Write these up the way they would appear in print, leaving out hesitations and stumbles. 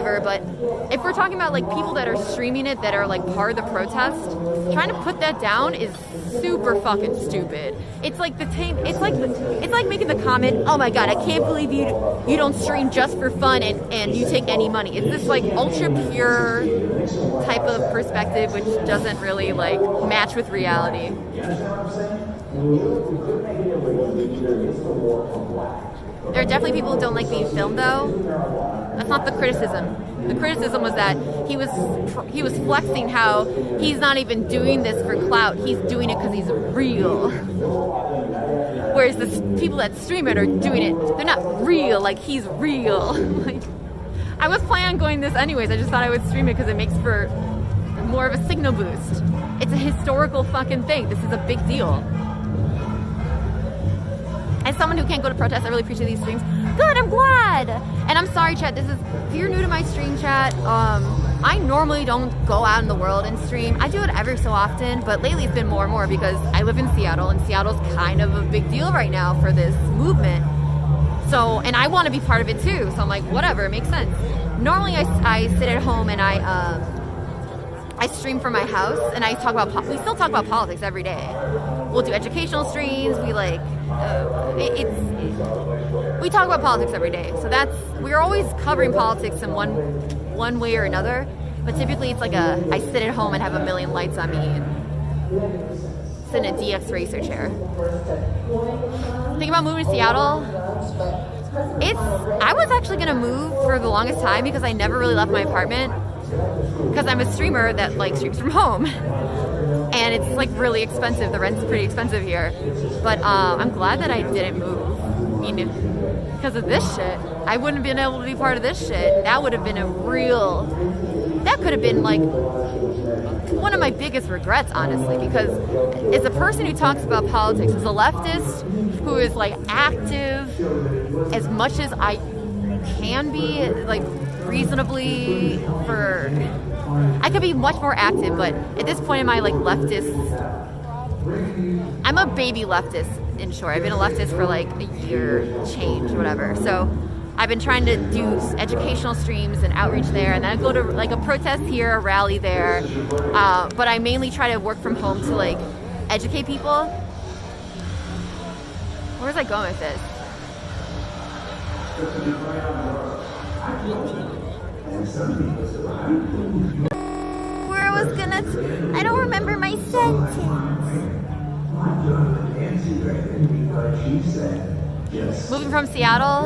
whatever, but if we're talking about like people that are streaming it that are like part of the protest, trying to put that down is super fucking stupid. It's like it's like making the comment, oh my god, I can't believe you don't stream just for fun and you take any money. It's this like ultra pure type of perspective which doesn't really like match with reality. There are definitely people who don't like being filmed, though. That's not the criticism. The criticism was that he was flexing how he's not even doing this for clout. He's doing it because he's real. Whereas the people that stream it are doing it. They're not real. Like he's real. Like, I was planning on going this anyways. I just thought I would stream it because it makes for more of a signal boost. It's a historical fucking thing. This is a big deal. As someone who can't go to protests, I really appreciate these streams. Good, I'm glad. And I'm sorry, chat. If you're new to my stream, chat, I normally don't go out in the world and stream. I do it every so often, but lately it's been more and more because I live in Seattle, and Seattle's kind of a big deal right now for this movement. So, and I want to be part of it too. So I'm like, whatever, it makes sense. Normally I sit at home and I stream from my house, and we still talk about politics every day. We'll do educational streams. We talk about politics every day. So we're always covering politics in one way or another. But typically it's like I sit at home and have a million lights on me and sit in a DX racer chair. Think about moving to Seattle. I was actually gonna move for the longest time because I never really left my apartment. Because I'm a streamer that like streams from home, and it's like really expensive. The rent's pretty expensive here, but I'm glad that I didn't move. I mean, because of this shit, I wouldn't have been able to be part of this shit. That would have been that could have been like one of my biggest regrets, honestly, because as a person who talks about politics, as a leftist who is like active as much as I can be, like reasonably I could be much more active, but at this point in my like leftist, I'm a baby leftist in short. I've been a leftist for like a year change, whatever. So I've been trying to do educational streams and outreach there, and then I go to like a protest here, a rally there, but I mainly try to work from home to like educate people. Where was I going with this? I don't remember my sentence. Moving from Seattle.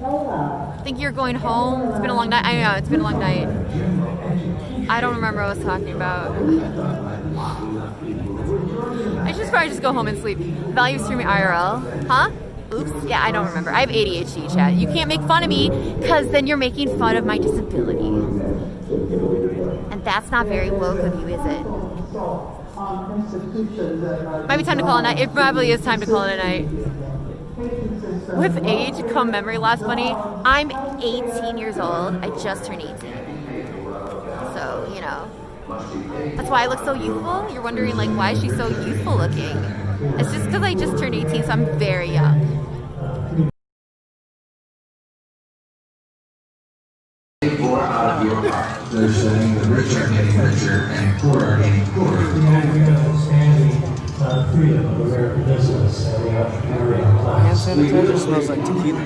I think you're going home. It's been a long night. I know, it's been a long night. I don't remember what I was talking about. I should probably just go home and sleep. Value streaming IRL. Huh? Oops. Yeah, I don't remember. I have ADHD, chat. You can't make fun of me because then you're making fun of my disability. And that's not very woke of you, is it? Might be time to call it a night. It probably is time to call it a night. With age come memory loss, bunny. I'm 18 years old. I just turned 18. So, you know. That's why I look so youthful. You're wondering, like, why is she so youthful looking? It's just because I just turned 18, so I'm very young. They're saying the rich are getting richer and poor are getting poorer. Hand sanitizer smells like tequila.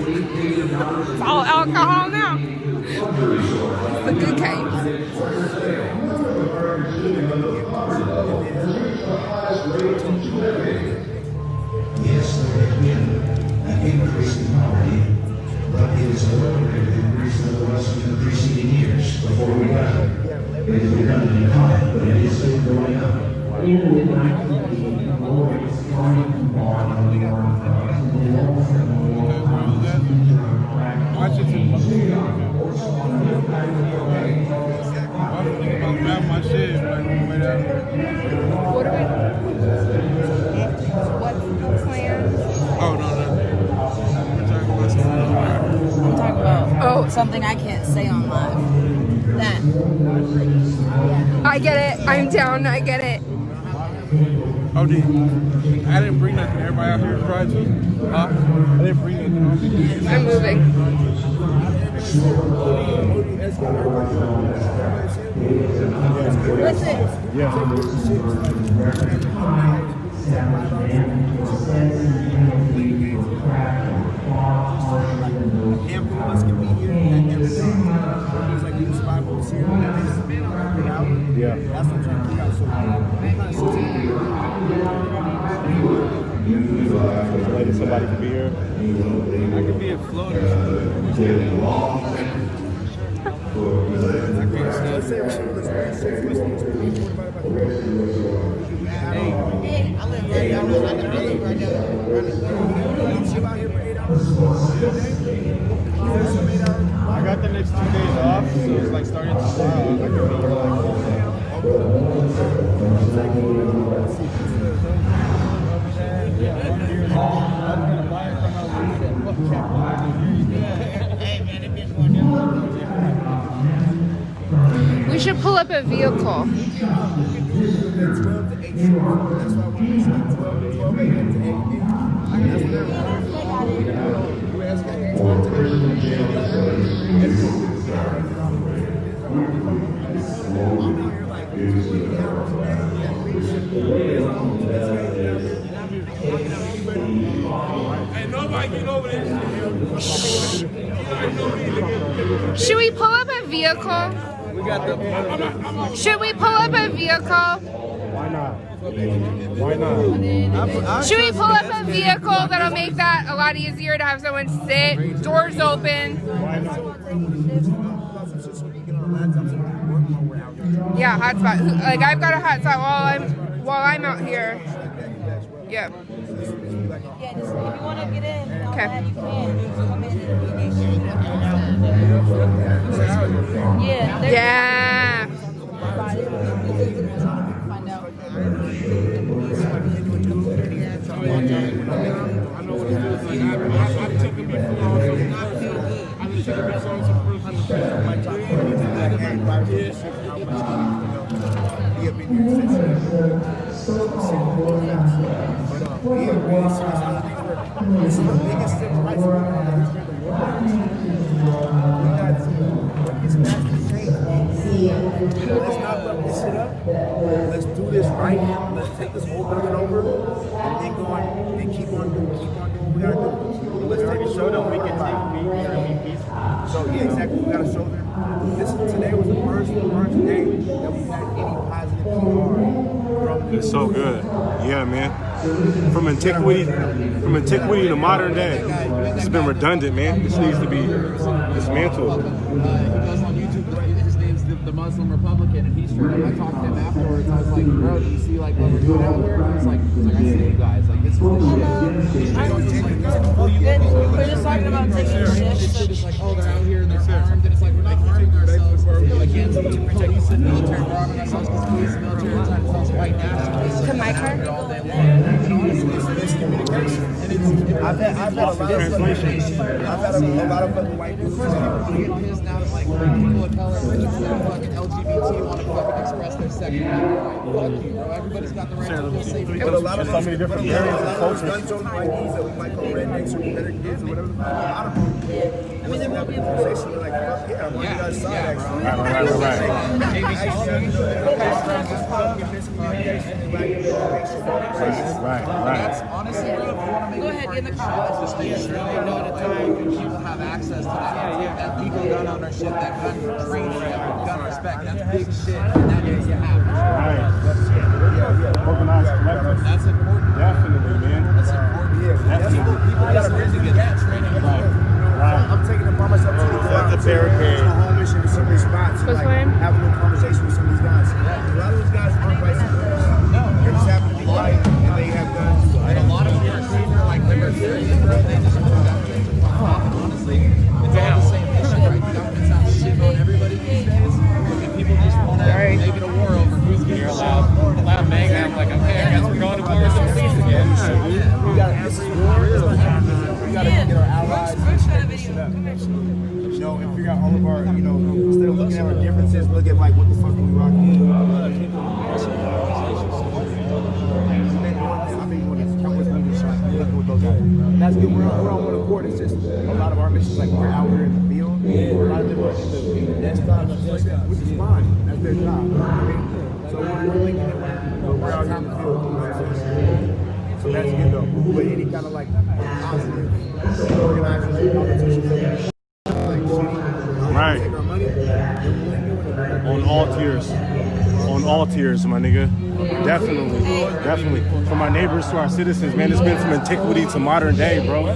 It's all alcohol now. It's the good kind. Yes, there has been an increase in poverty, but it is a lower rate of increase than it was in the preceding years before we got it. It has begun to decline, but it is still going up. Even in 1980, the lower is going to What are we? What's plans? Oh, no. We're talking about something. I'm talking about something I can't say on live. That. I get it. I'm down. I get it. Oh, I didn't bring nothing. Everybody out here tried to. Huh? I didn't bring nothing. I'm moving. Influence can be here and everything. It's like you spot over here and that makes it out. Yeah. That's what I'm trying to figure out. So Maybe somebody could be here. I could be a floater. I got the next 2 days off, so it's like starting tomorrow. I could be here We should pull up a vehicle. Should we pull up a vehicle? Should we pull up a vehicle? Why not? Why not? Should we pull up a vehicle that'll make that a lot easier to have someone sit, doors open? Why not? Yeah, hotspot. Like I've got a hotspot while I'm out here. Yeah. Yeah, just if you want to get in, Okay. you can. Come in and yeah. Yeah. Find out. This is the biggest civil rights movement in the history of the world. We got it's massive change. Let's not let this shit up. Let's do this right. Let's take this whole building over and then go on and keep on doing what we gotta do. Let's take a show them we can take peaceful. So yeah, exactly. We gotta show them. Today was the first day that we had any positive PR from It's so good. Yeah, man. From antiquity to modern day. It's been redundant, man. This needs to be dismantled. He goes on YouTube, his name's the Muslim Republican, and he's straight up, I talked to him afterwards, I was like, bro, do you see like what we're doing out here? And he's like, I see you guys, like this is the shit. We're just talking about taking a This shift. shit is like, oh, they're out here and they're armed, and it's like, we're not arming ourselves against police and military, we're arming ourselves against police and military, we're trying to tell us white nationalists. To my car? All day long. And honestly, it's miscommunication. And I've had a lot of fucking white people. Get pissed now that like people of color, fucking LGBT want to fucking express their sexuality. Fuck you, bro. Everybody's got the right to feel safe. But a lot of so many different areas of culture. gun-toting whiteys that we might call rednecks or better kids or whatever. A lot of them. I mean, there will be a conversation like, fuck yeah, I'm on you guys' side, actually. Right. That's honestly, bro, if you want to make Go ahead, get in the car. just make sure they know at a time when people have access to that legal gun ownership, that gun training, that gun respect. That's big shit, and that needs to happen. Right. Organized collective. That's important. Definitely, man. That's important. People gotta bring together that training. I'm taking it upon myself to That's a barricade. a whole mission in some of these spots. What's Like, mine? have a little conversation with some of these guys. A lot of these guys aren't right. No, they just happen to be white and they have guns. And a lot of them are super like libertarians, bro. They just honestly, it's all the same mission, right? Government's out shit on everybody these days. And people just want to make it a war over who's getting allowed bang out like, okay, I guess we're going to war with the police again. We gotta, this is war. We gotta get our allies and set this shit up. You know, and figure out all of our, you know, instead of looking at our differences, look at like what the fuck are we rocking with. I've been doing this countless movies. looking with those guys. And that's good. We're on one accord. It's just a lot of our missions, like we're out here in the field. A lot of them are in the desktop, which is fine. That's their job. You know what I mean? So we're linking it, but we're out here in the field. So that's good though. But any kind of like positive organizers and politicians, like Right. take our money, On all tiers, my nigga. Definitely. From our neighbors to our citizens, man, it's been from antiquity to modern day, bro.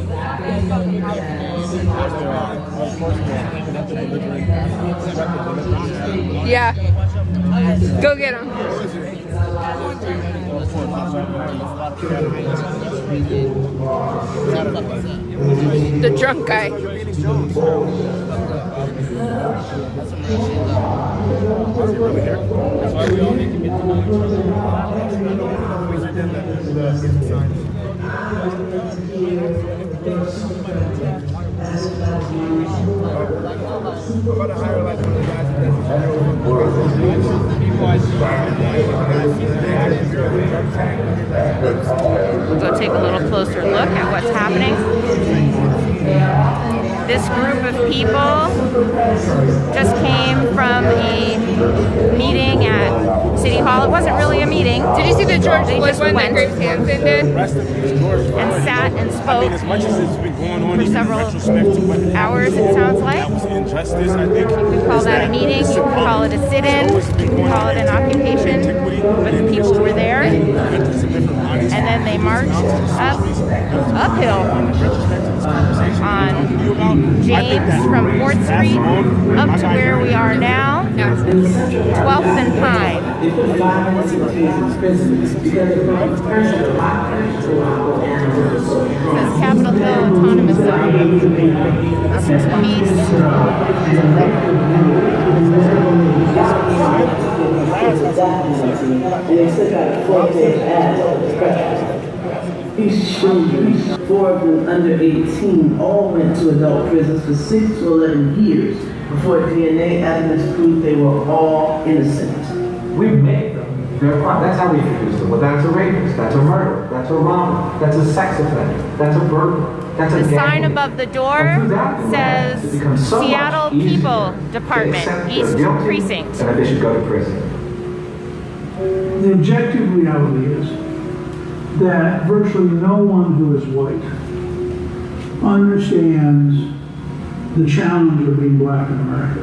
Yeah. Go get him. The drunk guy. We'll go take a little closer look at what's happening. This group of people just came from a meeting at City Hall. It wasn't really a meeting. Did you see the George They Floyd just one that went. Graves Hansen did? And sat and I mean, spoke as much as it's been going on, for even in several retrospect to what hours, it sounds like. that was injustice, I think. You can call that a meeting, you can call it a sit-in, you can call it an occupation, but the people were there, and then they marched uphill on James from 4th Street up to where we are now, 12th and Pine. It says Capitol Hill Autonomous Zone. Listen to peace. These children, 4 of them under 18, all went to adult prisons for 6 to 11 years before DNA evidence proved they were all innocent. We make them. They're fine. That's how we introduce them. Well, that's a rapist. That's a murderer. That's a robber. That's a sex offender. That's a burglar. That's a The gang sign leader. above the door And through that, says it becomes so much Seattle easier People to Department, accept they're East guilty Precinct. and that they should go to prison. The objective reality is that virtually no one who is white understands the challenge of being black in America.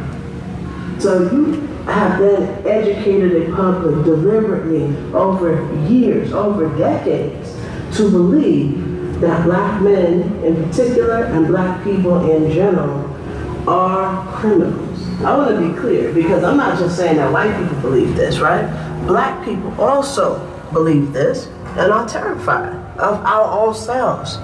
So you have then educated a public deliberately over years, over decades, to believe that black men in particular and black people in general are criminals. I want to be clear because I'm not just saying that white people believe this, right? Black people also believe this and are terrified of our own selves.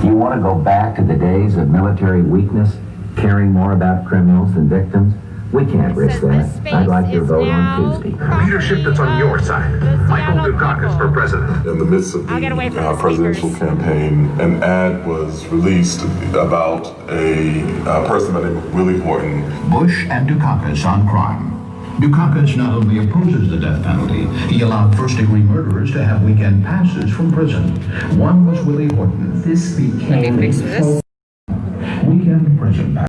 You want to go back to the days of military weakness, caring more about criminals than victims? We can't risk that. I'd like your vote on Tuesday. Leadership that's on your side. Michael Dukakis for president. In the midst of the presidential campaign, an ad was released about a person by the name of Willie Horton. Bush and Dukakis on crime. Dukakis not only opposes the death penalty, he allowed first-degree murderers to have weekend passes from prison. One was Willie Horton. This became weekend prison passes.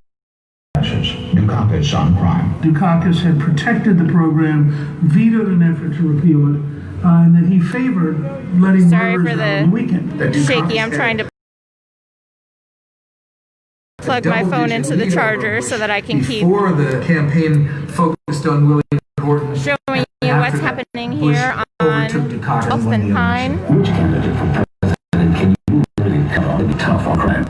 Dukakis on crime. Dukakis had protected the program, vetoed an effort to repeal it, and that he favored letting Sorry murderers for out on the weekend. the shaky. I'm trying to plug my phone into the charger so that I can keep Before the campaign focused on Willie Horton, showing you what's happening here on 12th and Pine. Which candidate for president can you really tell to be tough on crime?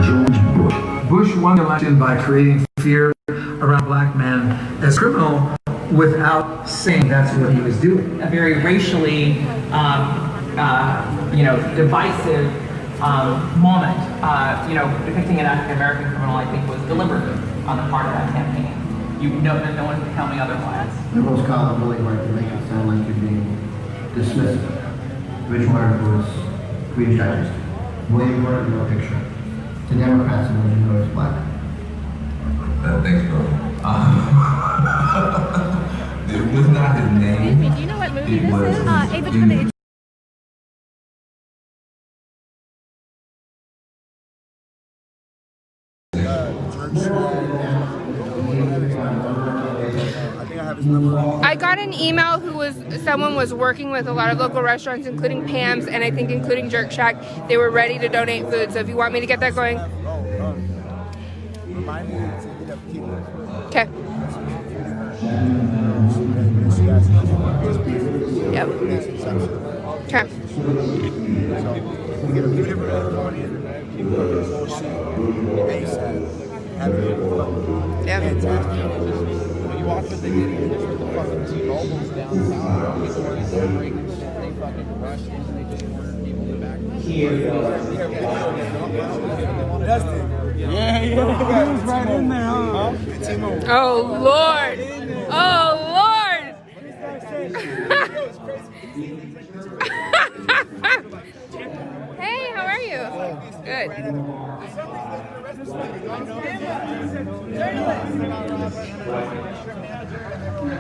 George Bush. Bush won the election by creating fear around black men as criminal without saying that's what he was doing. A very racially, divisive moment. Depicting an African American criminal, I think, was deliberate on the part of that campaign. You know that no one can tell me otherwise. Liberals call it bullying right to make it sound like you're being dismissive. Bridgewater was Green Digest. William Horton, no picture. The Democrats and William Horton is black. Thanks, bro. It was not his name. Do you know what movie this is? I got an email someone was working with a lot of local restaurants, including Pam's, and I think including Jerk Shack. They were ready to donate food, so if you want me to get that going. Okay. Yep. Okay. Yeah. You walk with the fucking T-Mobiles downtown, people are celebrating shit, they fucking rush in and they just murder people in the back. Dustin. Yeah. He was right in there, huh? Oh, Lord. Oh, Lord. Hey, how are you? Good.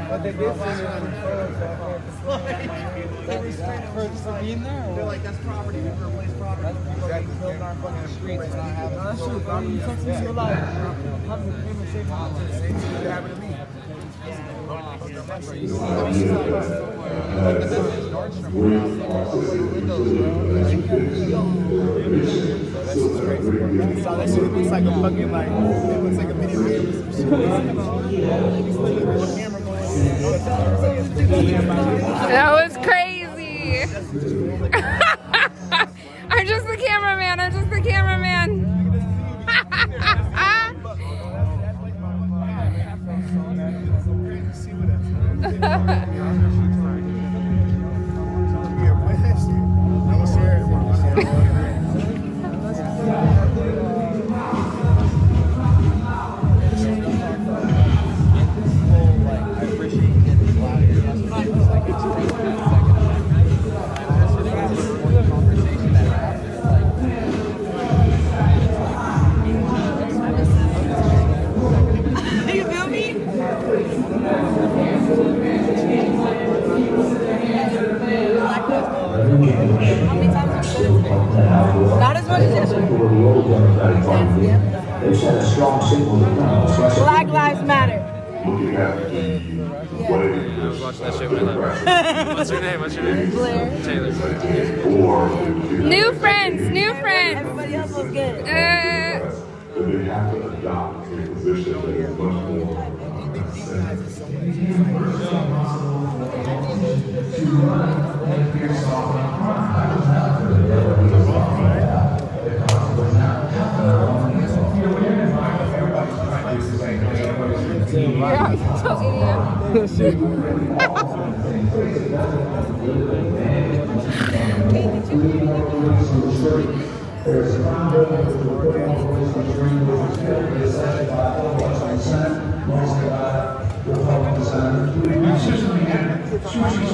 But they did say for being there. They're like, that's property. We replace property. Exactly. Building our fucking streets and not having. That's true, bro. You text me your life. Having the payment same time. Same thing that happened to me. So that shit looks like a fucking like, it looks like a video game. That was crazy. I'm just the cameraman. I'm just the cameraman. Not as much as yesterday. Black Lives Matter. Watch that shit when I left. What's your name? Blair. Taylor. New friends. Everybody else was good. They have to adopt a position that is much more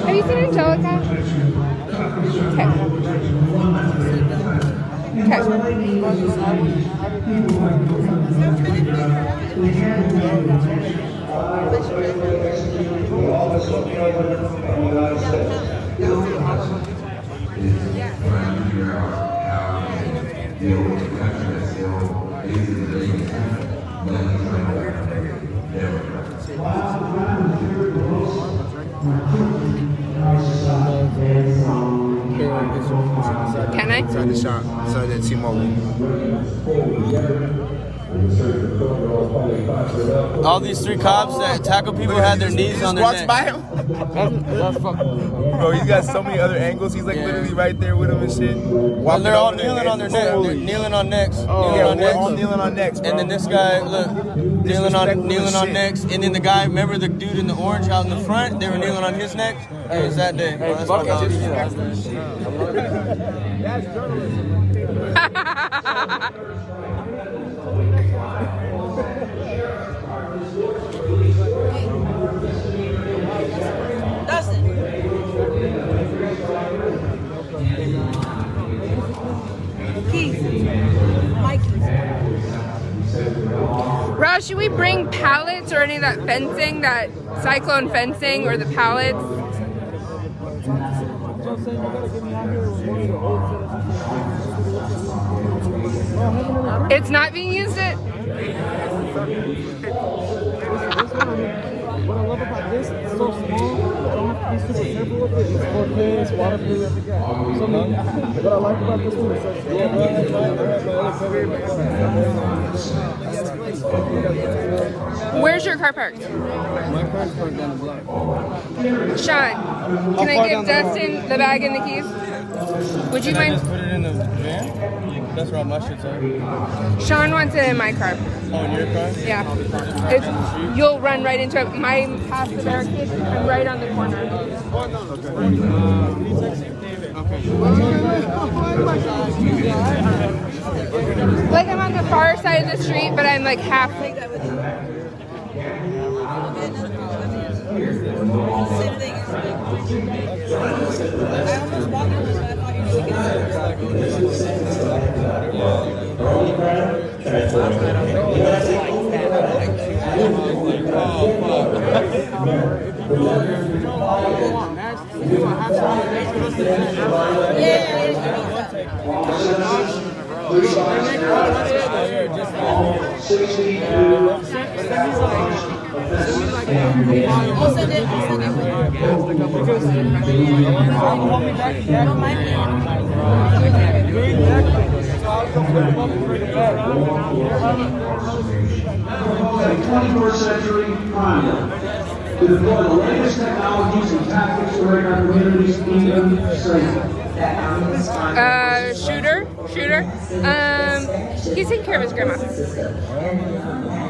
Have you seen Angelica? Can I? Inside the shop, inside that T-Mobile. All these three cops that tackle people had their knees on their neck. By him? That's fucking. Bro, he's got so many other angles. He's like literally right there with him and shit. And they're all kneeling on their neck. They're kneeling on necks. All kneeling on necks, bro. And then this guy, look, kneeling on necks. And then the guy, remember the dude in the orange out in the front? They were kneeling on his neck. It was that day. Bro. That's what I Ross, should we bring pallets or any of that fencing, that cyclone fencing or the pallets? It's not being used. what I love about this, it's so small. I don't have to be super careful with it. It's 4K, it's waterproof, everything. So what I like about this one is that Where's your car parked? my car's parked down the block. Sean, can I give Dustin the bag and the keys? Would you mind? Just put it in the van? That's where all my shit's at. Sean wants it in my car. Oh, in your car? Yeah. You'll run right into it. Mine past the barricade and right on the corner. Like I'm on the far side of the street, but I'm like half. A 21st century crime to deploy the latest technologies and tactics to make our communities even safer. Shooter. He's taking care of his grandma.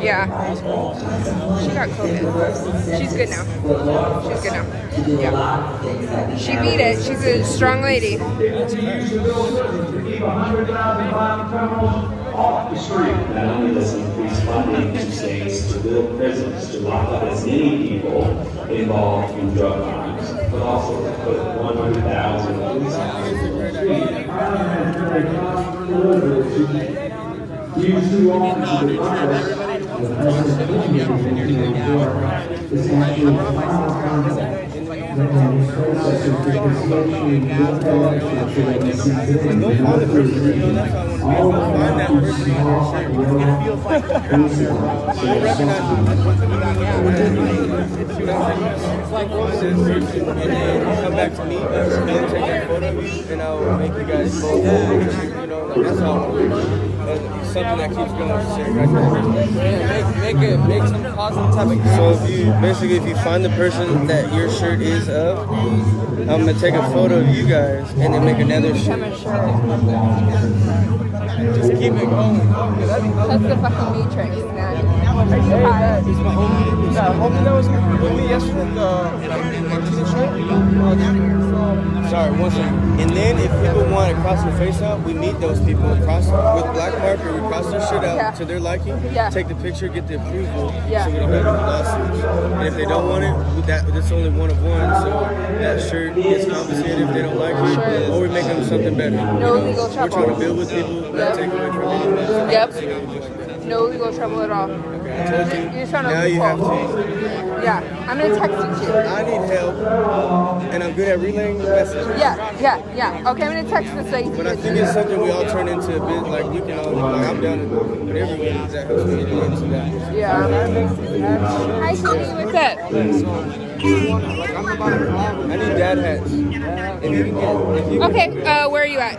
Yeah. She got COVID. She's good now. Yeah. She beat it. She's a strong lady. Off the street. Not only does it increase funding to states to build prisons to lock up as many people involved in drug crimes, but also to put 100,000 police officers on the street. Use too often to the purpose of is actually Come back to me and take a photo of you, and I'll make you guys both. That's all. Something that keeps going. Make some positive topic. So if you find the person that your shirt is of, I'm gonna take a photo of you guys and then make another shirt. Just keep it going. That's the fucking Matrix, man. He's my homie. Yeah, homie that was with me yesterday. Sorry, one second. And then if people want to cross their face out, we meet those people across with black marker. We cross their shit out to their liking. Take the picture, get the approval, so we don't have any lawsuits. And if they don't want it, that's only one of one. So that shirt gets compensated if they don't like it, or we make them something better. No legal trouble. We're trying to build with people, not take away from anyone. Yep. No legal trouble at all. You're trying to now you have to. Yeah, I'm gonna text it to you. I need help, and I'm good at relaying the message. Yeah. Okay, I'm gonna text this thing. But I think it's something we all turn into a bit, like we can all, like I'm down to put everyone that helps me into that. Yeah. Hi, Tony, what's up? I need dad hats. If you can get, okay, where are you at?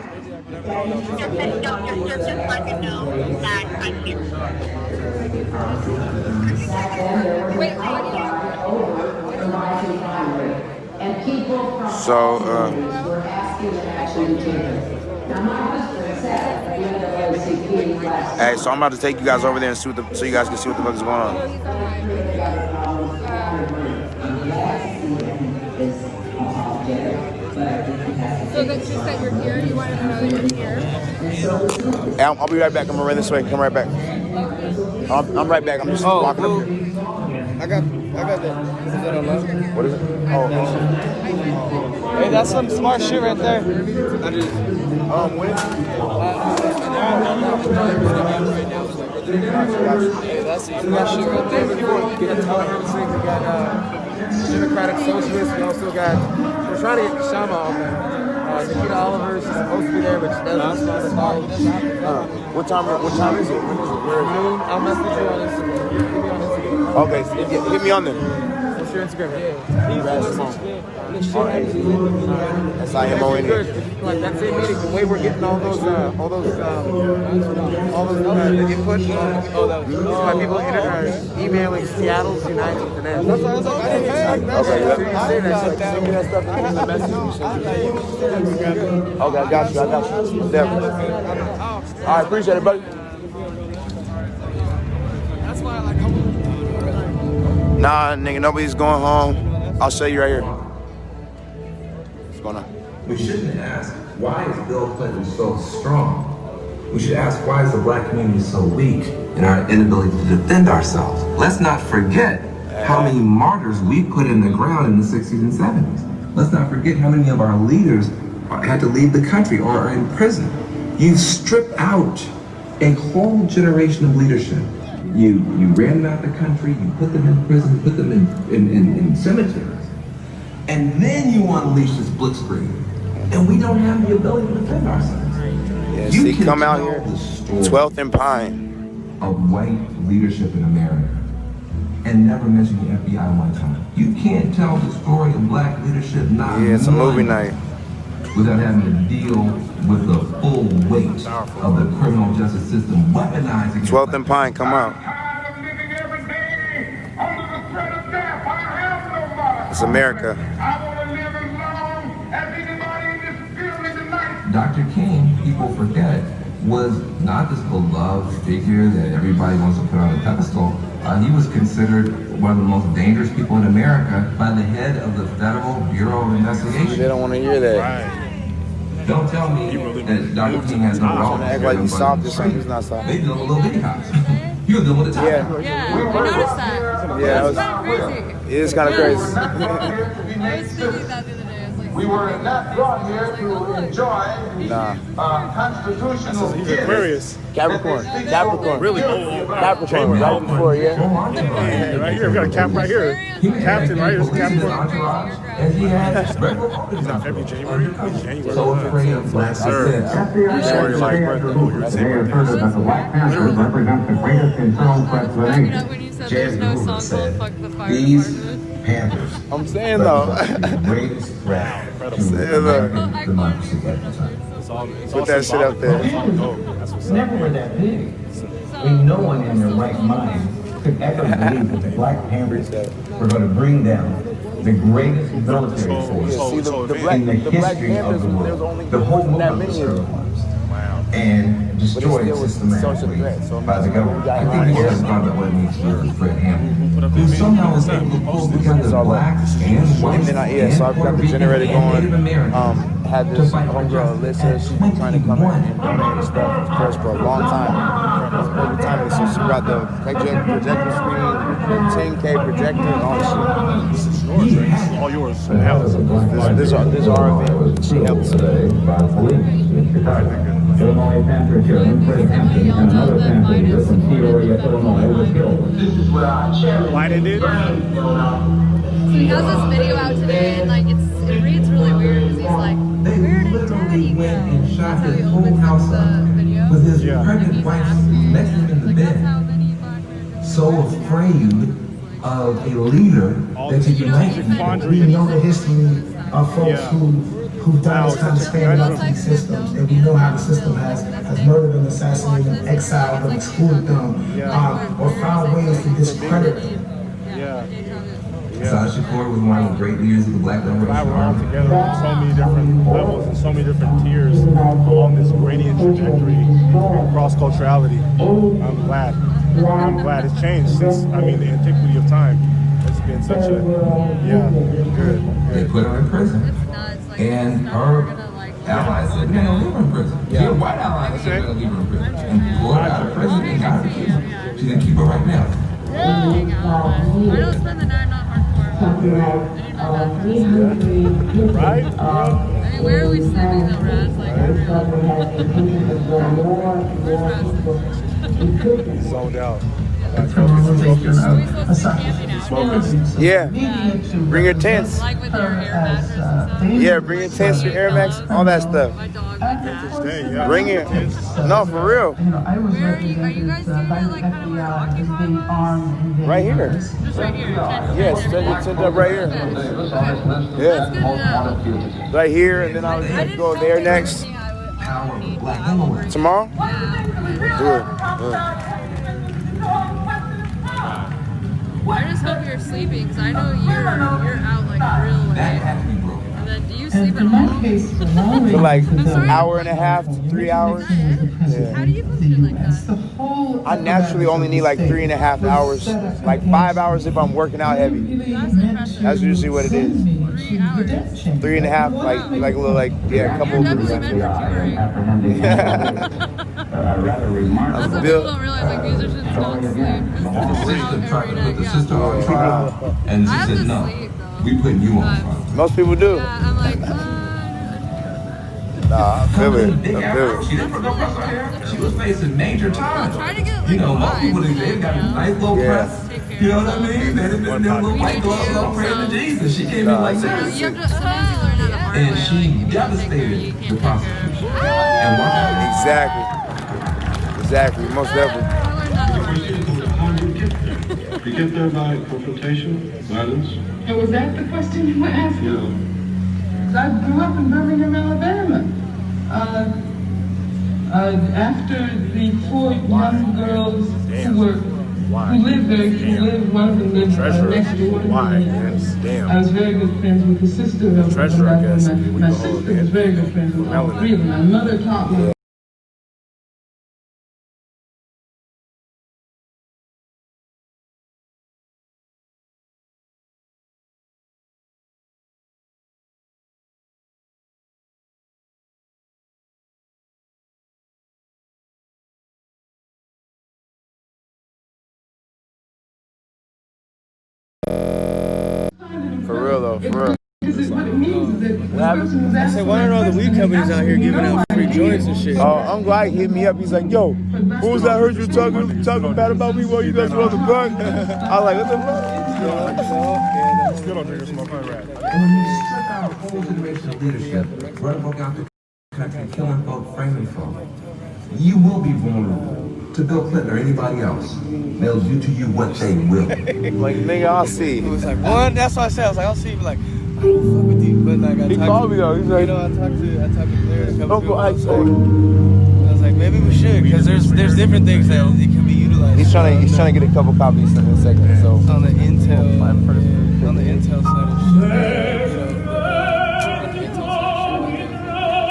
So, hey, so I'm about to take you guys over there and see what so you guys can see what the fuck is going on. So that's just that you're here? You wanted to know that you're here? I'll be right back. I'm gonna run this way. Come right back. I'm right back. I'm just walking up here. I got that. Is that online? What is it? Oh. Hey, that's some smart shit right there. When? Hey, that's some smart shit right there. Before you get a ton, we got Democratic Socialists. We also got, we're trying to get Shama on there. Nikita Oliver is supposed to be there, but she doesn't. What time is it? I'll message you on Instagram. Okay, so hit me on there. your Instagram? That's IMONE. Like that same meeting, the way we're getting all those input. Why people are emailing Seattle's United with an S. That's why I was like, I didn't expect that. Okay, So you say that, like, send me that stuff in the message. Okay, I got you. Definitely. All right, appreciate it, buddy. That's why I like. Nah, nigga, nobody's going home. I'll show you right here. What's going on? We shouldn't ask, why is Bill Clinton so strong? We should ask, why is the black community so weak in our inability to defend ourselves? Let's not forget how many martyrs we put in the ground in the 60s and 70s. Let's not forget how many of our leaders had to leave the country or are in prison. You've stripped out a whole generation of leadership. You ran them out the country, you put them in prison, put them in cemeteries, and then you unleash this blitzkrieg, and we don't have the ability to defend ourselves. Yeah, You see, can come out tell here. the story 12th and Pine. of white leadership in America and never mention the FBI one time. You can't tell the story of black leadership not Yeah, it's a movie night. without having to deal with the full weight of the criminal justice system weaponizing 12th and Pine, come out. It's America. Dr. King, people forget, was not this beloved figure that everybody wants to put on a pedestal. He was considered one of the most dangerous people in America by the head of the Federal Bureau of Investigation. They don't want to hear that. Don't tell me that Dr. King has no Trying to act like he's soft or something. He's not soft. They built a little bitty house. You were doing the top. Yeah. Yeah, I noticed that. Yeah, It's kind of crazy. it is kind of crazy. I was thinking that the other day. I was like, We were not brought here to enjoy Nah. constitutional He's Aquarius. Capricorn. Really old. Capricorn. Right before, yeah. Yeah, right here. We got a cap right here. Captain right here. It's Capricorn. And he had He's not February, January. so afraid of black Sir. Sorry, Today asserted that the Black Panthers represent the greatest internal threat to the nation. when you said there's no song called Fuck the Fire These Department. Panthers I'm saying though. represent the greatest threat to American democracy at the time. Put that shit up there. Never were that big. No one in their right mind could ever believe that the Black Panthers were going to bring down the greatest military force See, the in the Black history of Panthers, the there was world. only The whole that movement was many of them. criminalized and destroyed still was systematically social threat, so by the government. I think he has thought about what it means for Fred Hampton, who somehow was able to pull together blacks and whites And then and so I've got the Puerto generator Ricans and Native going. Americans. Had this homegirl Alyssa, she's been trying to come in and donate stuff for us for a long time. Every time, so she brought the projector screen, the 10K projector, and all this shit. This is yours, right? This is all yours. This is our event. She helps. Illinois Panther Chairman Fred Hampton and another Panther leader from Peoria, Illinois was killed. Why they did? So he has this video out today, and like it reads really weird because he's like, They "Where did literally Daddy go?" went and shot That's how his he whole opens house the up video. with his Yeah. pregnant wife next to him in the Like that's bed. how many Black Americans. So afraid of a leader that could unite people. We know the history of folks who've done this kind of standing up to these systems, and we know how the system has murdered and assassinated them, exiled them, excluded them, or found ways to discredit them. Assad Shakur was one of the great leaders of the Black Liberation We're all Army. together on so many different levels and so many different tiers along this gradient trajectory of cross-culturality. I'm glad it's changed since, the antiquity of time. It's been such a, good. They put her in prison. And her allies said, "Man, don't leave her in prison." Your white allies said, "Don't leave her in prison." And pulled her out of prison and got her kid. She's gonna keep her right now. I don't spend the night not hardcore. Right? I mean, where are we sleeping though, Raz? Like, Zoned out. Yeah. Bring your tents. Like with your Air Max and stuff. Yeah, bring your tents, your Air Max, all that stuff. My dog likes that. Bring it. No, for real. Where are you guys doing it like kind of where Rocky was? Right here. Just right here. Yes, set your tent up right here. Yeah. Right here, and then I was gonna go there next. Tomorrow? Do it. I just hope you're sleeping because I know you're out like real late. And then do you sleep at all? For like an hour and a half to 3 hours. How do you function like that? I naturally only need like 3.5 hours, like 5 hours if I'm working out heavy. That's usually what it is. 3.5, like a little, like, yeah, a couple of That's what people don't realize, like musicians don't sleep. The system on trial, and she said, no, we putting you on trial. Most people do. I'm like, Nah, I feel it. She never go press her hair. She was facing major time. You know, most people, they've got a nice little press. You know what I mean? They've been them little white gloves all praying to Jesus. She came in like this. And she devastated the prosecution. And why? Exactly, most definitely. You get there by confrontation, violence? And was that the question you were asking? Yeah. I grew up in Birmingham, Alabama. After the 4 young girls who lived, one of them lived next door to me. I was very good friends with the sister of my sister was very good friends with all 3 of them. My mother taught me. For real though, for real. I said, why aren't all the weed companies out here giving out free joints and shit? Oh, I'm glad he hit me up. He's like, yo, who was that? I heard you talking bad about me while you guys were on the bug. I was like, what the fuck? Still don't drink or smoke, right? And when you strip out a whole generation of leadership, run folk out the country, killing folk, framing folk, you will be vulnerable to Bill Clinton or anybody else. They'll do to you what they will. Like, nigga, I'll see. It was like, one, that's what I said. I was like, I'll see you. Like, I don't fuck with you. But like, he called me though. He's like, you know, I talked to Claire and a couple people. I was like, maybe we should, because there's different things that it can be utilized. He's trying to get a couple copies in a second. So on the Intel side of shit, you know, the Intel side of shit,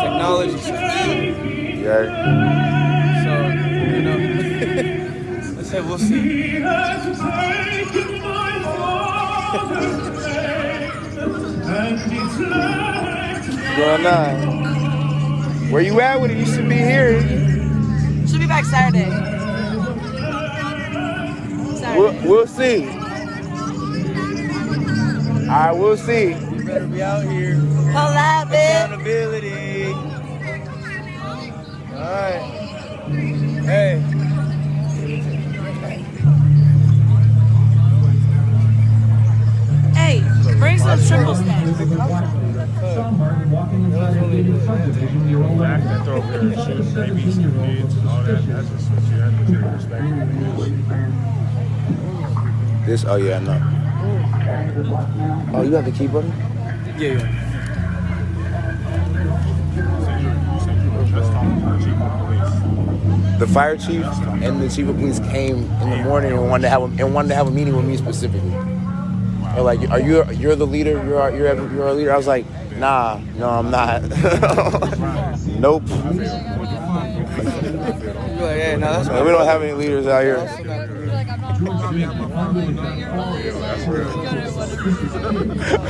technology side. Yeah. So, you know, I said we'll see. Going on. Where you at with it? You should be here. Should be back Saturday. We'll see. All right, we'll see. You better be out here. Accountability. All right. Hey. Hey, bring some triple stacks. Back that throw there and shit, maybe some kids and all that. That's just what you have to take respect. This, oh yeah, I know. Oh, you got the key, brother? Yeah. The fire chief and the chief of police came in the morning and wanted to have a meeting with me specifically. They're like, you're the leader? You're a leader? I was like, nah, no, I'm not. Nope. Like, hey, no, that's we don't have any leaders out here.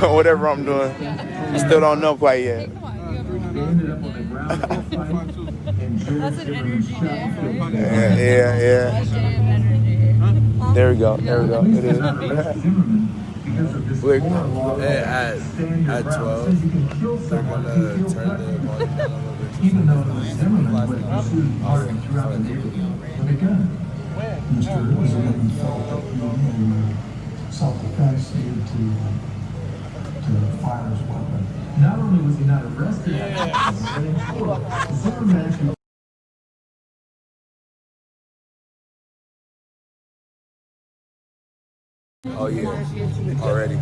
Whatever I'm doing, I still don't know quite yet. That's an energy day. Yeah. There we go. It is. At 12, they're gonna turn the volume down a little bit. Even though the Zimmerman was pursued hard throughout the neighborhood with a gun. Mr. Zimmerman felt that he in self-defense needed to fire his weapon. Not only was he not arrested, but in court, Zimmerman actually. Oh yeah, already.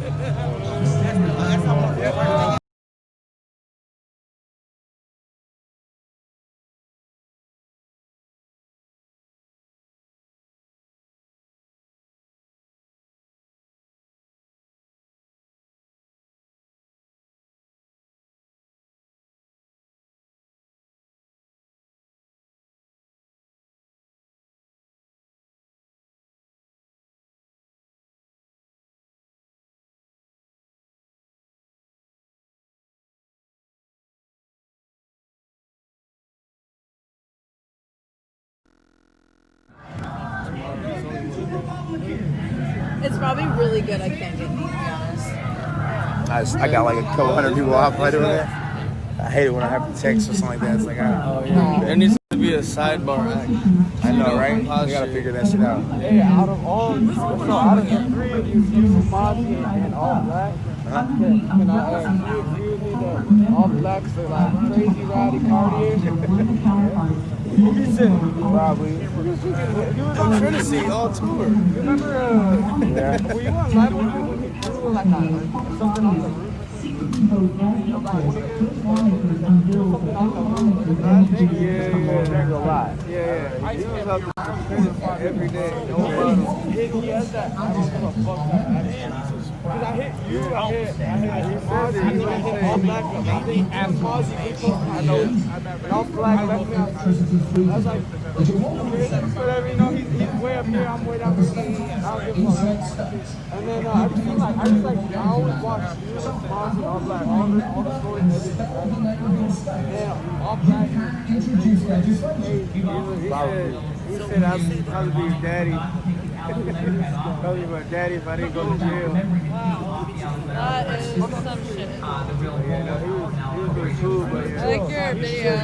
It's probably really good. I can't get me, to be honest. I got like a couple hundred people off right over there. I hate it when I have to text or something like that. It's like, There needs to be a sidebar act. I know, right? We gotta figure that shit out. Hey, out of the three of you, Mozzie and All Black, can I you agree with me that All Blacks are like crazy rowdy partiers? He said, probably. You was on Trinity all tour. You remember, were you on live with him? Like something on the roof? Yeah, there's a lot. Yeah. He was up every day. He has that. I don't give a fuck that attitude. Because I hit you, I hit Mozzie, I hit All Black. I think as Mozzie people, I know, All Black left me out. I was like, whatever, you know, he's way up here, I'm way down here. I don't give a fuck. And then I just feel like, I always watch you, Mozzie, All Black, all the stories and everything. And All Black, he said I'd probably be your daddy. Probably my daddy if I didn't go to jail. That is some shit. Yeah, no, he was pretty cool, but yeah. I like your video.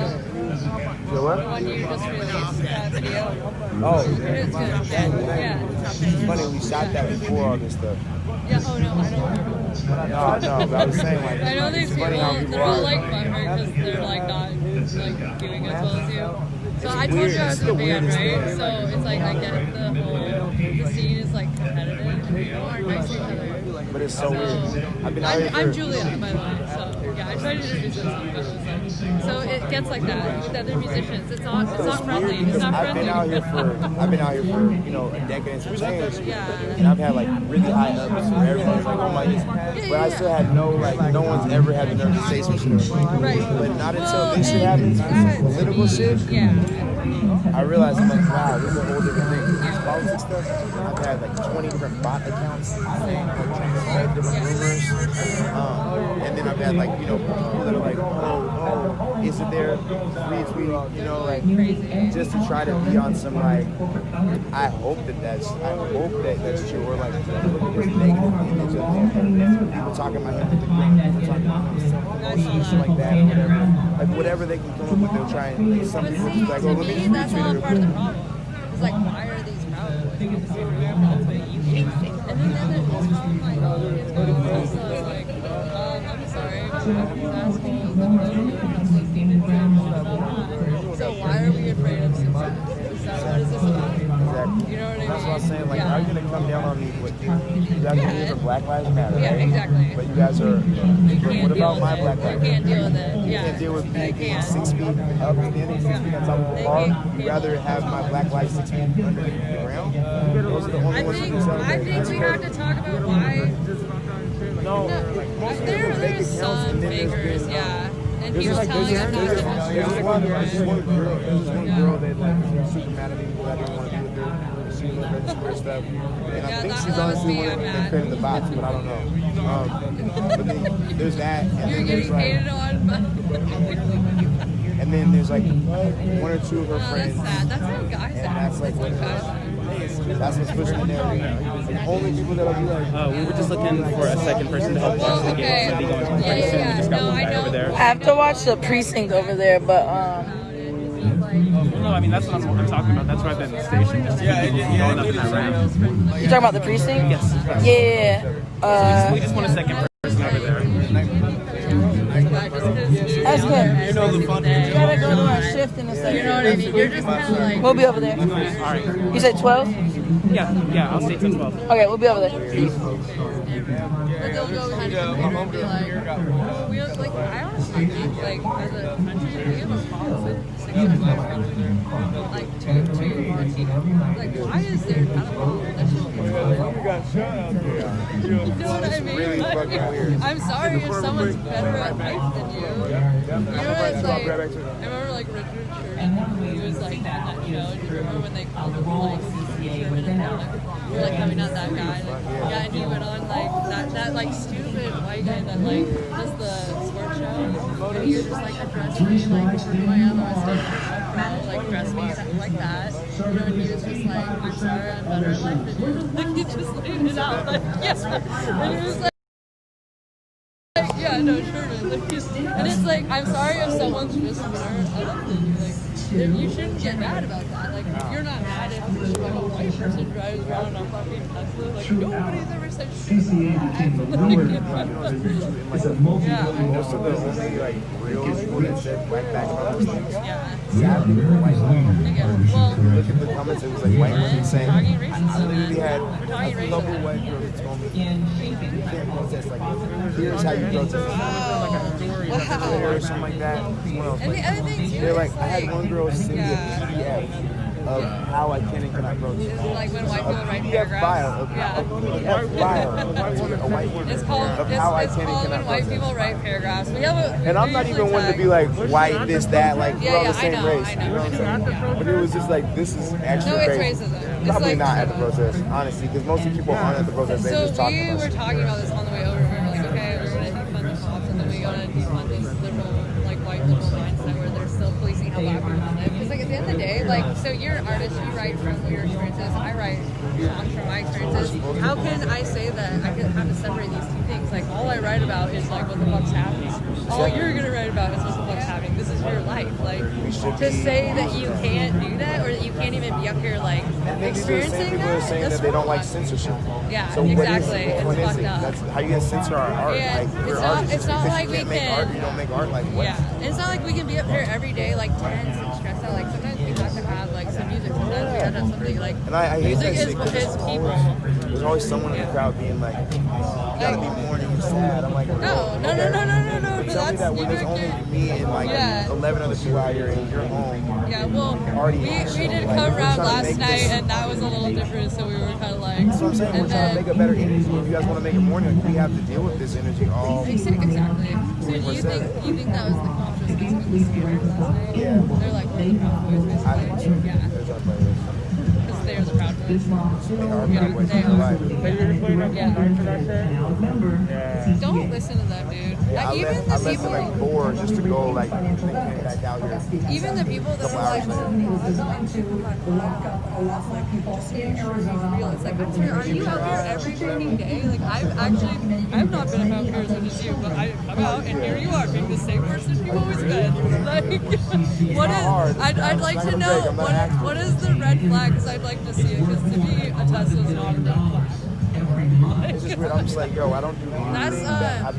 The what? The one you just released, that video. Oh, It's good. Yeah. It's funny, we shot that before all this stuff. Yeah, oh no, I don't remember. No, but I was saying, like, I know these it's people, funny how they're all like butthurt because they're like not like doing as well as you. So I told you I was a fan, right? So it's like I get the whole, the scene is like competitive and people are nice to each other. But it's so weird. I'm Julia, by the way, so yeah, I try to introduce myself, but so it gets like that with other musicians. It's not friendly. It's not friendly. I've been out here for you know a decade and some change. And I've had like really high ups where everyone's like, oh my goodness. But I still had no one's ever had the nerve to say some shit. Right. But not until this shit happens, political shit. Yeah. I realized I'm like, wow, this is a whole different thing. This politics stuff, I've had like 20 different bot accounts saying like trying to spread different rumors. And then I've had like, you know, people that are like, oh, is it there? Retweet, you know, like just to try to be on some like, I hope that's true, or like look at this negative image of him. People talking about him with the green, people talking about him shit like that, or whatever. Like whatever they can come up with, they'll try and some people just like, oh, let me just That's all part of the problem. It's like, why are these Proud Boys? And then there's this problem like, oh, it's going to so like, I'm sorry, but I'm asking you the so why are we afraid of success? What is this about? You know what I mean? That's what I'm saying. Like, are you gonna come down on me? You guys are here for Black Lives Matter, yeah, right? exactly. But you guys are. What about my Black Lives Matter? You can't deal with it. You can't deal with me being 6 feet up, standing 6 feet on top of the bar. You'd rather have my Black lives 6 feet under the ground. Those are the only ones who can celebrate. I think we have to talk about why. No, there's some fakers, yeah. And he was telling us there's one girl that like was super mad at me because I didn't want to be with her. She was like registered stuff, and I think she's honestly one of them that created the bots, but I don't know. But then there's that, and then there's like, and then there's like one or two of her friends. That's how guys and that's like what that's what's pushing the narrative. The only people that'll be like, we were just looking for a second person to help us get somebody going to pretty soon. We just got one guy over there. I have to watch the precinct over there, but Like, no. I mean, that's what I'm talking about. That's right there in the station. Just to keep people from going up in that ramp. You talking about the precinct? Yes. Yeah. We just want a second person over there. That's good. You know the fun. We gotta go to our shift in a second. You know what I mean? You're just kind of like. We'll be over there. All right. You said 12? Yeah. I'll stay till 12. Okay, we'll be over there. But they'll go behind the computer and be like, we don't, like, I honestly think, like, as a country, we have a problem with 65 like, to like, why is there not a problem? That should be true. You know what I mean? Like, I'm sorry if someone's better at life than you. You know, it's like, I remember, like, Richard Sherman, he was, like, on that show, and you remember when they called him, like, Sherman and we're, like, coming out that guy, yeah, and he went on, like, that like, stupid white guy that, like, does the sports show, and he was just, like, address me, like, who I am, I'm a state like, dress me like that, you know, and he was just like, I'm sorry, I'm better at life than you. Like, he just laid it out, like, yes, and he was like, yeah, no, Sherman, like, and it's like, I'm sorry if someone's just better at life than you, like, you shouldn't get mad about that, like, you're not mad if like, a white person drives around on fucking Tesla, like, nobody's ever said shit about that. Most of the only like real people that said white back on those things. Sadly, were white women. Look at the comments. It was like white women saying. I literally had a couple white girls that told me, "You can't protest like this. Here's how you protest." Or something like that. And the other thing too, they're like, I had one girl send me a PDF of how I can and cannot protest. Like when white people write PDF file of a white woman. It's called of how I it's can and called cannot when white protest. people write paragraphs. We have a, And I'm not even one to be like white, this, that, like we're all the same race. I know. You know what I'm saying? But it was just like this is actually No, it's crazy. racism. It's Probably like, not at the protest, honestly, because most of the people aren't at the protest. They so just talking we about were shit. talking about this on the way over. We were like, okay, we're gonna defund the cops, and then we gotta defund this liberal, like white liberal mindset where they're still policing how black people live. Because like at the end of the day, like, so you're an artist, you write from your experiences, I write songs from my experiences. How can I say that I can have to separate these two things? Like all I write about is like what the fuck's happening. All you're gonna write about is what the fuck's happening. This is your life. Like to say that you can't do that or that you can't even be up here like experiencing People are saying that they don't like censorship. Yeah, so exactly. It's what is fucked it? up. That's how you gonna censor our art. Yeah, like we're it's artists. not Because like you we can't make can. art. You don't make art like what? Yeah, and it's not like we can be up here every day like tense and stressed out. Like sometimes we have to have like some music. Sometimes we have to have something like. And I hate music that shit because is people. there's always someone in the crowd being like, you gotta be mourning and sad. I'm like, No. Tell me that when there's only me and like 11 other people out here in your home. Yeah, well, we did come around last night and that was a little different, so we were kind of like. That's what I'm saying. We're trying to make a better energy. If you guys want to make it morning, like, we have to deal with this energy all. Exactly. So do you think that was the consciousness of the speakers last night? Yeah. They're like, what are the Proud Boys basically? Yeah. Because they're the Proud Boys. Yeah. Don't listen to them, dude. Yeah, even I the left people. at like 4 just to go like and came back out here. Even the people that are like, just being real. It's like, are you out here every fucking day? Like, I've not been out here as much as you, but I'm out, and here you are, being the same person you've always been. Like, what is? I'd like to know what is the red flag? Because I'd like to see it. Because to me, a Tesla's not a red flag. It's just weird. I'm just like, yo, I don't do anything. That's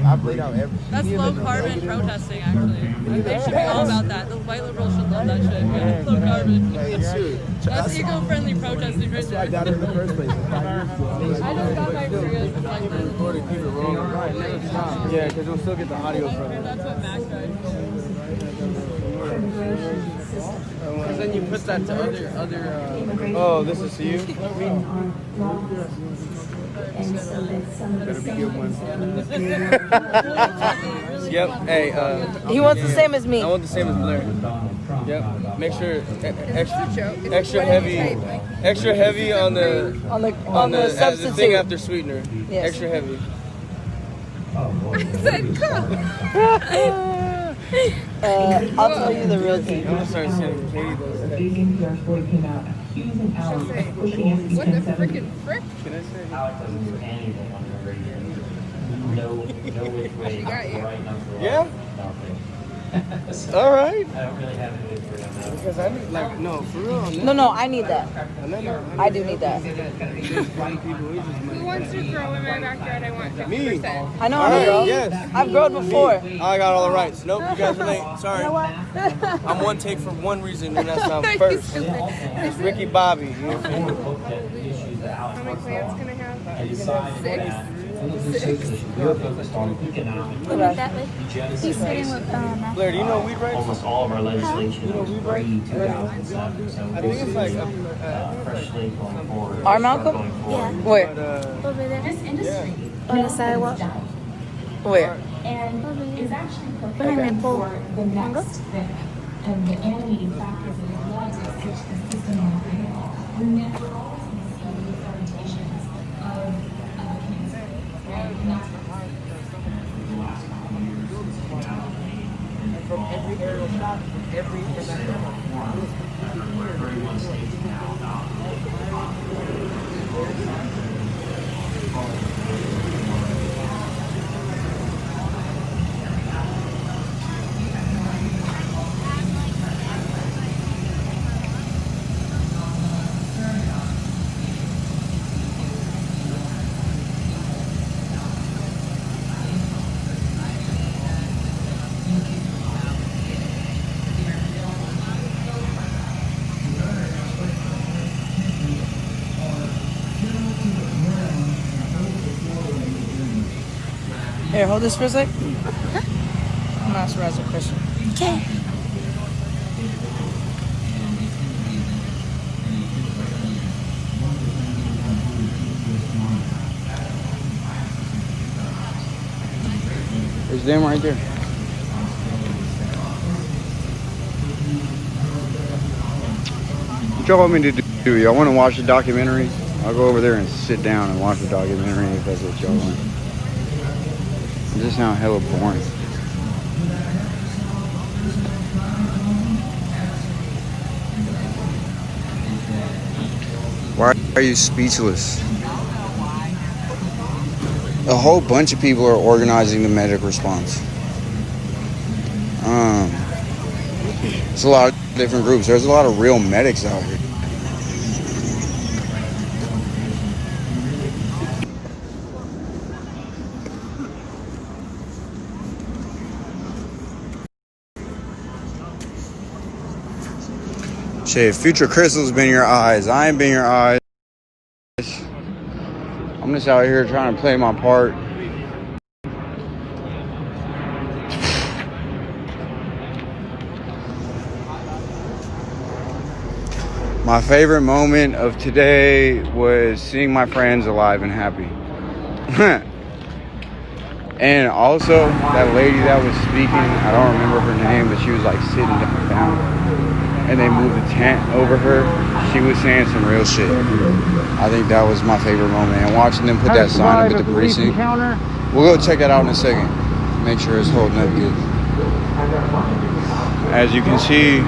I've laid out everything. That's low carbon protesting, actually. They should be all about that. The white liberals should love that shit. Yeah, low carbon. That's eco-friendly protesting right there. I got it in the first place. I just got my Prius with like this. Yeah, because we'll still get the audio from it. That's what Max does. Because then you put that to other. Oh, this is to you. Better be good one. Yep. Hey. He wants the same as me. I want the same as Blair. Yep. Make sure extra heavy on the substitute thing after sweetener. Yes. Extra heavy. I said, come. I'll tell you the real thing. I'm gonna start sending Katie those. What the frickin' frick? Can I say? She got you. Yeah? All right. I don't really have anything for them now. Because I need, like, no, for real. No, I need that. I do need that. Who wants to grow in my backyard? I want 50%. I know. All I'm a girl. right, yes. I've grown before. I got all the rights. Nope, you guys are late. Sorry. You know what? I'm one take for one reason, and that's not first. It's Ricky Bobby. You know what I'm saying? How many plants can I have? Six. We're focused on economic He's sitting with Blair, do you know weed rights? Almost all of our legislation was pre-2007, so I think it's like freshly going forward. Our Malcolm? Yeah. Where? over there. This industry On the sidewalk. Where? And is actually Behind preparing the pole. for the next step and the animating factors in the drugs at which the system will fail. We're never always going to see the fermentations of cancer, right? And that's the last couple of years. From every aerial shot, from every Here, hold this for a sec. I'm not sure as a question. Okay. There's them right there. What y'all want me to do? Y'all want to watch the documentary? I'll go over there and sit down and watch the documentary if that's what y'all want. It just sounds hella boring. Why are you speechless? A whole bunch of people are organizing the medic response. It's a lot of different groups. There's a lot of real medics out here. Shit, future Crystal's been your eyes. I ain't been your eyes. I'm just out here trying to play my part. My favorite moment of today was seeing my friends alive and happy. And also, that lady that was speaking, I don't remember her name, but she was like sitting down. And they moved the tent over her. She was saying some real shit. I think that was my favorite moment. And watching them put that sign up at the precinct. We'll go check that out in a second. Make sure it's holding up good. As you can see,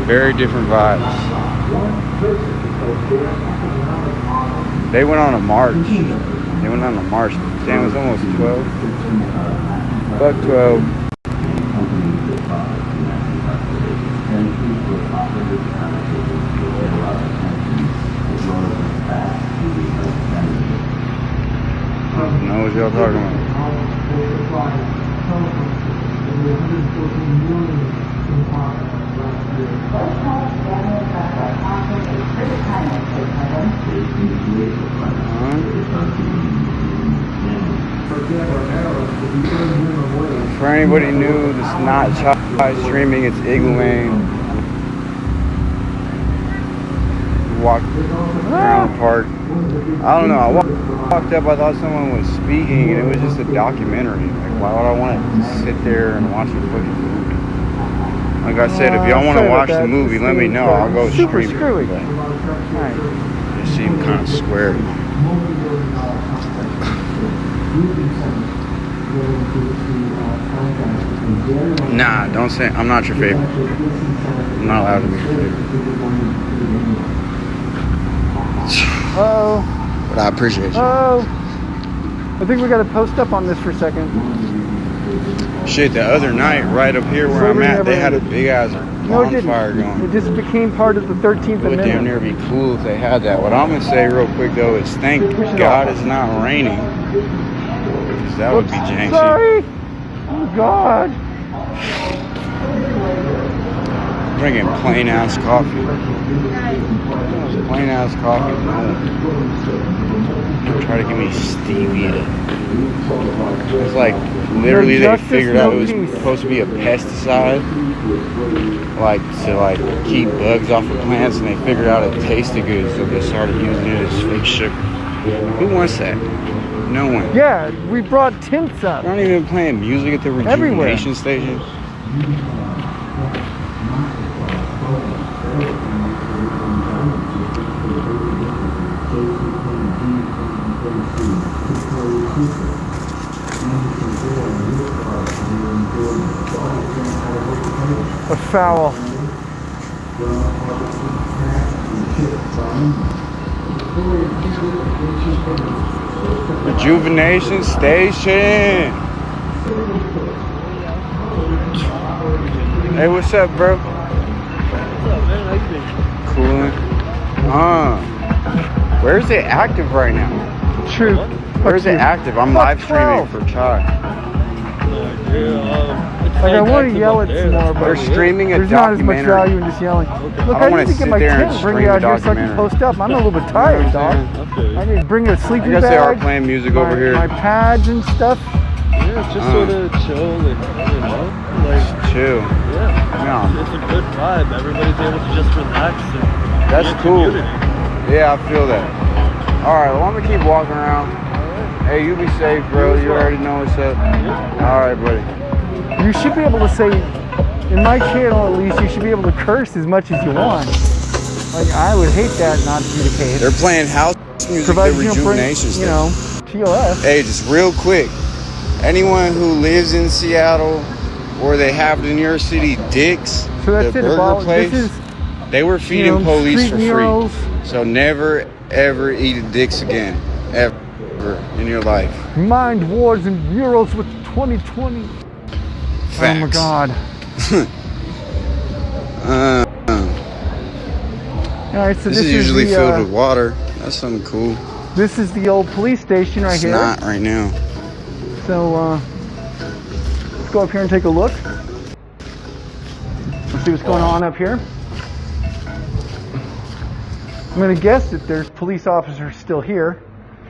very different vibes. They went on a march. Damn, it was almost 12. Fuck 12. Know what y'all talking about. For anybody new that's not Chai streaming, it's Igloo Lane. Walk around the park. I don't know. I walked up. I thought someone was speaking, and it was just a documentary. Like, why would I want to sit there and watch a fucking movie? Like I said, if y'all want to watch the movie, let me know. I'll go stream it. It seemed kind of square. Nah, don't say. I'm not your favorite. I'm not allowed to be your favorite. Oh. But I appreciate you. Oh. I think we got to post up on this for a second. Shit, the other night, right up here where I'm at, they had a big ass bonfire going. It just became part of the 13th It would damn Amendment. near be cool if they had that. What I'm gonna say real quick though is thank God it's not raining. 'Cause that would be janky. Sorry. Oh God. Drinking plain ass coffee. Plain ass coffee. No. Try to give me stevia. It's like literally they figured out it was supposed to be a pesticide, like to like keep bugs off of plants, and they figured out it tasted good, so they started using it as fake sugar. Who wants that? No one. Yeah, we brought tints up. They're not even playing music at the rejuvenation station. A foul. Rejuvenation station. Hey, what's up, bro? Cooling. Where's it active right now? True. Where's it active? I'm live streaming for Chai. Like I want to yell at some more, but they're streaming a there's not as much documentary. value in just yelling. Look, I I don't need to want to get sit my there and tent and bring stream it a out here so I can documentary. post up. I'm a little bit tired, dog. I need to bring a sleeping I guess bag. they are playing music over here. My pads and stuff. Yeah, just sort of chill and, you know, like chill. Yeah, it's a good vibe. Everybody's able to just relax and That's be a cool. community. Yeah, I feel that. All right, well, I'm gonna keep walking around. Hey, you be safe, bro. You already know what's up. All right, buddy. You should be able to say, in my channel at least, you should be able to curse as much as you want. Like, I would hate that not to be the case. They're playing house music, Provided the you don't bring, rejuvenation you know, TOS. Hey, just real quick. Anyone who lives in Seattle or they have the New York City Dick's, So that's the it, burger about- place, this is, they were feeding you know, police street for murals. free. So never, ever eat a Dick's again. Ever in your life. Mind wars and murals with 2020. Facts. Oh my God. All right, so this is usually the, filled with water. That's something cool. This is the old police station right It's here. not right now. So let's go up here and take a look. Let's see what's going on up here. I'm gonna guess that there's police officers still here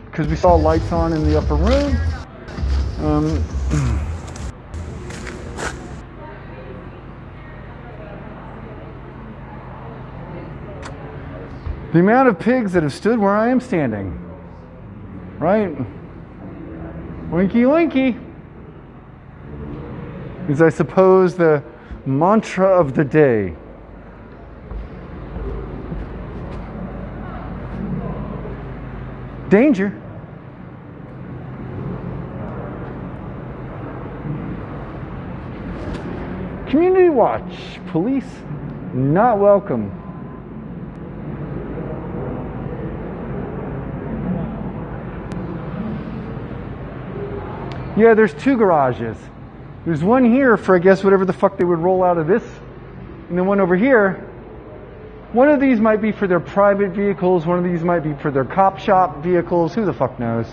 because we saw lights on in the upper room. The amount of pigs that have stood where I am standing, right? Winky winky is, I suppose, the mantra of the day. Danger. Community watch. Police not welcome. Yeah, there's two garages. There's one here for, I guess, whatever the fuck they would roll out of this. And then one over here. One of these might be for their private vehicles. One of these might be for their cop shop vehicles. Who the fuck knows?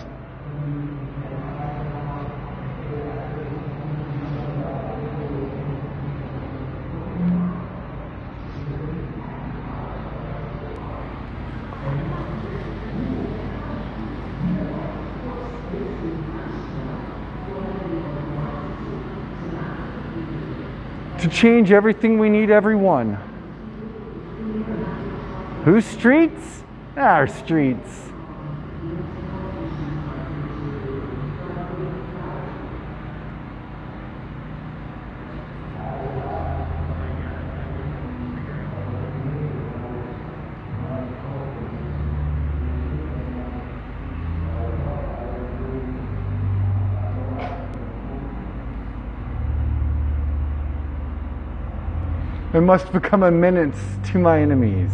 To change everything, we need everyone. Whose streets? Our streets. I must become a menace to my enemies.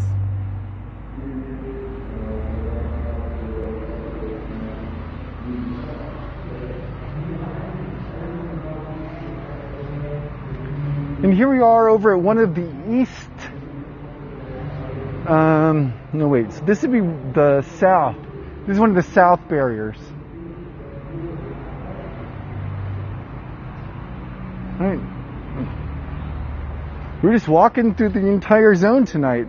And here we are over at one of the east. No wait. So this would be the south. This is one of the south barriers. All right. We're just walking through the entire zone tonight.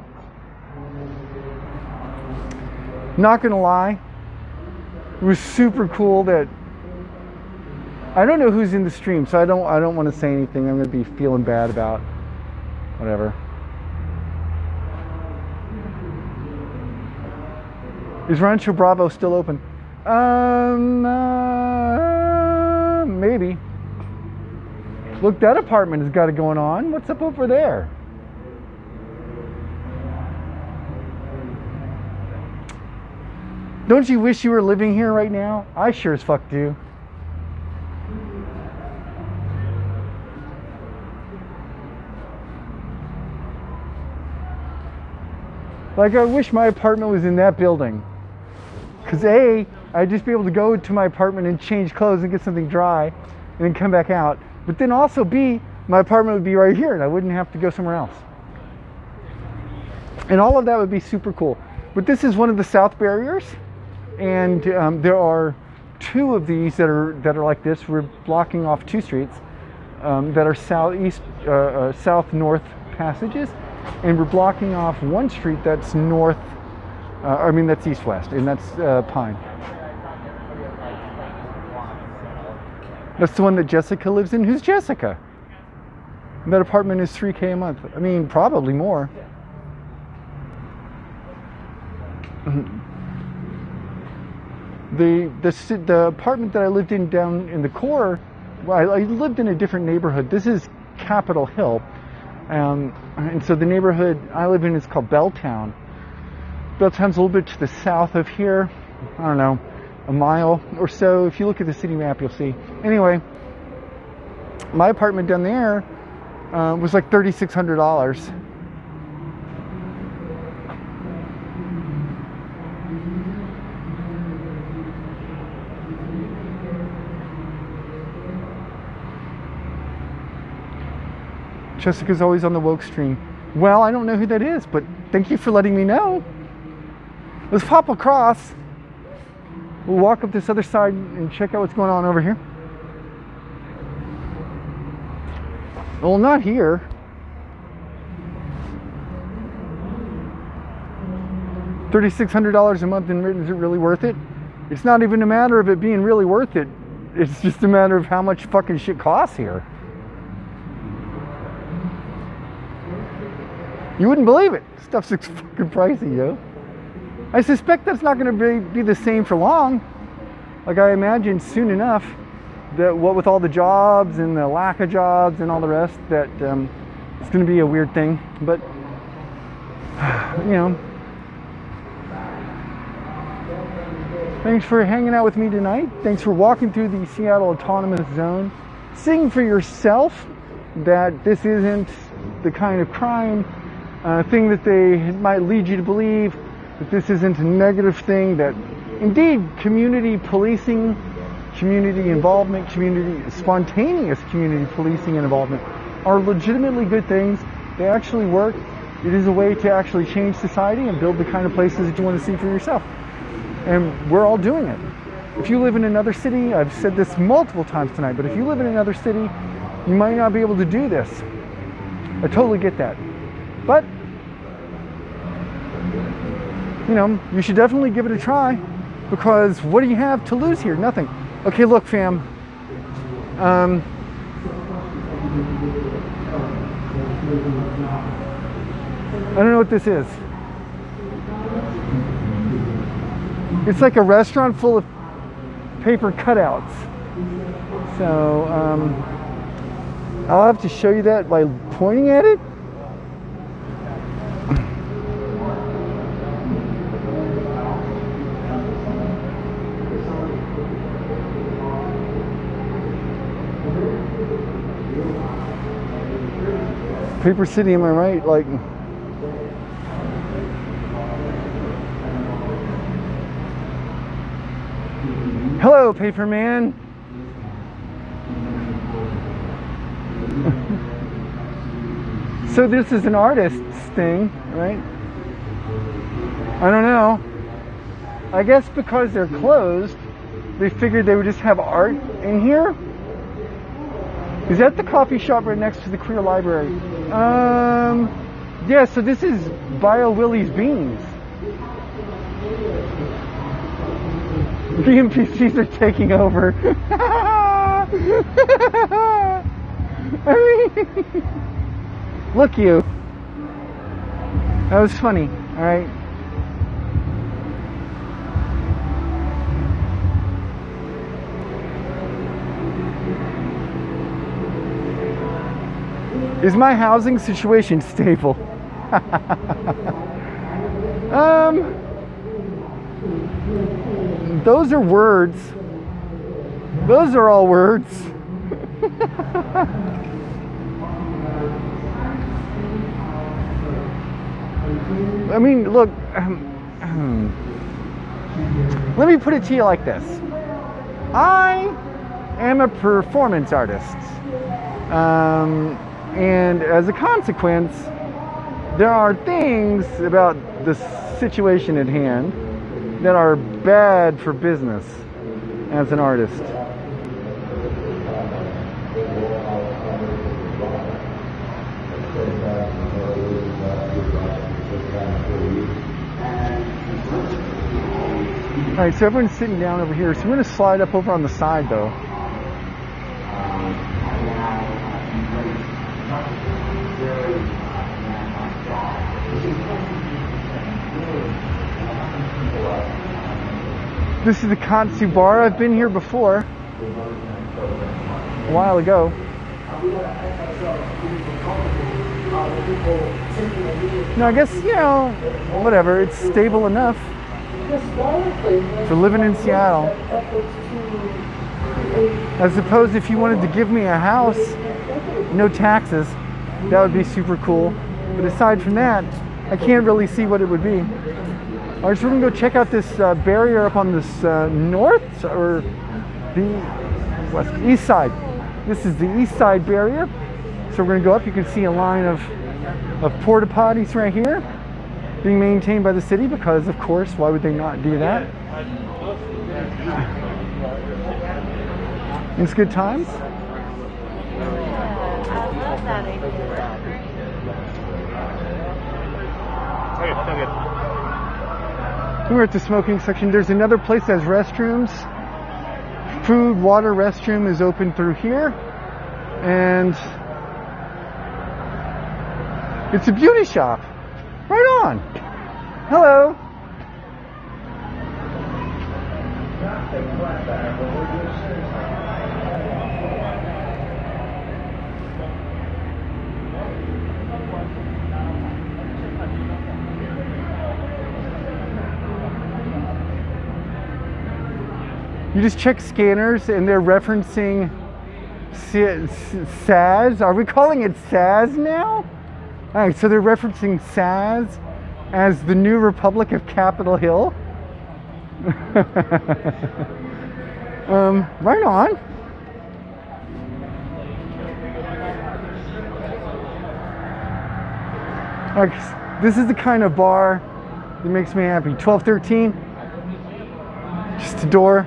Not gonna lie, it was super cool that I don't know who's in the stream, so I don't want to say anything. I'm gonna be feeling bad about whatever. Is Rancho Bravo still open? Maybe. Look, that apartment has got it going on. What's up over there? Don't you wish you were living here right now? I sure as fuck do. Like, I wish my apartment was in that building. Because A, I'd just be able to go to my apartment and change clothes and get something dry and then come back out. But then also B, my apartment would be right here and I wouldn't have to go somewhere else. And all of that would be super cool. But this is one of the south barriers. And there are two of these that are like this. We're blocking off two streets that are south-north passages. And we're blocking off one street that's north, that's east-west, and that's Pine. That's the one that Jessica lives in. Who's Jessica? That apartment is $3K a month. I mean, probably more. The apartment that I lived in down in the core, well, I lived in a different neighborhood. This is Capitol Hill. And so the neighborhood I live in is called Belltown. Belltown's a little bit to the south of here. I don't know, a mile or so. If you look at the city map, you'll see. Anyway, my apartment down there was like $3,600. Jessica's always on the woke stream. Well, I don't know who that is, but thank you for letting me know. Let's pop across. We'll walk up this other side and check out what's going on over here. Well, not here. $3,600 a month in rent, is it really worth it? It's not even a matter of it being really worth it. It's just a matter of how much fucking shit costs here. You wouldn't believe it. Stuff's fucking pricey, yo. I suspect that's not going to be the same for long. Like, I imagine soon enough that what with all the jobs and the lack of jobs and all the rest, that it's going to be a weird thing. But, you know. Thanks for hanging out with me tonight. Thanks for walking through the Seattle Autonomous Zone. Seeing for yourself that this isn't the kind of crime thing that they might lead you to believe, that this isn't a negative thing, that indeed community policing, community involvement, spontaneous community policing and involvement are legitimately good things. They actually work. It is a way to actually change society and build the kind of places that you want to see for yourself. And we're all doing it. If you live in another city, I've said this multiple times tonight, but if you live in another city, you might not be able to do this. I totally get that. But, you know, you should definitely give it a try, because what do you have to lose here? Nothing. Okay, look, fam. I don't know what this is. It's like a restaurant full of paper cutouts. So, I'll have to show you that by pointing at it. Paper City, am I right? Like, hello, Paper Man. So this is an artist's thing, right? I don't know. I guess because they're closed, they figured they would just have art in here. Is that the coffee shop right next to the Queer Library? Yeah, so this is Bio Willie's Beans. The NPCs are taking over. Look you. That was funny, alright? Is my housing situation stable? Those are words. Those are all words. I mean, look, let me put it to you like this. I am a performance artist. And as a consequence, there are things about the situation at hand that are bad for business as an artist. All right, so everyone's sitting down over here. So we're going to slide up over on the side, though. This is the Katsu bar. I've been here before, a while ago. No, I guess, you know, whatever. It's stable enough for living in Seattle. I suppose if you wanted to give me a house, no taxes, that would be super cool. But aside from that, I can't really see what it would be. All right, so we're gonna go check out this barrier up on this north or the west, east side. This is the east side barrier. So we're gonna go up. You can see a line of porta potties right here being maintained by the city because, of course, why would they not do that? It's good times. We're at the smoking section. There's another place that has restrooms. Food, water, restroom is open through here. And it's a beauty shop. Right on. Hello. You just check scanners and they're referencing SAS. Are we calling it SAS now? All right, so they're referencing SAS as the new Republic of Capitol Hill. Right on. All right, this is the kind of bar that makes me happy. 1213, just a door.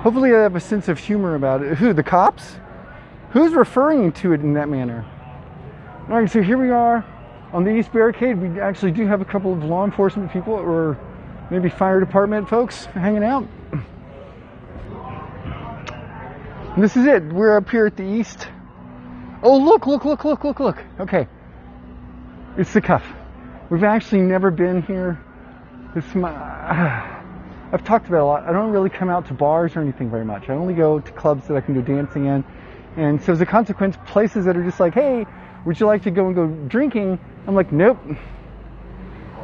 Hopefully I have a sense of humor about it. Who, the cops? Who's referring to it in that manner? All right, so here we are on the East Barricade. We actually do have a couple of law enforcement people or maybe fire department folks hanging out. And this is it. We're up here at the East. Oh, look. Okay. It's the Cuff. We've actually never been here. I've talked about it a lot. I don't really come out to bars or anything very much. I only go to clubs that I can go dancing in. And so as a consequence, places that are just like, hey, would you like to go and go drinking? I'm like, nope.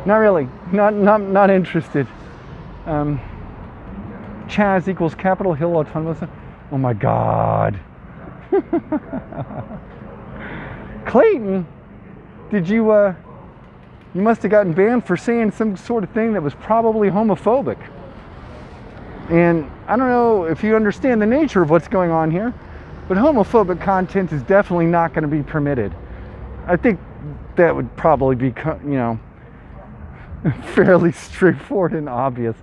Not really. Not interested. Chaz equals Capitol Hill Autonomous. Oh my God. Clayton, did you You must have gotten banned for saying some sort of thing that was probably homophobic. And I don't know if you understand the nature of what's going on here, but homophobic content is definitely not going to be permitted. I think that would probably be, you know, fairly straightforward and obvious.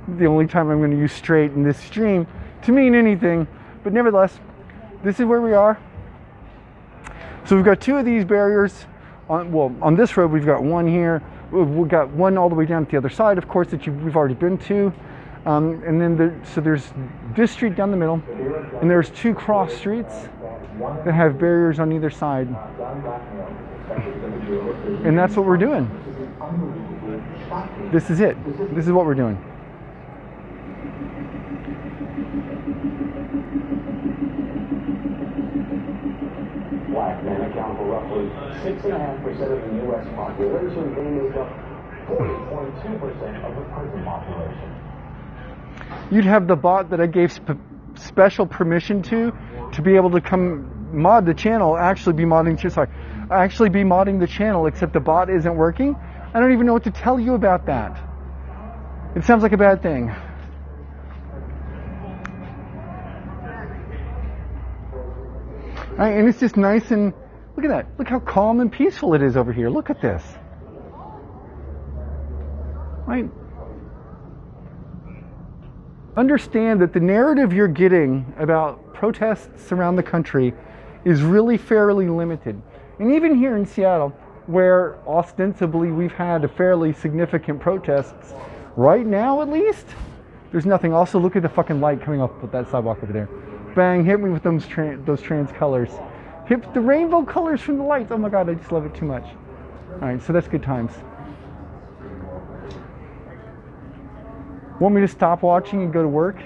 The only time I'm going to use straight in this stream to mean anything, but nevertheless, this is where we are. So we've got two of these barriers. On this road, we've got one here. We've got one all the way down at the other side, of course, that we've already been to. And then so there's this street down the middle, and there's two cross streets that have barriers on either side. And that's what we're doing. This is it. This is what we're doing. Black men account for roughly 6.5% of the U.S. population. They make up 40.2% of the prison population. You'd have the bot that I gave special permission to be able to come mod the channel, actually be modding the channel, except the bot isn't working. I don't even know what to tell you about that. It sounds like a bad thing. All right, and it's just nice and, look at that. Look how calm and peaceful it is over here. Look at this. Right? Understand that the narrative you're getting about protests around the country is really fairly limited. And even here in Seattle, where ostensibly we've had a fairly significant protests, right now at least, there's nothing. Also, look at the fucking light coming off with that sidewalk over there. Bang, hit me with those trans colors. Hit the rainbow colors from the lights. Oh my God, I just love it too much. All right, so that's good times. Want me to stop watching and go to work?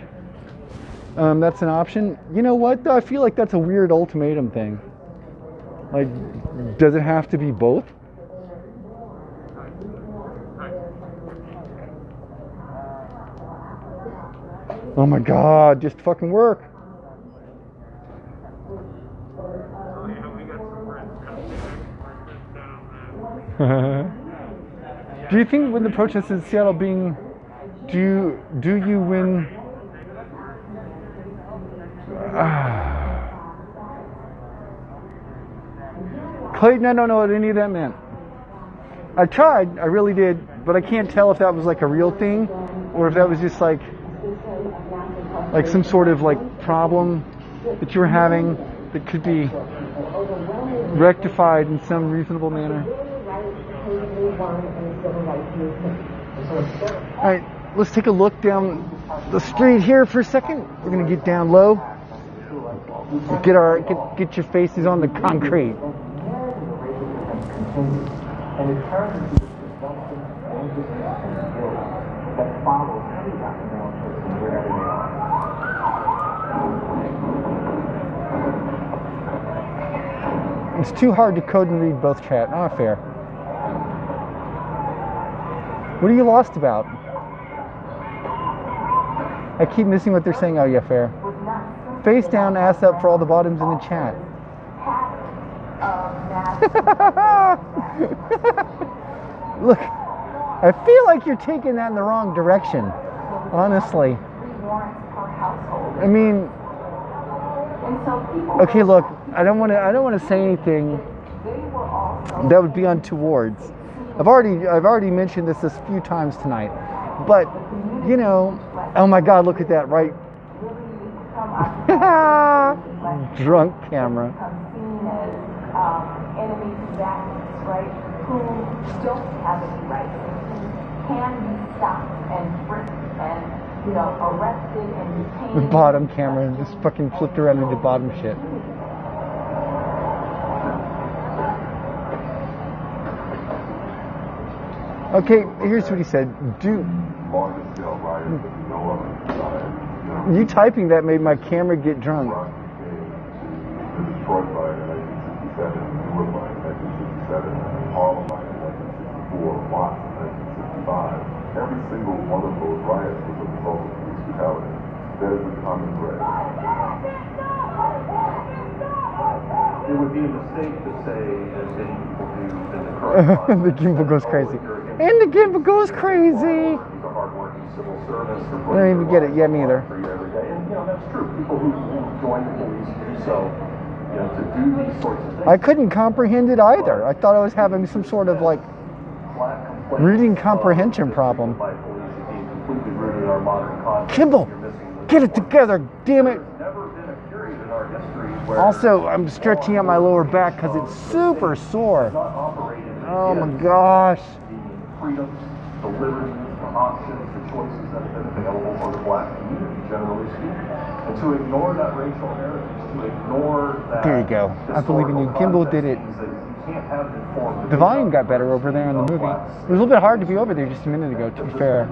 That's an option. You know what, though? I feel like that's a weird ultimatum thing. Like, does it have to be both? Oh my God, just fucking work. Do you think when the protests in Seattle being, do you win? Clayton, I don't know what any of that meant. I tried, I really did, but I can't tell if that was like a real thing or if that was just like some sort of like problem that you were having that could be rectified in some reasonable manner. Alright, let's take a look down the street here for a second. We're gonna get down low. Get your faces on the concrete. It's too hard to code and read both chat. Not fair. What are you lost about? I keep missing what they're saying. Oh yeah, fair. Face down, ass up for all the bottoms in the chat. Look, I feel like you're taking that in the wrong direction. Honestly. I mean, okay, look, I don't want to say anything that would be untowards. I've already mentioned this a few times tonight, but you know, oh my God, look at that, right? Drunk camera. Enemy combatants, right, who don't have any rights, who can be stopped and frisked and, you know, arrested and detained. The bottom camera just fucking flipped around into bottom shit. Okay, here's what he said. You typing that made my camera get drunk. Every single one of those riots was a result of police brutality. That is a common thread. It would be a mistake to say, as many people do in the current The gimbal goes crazy. And the gimbal goes crazy. He's a hardworking civil servant. I don't even get it yet, me either. And that's true. People who join the police do so, to do these sorts of things. I couldn't comprehend it either. I thought I was having some sort of like reading comprehension problem. Kimball, get it together, damn it. Also, I'm stretching out my lower back because it's super sore. Oh my gosh. Freedoms, the liberties, the options, the choices that have been available for the black community, generally speaking. And to ignore that racial heritage, to ignore that. There you go. I believe in you. Kimball did it. The volume got better over there in the movie. It was a little bit hard to be over there just a minute ago, to be fair.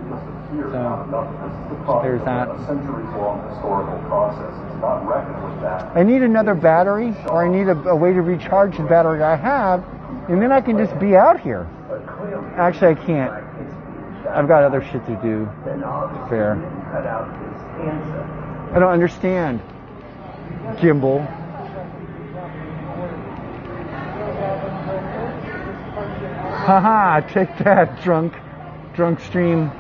So there's that. A centuries-long historical process. It's not reckoned with that. I need another battery, or I need a way to recharge the battery I have, and then I can just be out here. Actually, I can't. I've got other shit to do. Fair. I don't understand. Gimbal. Haha, take that, drunk stream.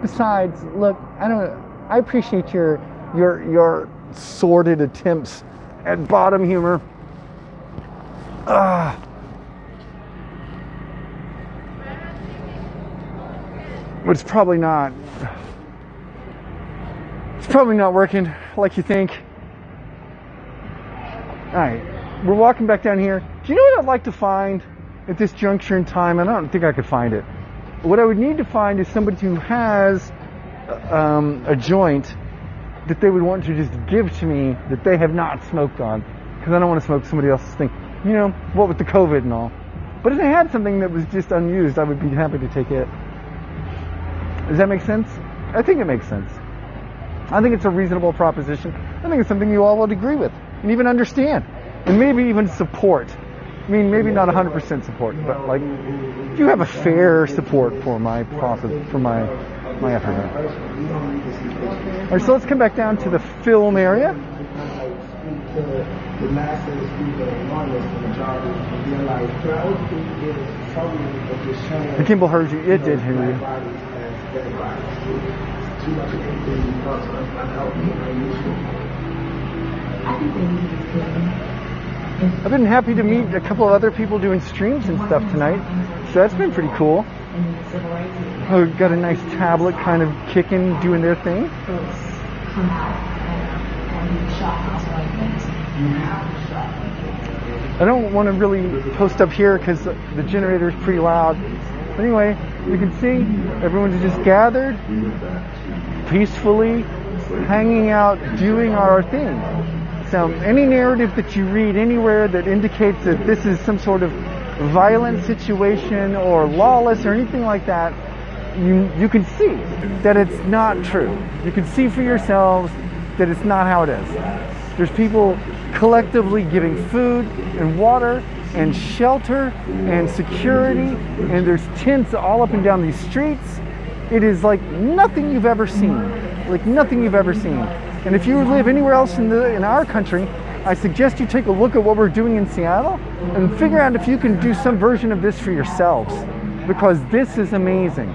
Besides, look, I appreciate your sordid attempts at bottom humor. But it's probably not working like you think. Alright, we're walking back down here. Do you know what I'd like to find at this juncture in time? I don't think I could find it. What I would need to find is somebody who has a joint that they would want to just give to me that they have not smoked on, because I don't want to smoke somebody else's thing. You know, what with the COVID and all. But if they had something that was just unused, I would be happy to take it. Does that make sense? I think it makes sense. I think it's a reasonable proposition. I think it's something you all would agree with and even understand, and maybe even support. I mean, maybe not 100% support, but like, you have a fair support for my process, for my effort. All right, so let's come back down to the film area. The Kimball heard you. It did hear you. I've been happy to meet a couple of other people doing streams and stuff tonight, so that's been pretty cool. Oh, got a nice tablet kind of kicking, doing their thing. I don't want to really post up here because the generator is pretty loud. But anyway, you can see everyone's just gathered, peacefully, hanging out, doing our thing. So any narrative that you read anywhere that indicates that this is some sort of violent situation or lawless or anything like that, you can see that it's not true. You can see for yourselves that it's not how it is. There's people collectively giving food and water and shelter and security, and there's tents all up and down these streets. It is like nothing you've ever seen. Like nothing you've ever seen. And if you live anywhere else in our country, I suggest you take a look at what we're doing in Seattle and figure out if you can do some version of this for yourselves, because this is amazing.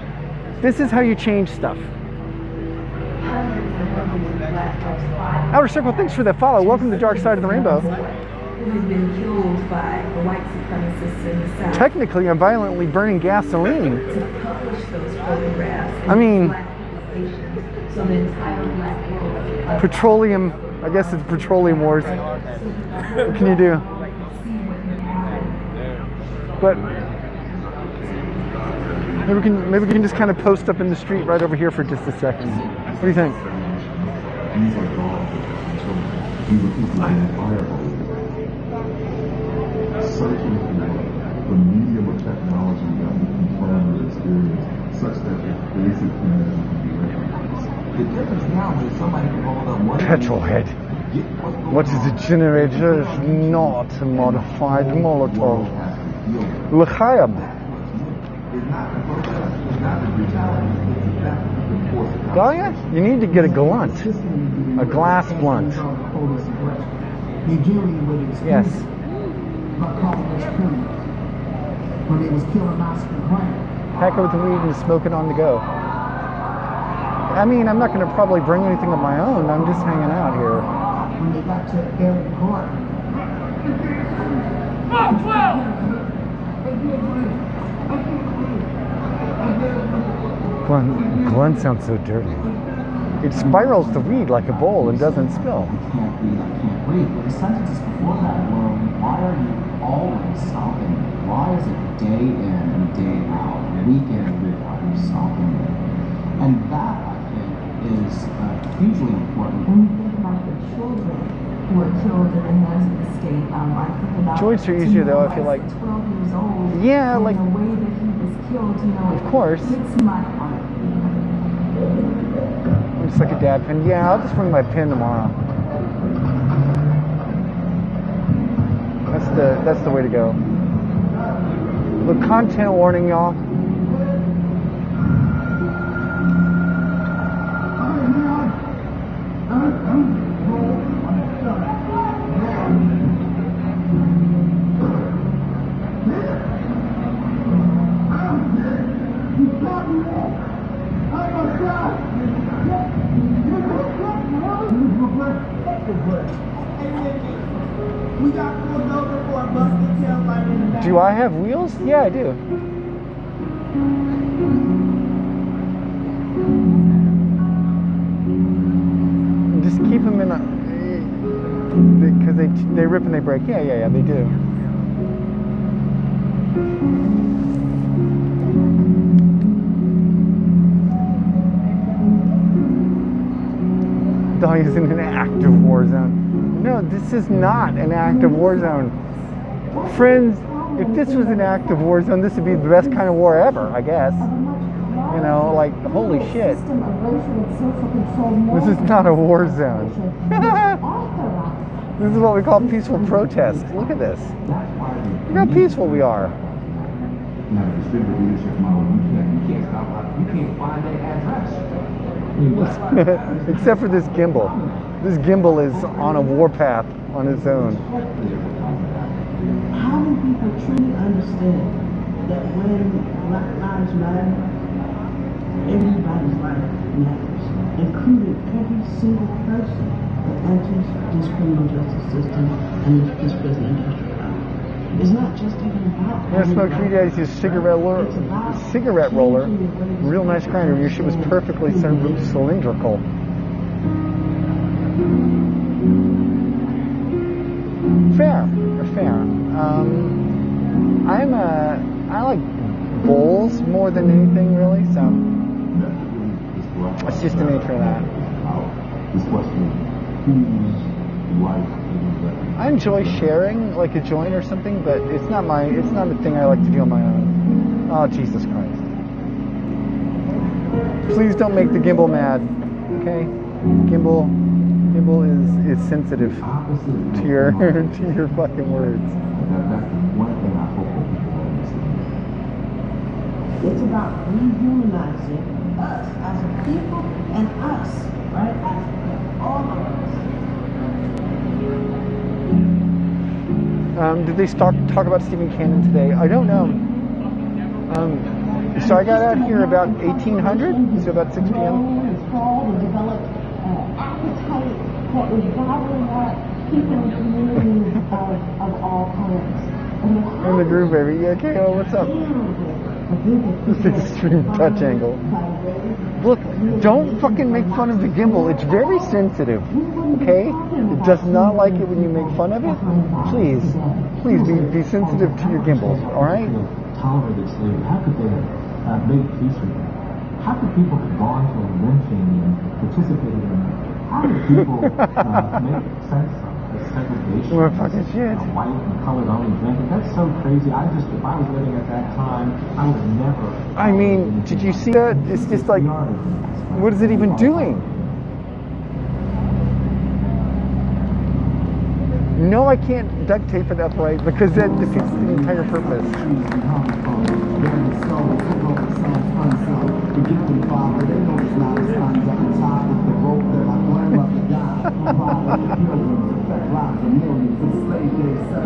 This is how you change stuff. Outer Circle, thanks for that follow. Welcome to the dark side of the rainbow. Who's been killed by the white supremacists in the South. Technically, I'm violently burning gasoline. To publish those photographs. I mean, so the entire black world. Petroleum, I guess it's petroleum wars. What can you do? But maybe we can just kind of post up in the street right over here for just a second. What do you think? These are dogs and children. These are people that are fireballs. Searching for the medium of technology that we can confirm their experience such that the basic things can be recognized. The difference now is somebody can hold up one Petrolhead. What is a generator if not a modified Molotov? L'chaim. Dahlia, you need to get a blunt. A glass blunt. Yes. When they was killing Oscar Grant. Pack it with the weed and smoke it on the go. I mean, I'm not going to probably bring anything of my own. I'm just hanging out here. When they got to Eric Hart. Glenn sounds so dirty. It spirals the weed like a bowl and doesn't spill. I can't breathe. But the sentences before that were, why are you always stopping me? Why is it day in and day out, week in and week out, you're stopping me? And that, I think, is hugely important. When we think about the children who were killed in the hands of the state, I think about Joints are easier though, I feel like. 12 years old. Yeah, like. The way that he was killed, Of course. It's my heart. I'm just like a dad pin. Yeah, I'll just bring my pin tomorrow. That's the way to go. Look, content warning, y'all. We got pulled over for a busted taillight in the back. Do I have wheels? Yeah, I do. Just keep them in a... Because they rip and they break. Yeah, they do. Dahlia's in an active war zone. No, this is not an active war zone. Friends, if this was an active war zone, this would be the best kind of war ever, I guess. You know, like, holy shit. This is not a war zone. This is what we call peaceful protest. Look at this. Look how peaceful we are. Now, the distributed leadership model, you can't stop. You can't find that address. Except for this gimbal. This gimbal is on a warpath on its own. How do people truly understand that when Black Lives Matter, everybody's life matters, including every single person that enters this criminal justice system and this prison industrial power? It's not just even about... Yeah, smoke 3 days, use cigarette roller. Real nice grinder. Your shit was perfectly cylindrical. Fair. I like bowls more than anything, really, so it's just the nature of that. I enjoy sharing, like a joint or something, but it's not a thing I like to do on my own. Oh, Jesus Christ. Please don't make the gimbal mad, okay? Gimbal is sensitive to your fucking words. That's one thing I hope that people understand. It's about rehumanizing us as a people and us, right? As all of us. Did they talk about Stephen Cannon today? I don't know. So I got out here about 1800, so about 6 p.m. Appetite for evaluating people in communities of all colors. In the groove, baby. Yeah, KO, what's up? This extreme touch angle. Look, don't fucking make fun of the gimbal. It's very sensitive, okay? It does not like it when you make fun of it. Please be sensitive to your gimbals, alright? Tolerated slavery. How could they have made peace with that? How could people have gone to a lynching and participated in that? how do people make sense of the segregation? We're fucking shit. White and colored only drinking. That's so crazy. If I was living at that time, I would never. I mean, did you see that? It's just like, what is it even doing? No, I can't duct tape it upright because that defeats the entire purpose.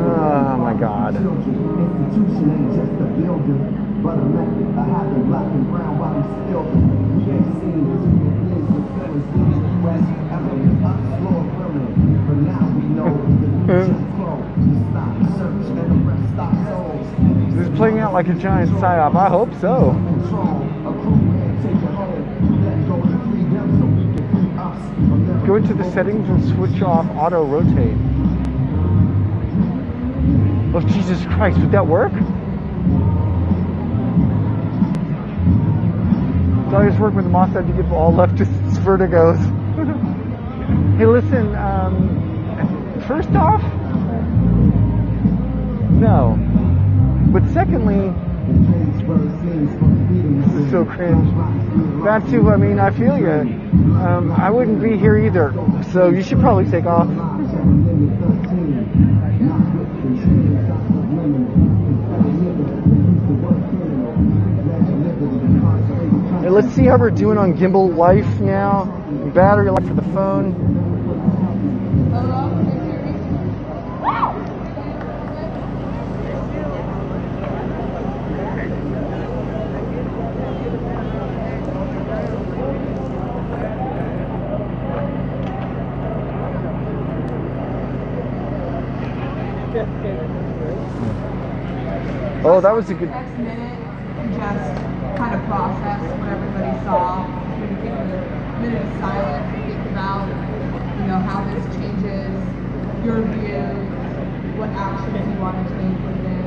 Oh my God. This is playing out like a giant psyop. I hope so. Go into the settings and switch off auto rotate. Oh, Jesus Christ, would that work? So I just work with Mossad to give all leftists vertigos. Hey, listen, first off, no. But secondly, this is so cringe. That too, I mean, I feel you. I wouldn't be here either, so you should probably take off. Hey, let's see how we're doing on gimbal life now. Battery life for the phone. Oh, that was a good. Next minute, just kind of process what everybody saw. Maybe take a minute of silence and think about, how this changes your views, what actions you want to take with this.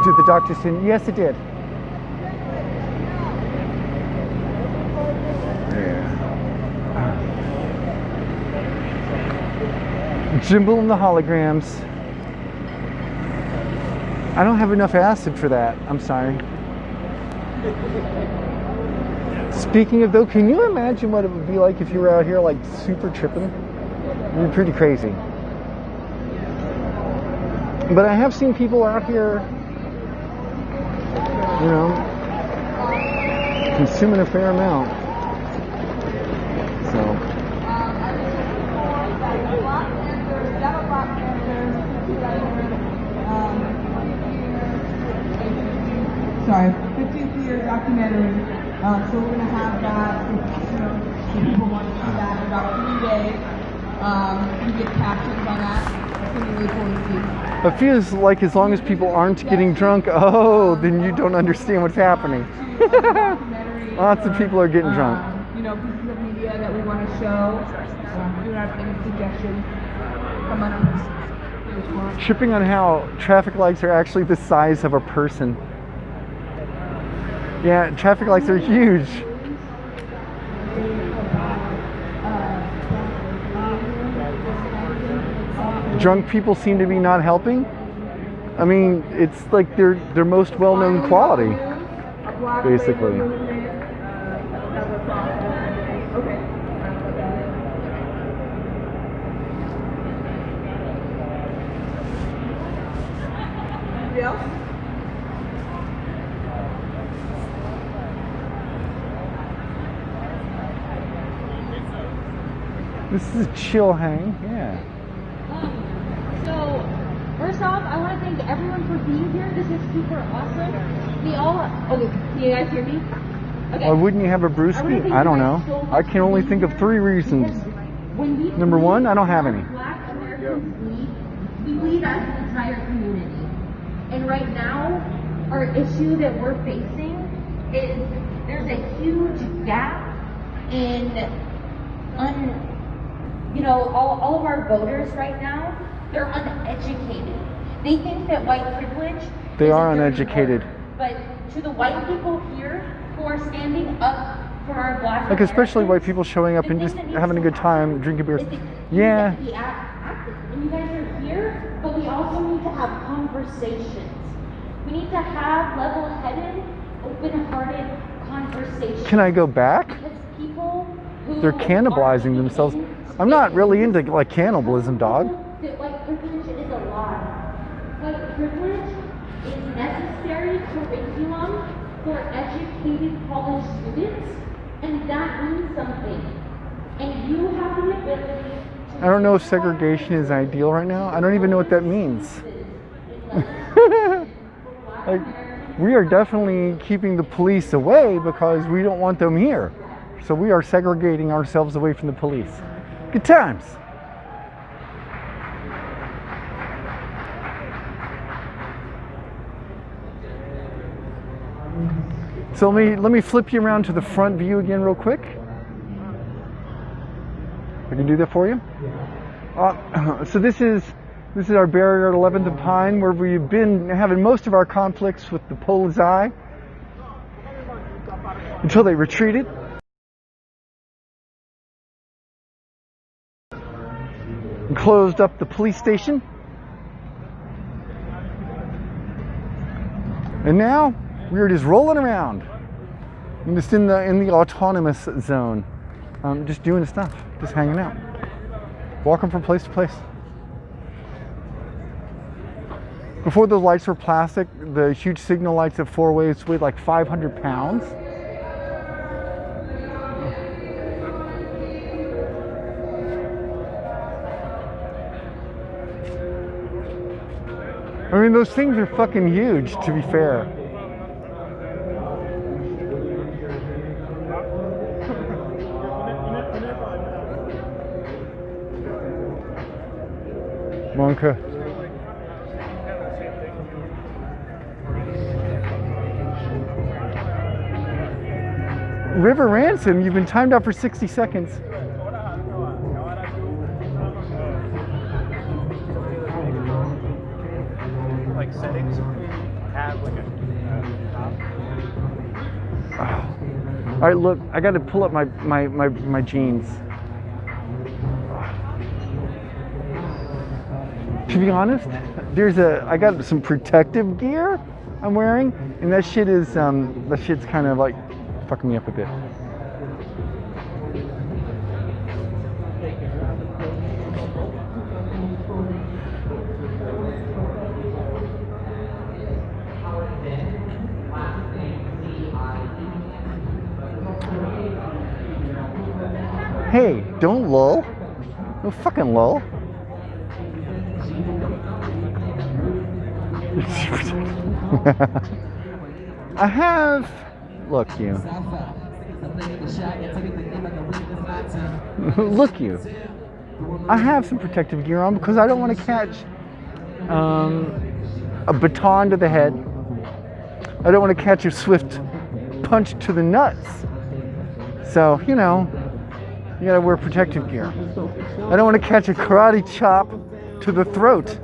Did the doctor say? Yes, it did. Gimbal and the holograms. I don't have enough acid for that. I'm sorry. Speaking of though, can you imagine what it would be like if you were out here like super tripping? It'd be pretty crazy. But I have seen people out here, consuming a fair amount. So. Sorry, 50th year documentary. So we're going to have that. If people want to see that in about 3 days. You get captions on that. It's going to be really cool to see. It feels like as long as people aren't getting drunk, then you don't understand what's happening. Lots of people are getting drunk. Pieces of media that we want to show. If you have any suggestions, come on. Tripping on how traffic lights are actually the size of a person. Yeah, traffic lights are huge. Drunk people seem to be not helping. I mean, it's like their most well-known quality, basically. This is a chill hang, yeah. So, first off, I want to thank everyone for being here. This is super awesome. We all, okay, can you guys hear me? Okay. Why wouldn't you have a brewski? I don't know. I can only think of 3 reasons. Number 1, I don't have any. Black Americans we bleed as an entire community. And right now, our issue that we're facing is there's a huge gap in all of our voters right now, they're uneducated. They think that white privilege They are uneducated. But to the white people here who are standing up for our Black Like especially white Americans, people showing up the and thing just that needs having a to good time, happen drinking beers. is that you Yeah. need to be active. And you guys are here, but we also need to have conversations. We need to have level-headed, open-hearted conversations. Can I go back? Because people who They're cannibalizing themselves. I'm not really into like cannibalism, dog. that white privilege is a lie. White privilege is necessary curriculum for educated college students, and that means something. And you have the ability I don't know if segregation is ideal right now. I don't even know what that means. Like, we are definitely keeping the police away because we don't want them here. So we are segregating ourselves away from the police. Good times. So let me flip you around to the front view again real quick. I can do that for you. So this is our barrier at 11th and Pine, where we've been having most of our conflicts with the Polizei until they retreated. And closed up the police station. And now we are just rolling around. I'm just in the autonomous zone. Just doing stuff, just hanging out. Walking from place to place. Before the lights were plastic, the huge signal lights at Four Ways weighed like 500 pounds. I mean, those things are fucking huge, to be fair. Monka. River Ransom, you've been timed out for 60 seconds. Like settings, have like a Oh. All right, look, I got to pull up my jeans. To be honest, I got some protective gear I'm wearing, and that shit's kind of like fucking me up a bit. Hey, don't lull. No fucking lull. I have. Look, you. Look, you. I have some protective gear on because I don't want to catch a baton to the head. I don't want to catch a swift punch to the nuts. So, you know, you gotta wear protective gear. I don't want to catch a karate chop to the throat.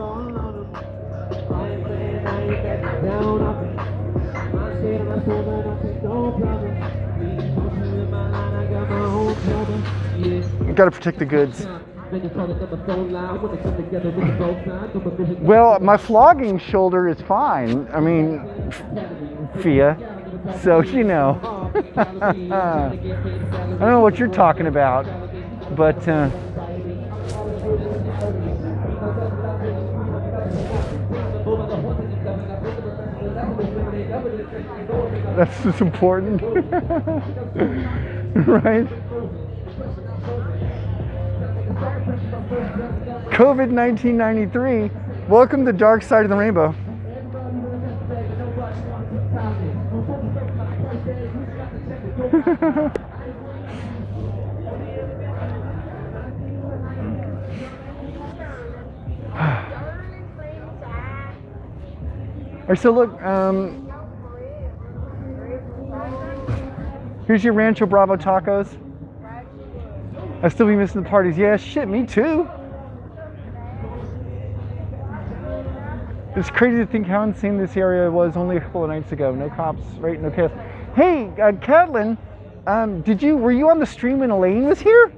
You gotta protect the goods. Well, my flogging shoulder is fine. I mean, Fia. So, you know. I don't know what you're talking about, but that's just important. Right? COVID 1993. Welcome to the dark side of the rainbow. Alright, so look, here's your Rancho Bravo tacos. I still be missing the parties. Yeah, shit, me too. It's crazy to think how insane this area was only a couple of nights ago. No cops, right? No chaos. Hey, Catlin, were you on the stream when Elaine was here?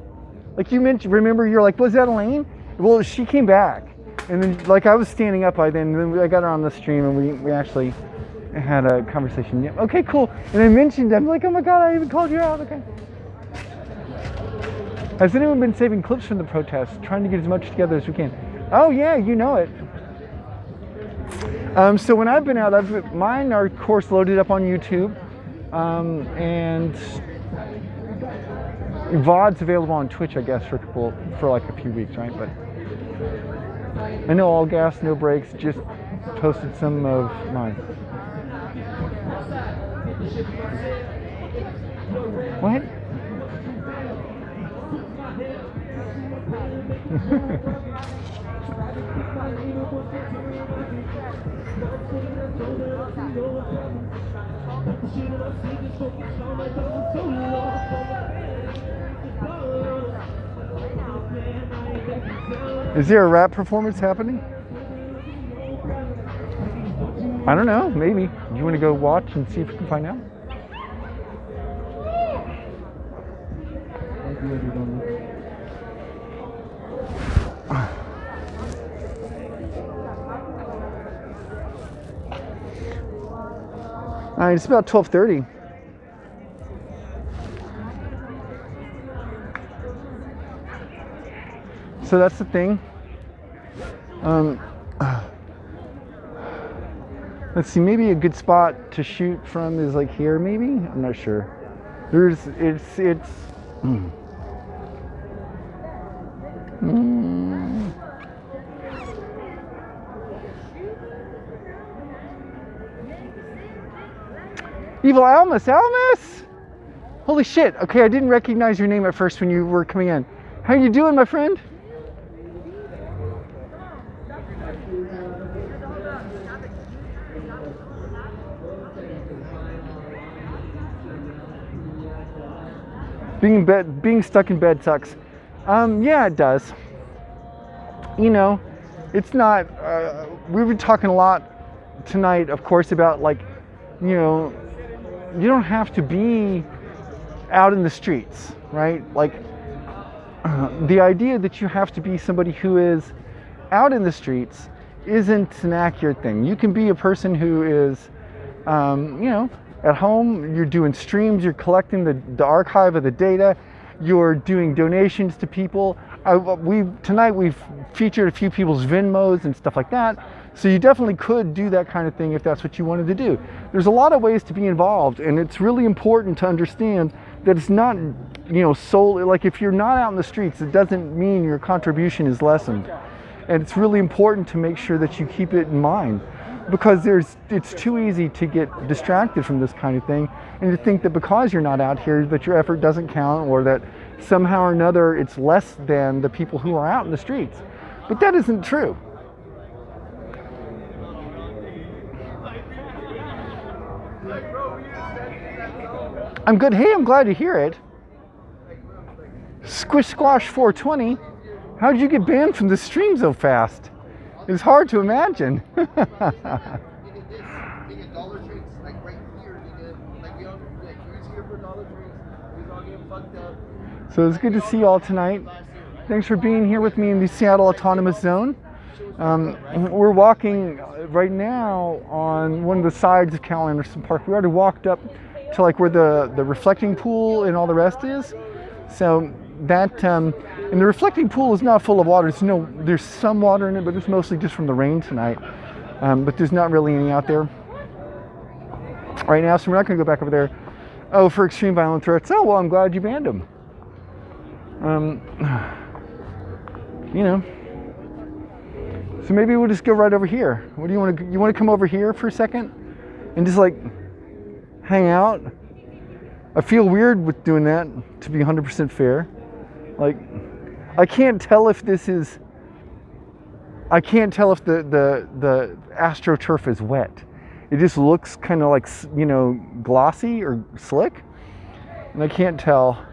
Like you mentioned, remember you're like, was that Elaine? Well, she came back. And then like I was standing up by then, and then I got her on the stream and we actually had a conversation. Yeah, okay, cool. And I mentioned, I'm like, oh my God, I even called you out, okay. Has anyone been saving clips from the protests, trying to get as much together as we can? Oh yeah, you know it. So when I've been out, mine are of course loaded up on YouTube, and VOD's available on Twitch, I guess, for like a few weeks, right? But I know All Gas, No Brakes just posted some of mine. What? Is there a rap performance happening? I don't know, maybe. Do you want to go watch and see if you can find out? It's about 12:30. So that's the thing. Let's see, maybe a good spot to shoot from is like here, maybe? I'm not sure. Evil Almas! Holy shit, okay, I didn't recognize your name at first when you were coming in. How you doing, my friend? Being stuck in bed sucks. Yeah, it does. You know, it's not, we were talking a lot tonight, of course, about like, you know, you don't have to be out in the streets, right? Like, the idea that you have to be somebody who is out in the streets isn't an accurate thing. You can be a person who is, you know, at home, you're doing streams, you're collecting the archive of the data, you're doing donations to people. Tonight we've featured a few people's Venmos and stuff like that. So you definitely could do that kind of thing if that's what you wanted to do. There's a lot of ways to be involved, and it's really important to understand that it's not, you know, solely, like if you're not out in the streets, it doesn't mean your contribution is lessened. And it's really important to make sure that you keep it in mind, because it's too easy to get distracted from this kind of thing and to think that because you're not out here that your effort doesn't count, or that somehow or another it's less than the people who are out in the streets. But that isn't true. I'm good. Hey, I'm glad to hear it. Squish Squash 420. How did you get banned from the stream so fast? It's hard to imagine. So it's good to see you all tonight. Thanks for being here with me in the Seattle Autonomous Zone. We're walking right now on one of the sides of Cal Anderson Park. We already walked up to like where the reflecting pool and all the rest is. So that, and the reflecting pool is not full of water. There's some water in it, but it's mostly just from the rain tonight. But there's not really any out there right now, so we're not gonna go back over there. Oh, for extreme violent threats. Oh, well, I'm glad you banned them. You know. So maybe we'll just go right over here. What do you want to come over here for a second and just like hang out? I feel weird with doing that, to be 100% fair. Like, I can't tell if this is, I can't tell if the AstroTurf is wet. It just looks kind of like, you know, glossy or slick, and I can't tell.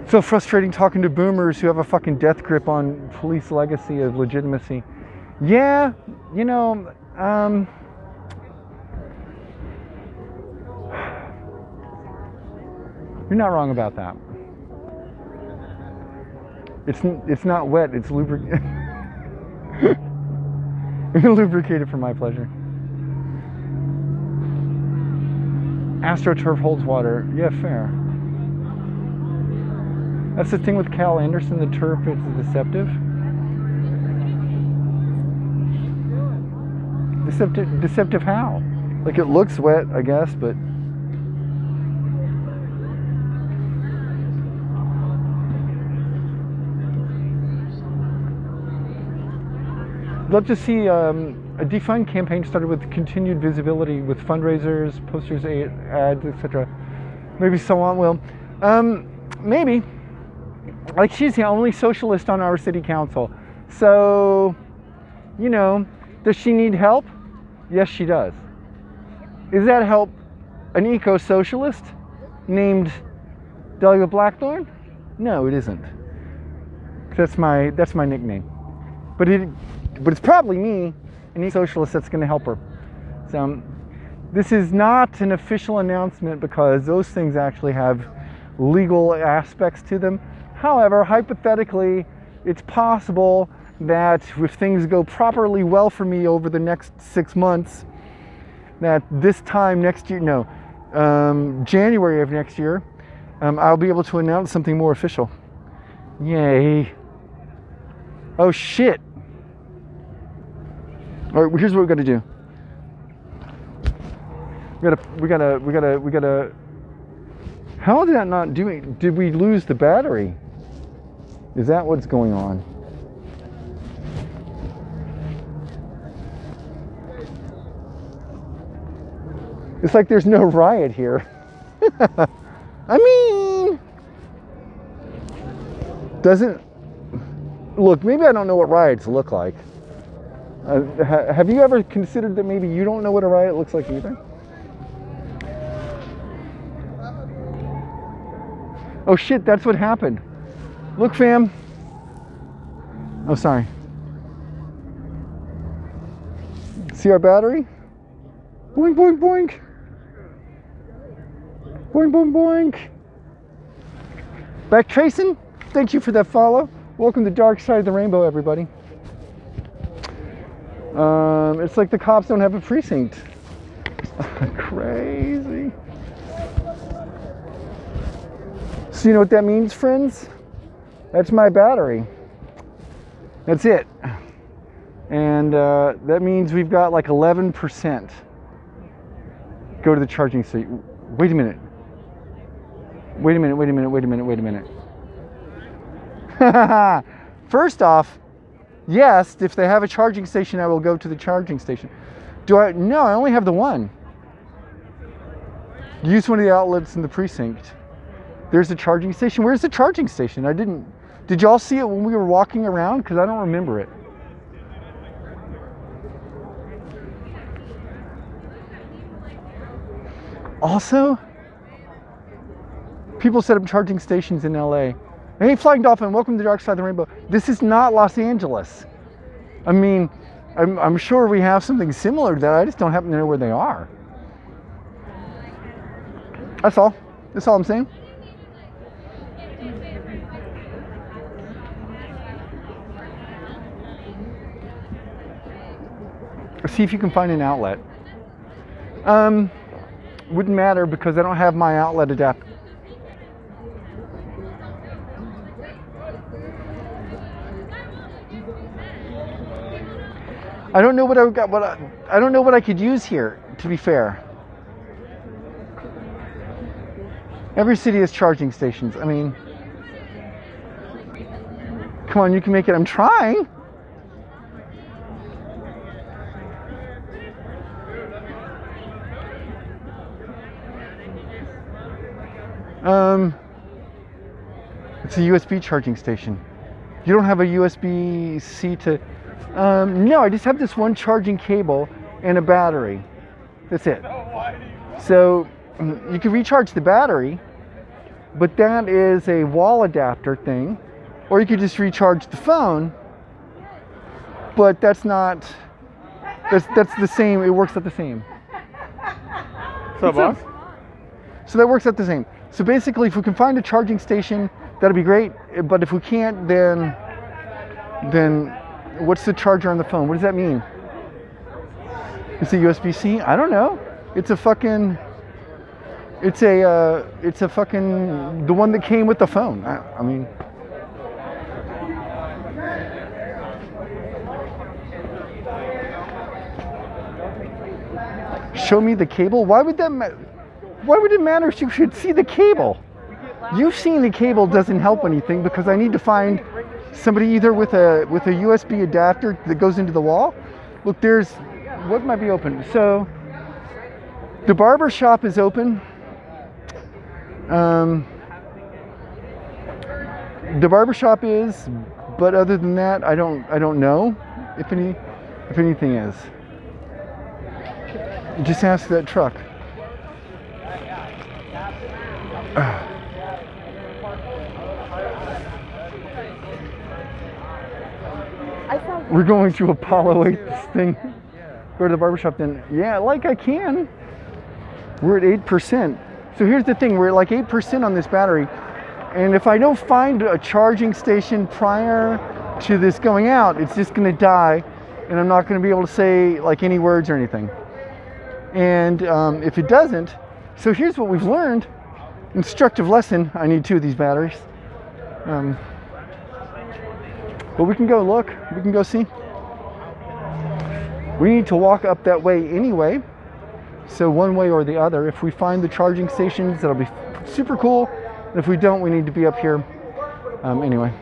So frustrating talking to boomers who have a fucking death grip on police legacy of legitimacy. Yeah, you know, you're not wrong about that. It's not wet, it's lubricated. Lubricated for my pleasure. AstroTurf holds water. Yeah, fair. That's the thing with Cal Anderson, the turf is deceptive. Deceptive how? Like it looks wet, I guess, but I'd love to see a defund campaign started with continued visibility with fundraisers, posters, ads, etc. Maybe so on. Well, maybe. Like she's the only socialist on our city council. So, you know, does she need help? Yes, she does. Is that help an eco-socialist named Delia Blackthorn? No, it isn't. That's my nickname. But it's probably me, an eco-socialist, that's going to help her. So this is not an official announcement because those things actually have legal aspects to them. However, hypothetically, it's possible that if things go properly well for me over the next 6 months, that this time next year, January of next year, I'll be able to announce something more official. Yay. Oh shit. All right, here's what we gotta do. We gotta. How did that not do it? Did we lose the battery? Is that what's going on? It's like there's no riot here. I mean, doesn't look, maybe I don't know what riots look like. Have you ever considered that maybe you don't know what a riot looks like either? Oh shit, that's what happened. Look, fam. Oh, sorry. See our battery? Boink, boink, boink. Boink, boink, boink. Back tracing, thank you for that follow. Welcome to Dark Side of the Rainbow, everybody. It's like the cops don't have a precinct. Crazy. So you know what that means, friends? That's my battery. That's it. And that means we've got like 11%. Go to the charging station. Wait a minute. Wait a minute. First off, yes, if they have a charging station, I will go to the charging station. Do I? No, I only have the one. Use one of the outlets in the precinct. There's a charging station. Where's the charging station? Did y'all see it when we were walking around? Because I don't remember it. Also, people set up charging stations in LA. Hey, Flying Dolphin, welcome to the Dark Side of the Rainbow. This is not Los Angeles. I mean, I'm sure we have something similar to that. I just don't happen to know where they are. That's all. That's all I'm saying. See if you can find an outlet. Wouldn't matter because I don't have my outlet adapter. I don't know what I got. I don't know what I could use here. To be fair, every city has charging stations. I mean, come on, you can make it. I'm trying. It's a USB charging station. You don't have a USB-C to... no, I just have this one charging cable and a battery. That's it. So you can recharge the battery, but that is a wall adapter thing. Or you could just recharge the phone but that's not. That's the same. It works at the same. What's up, boss? So that works at the same. So basically, if we can find a charging station, that'd be great. But if we can't, then what's the charger on the phone? What does that mean? It's a USB-C? I don't know. It's a fucking. It's a fucking the one that came with the phone. I mean. Show me the cable? Why would that why would it matter if you should see the cable? You've seen the cable doesn't help anything because I need to find somebody either with a USB adapter that goes into the wall. Look, there's what might be open. So the barber shop is open. The barber shop is, but other than that, I don't know if anything is. Just ask that truck. We're going to Apollo 8 this thing. Go to the barbershop then. Yeah, like I can. We're at 8%. So here's the thing, we're at like 8% on this battery. And if I don't find a charging station prior to this going out, it's just gonna die. And I'm not gonna be able to say like any words or anything. And if it doesn't, so here's what we've learned. Instructive lesson, I need 2 of these batteries. But we can go look, we can go see. We need to walk up that way anyway. So one way or the other. If we find the charging stations, that'll be super cool. And if we don't, we need to be up here. Anyway.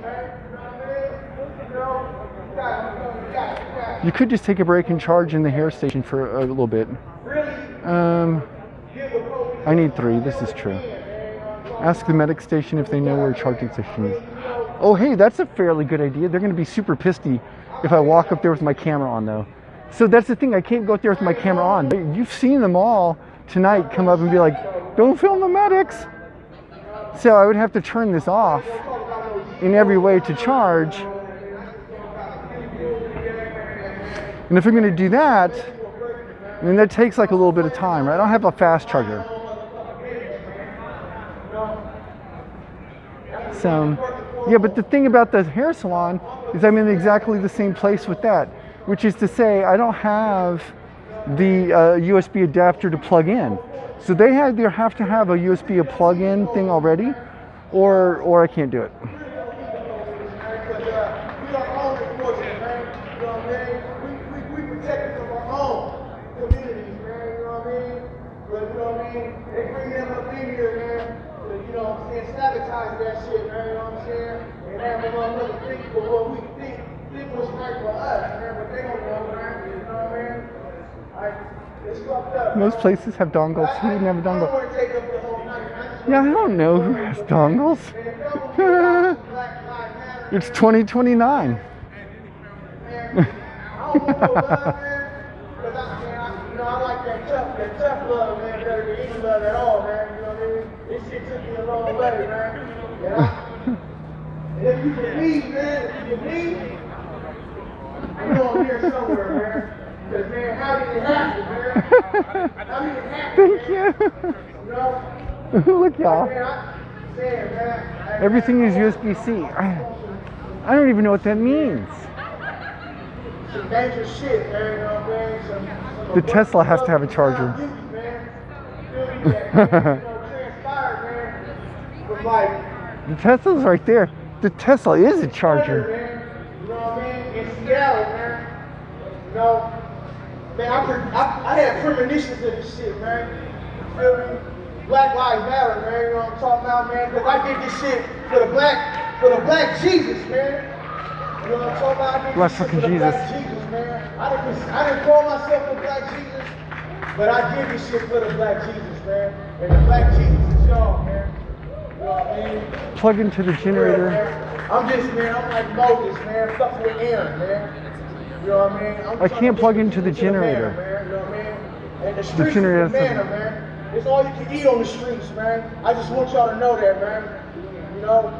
You could just take a break and charge in the hair station for a little bit. I need 3, this is true. Ask the medic station if they know where a charging station is. Oh hey, that's a fairly good idea. They're gonna be super pissy if I walk up there with my camera on though. So that's the thing, I can't go up there with my camera on. You've seen them all tonight come up and be like, don't film the medics. So I would have to turn this off in every way to charge. And if I'm gonna do that, I mean, that takes like a little bit of time, right? I don't have a fast charger. So, yeah, but the thing about the hair salon is I'm in exactly the same place with that, which is to say I don't have the USB adapter to plug in. So they either have to have a USB plug-in thing already, or I can't do it. Sabotage that shit, man, you know what I'm saying? And have a motherfucker think for what we think what's right for us, man, but they don't know, man, you know what I mean? Like, it's fucked up. Most places have dongles. Who didn't have a dongle? Yeah, I don't know who has dongles. It's 2029. I like that tough love, man, better than any love at all, man, you know what I mean? This shit took me a long way, man. And if you believe, man, if you believe, I know I'm here somewhere, man. Because, man, how did it happen, man? How did it happen? Thank you. You know? Look, y'all. Everything is USB-C. I don't even know what that means. Some dangerous shit, man, you know what I'm saying? The Tesla has to have a charger. The Tesla's right there. The Tesla is a charger. You know what I mean? In Seattle, man. You know, man, I had premonitions of this shit, man. You feel me? Black Lives Matter, man. You know what I'm talking about, man? Because I did this shit for the black Jesus, man. You know what I'm talking about? I did this shit for the black Jesus, man. I didn't call myself the black Jesus, but I did this shit for the black Jesus, man. And the black Jesus is y'all, man. You know what I mean? Plug into the generator. I'm like Moses, man. Fuck with Aaron, man. You know what I mean? I can't plug into the generator. Man, you know what I mean? And the streets the generator is the manna, man. It's all you can eat on the streets, man. I just want y'all to know that, man. You know,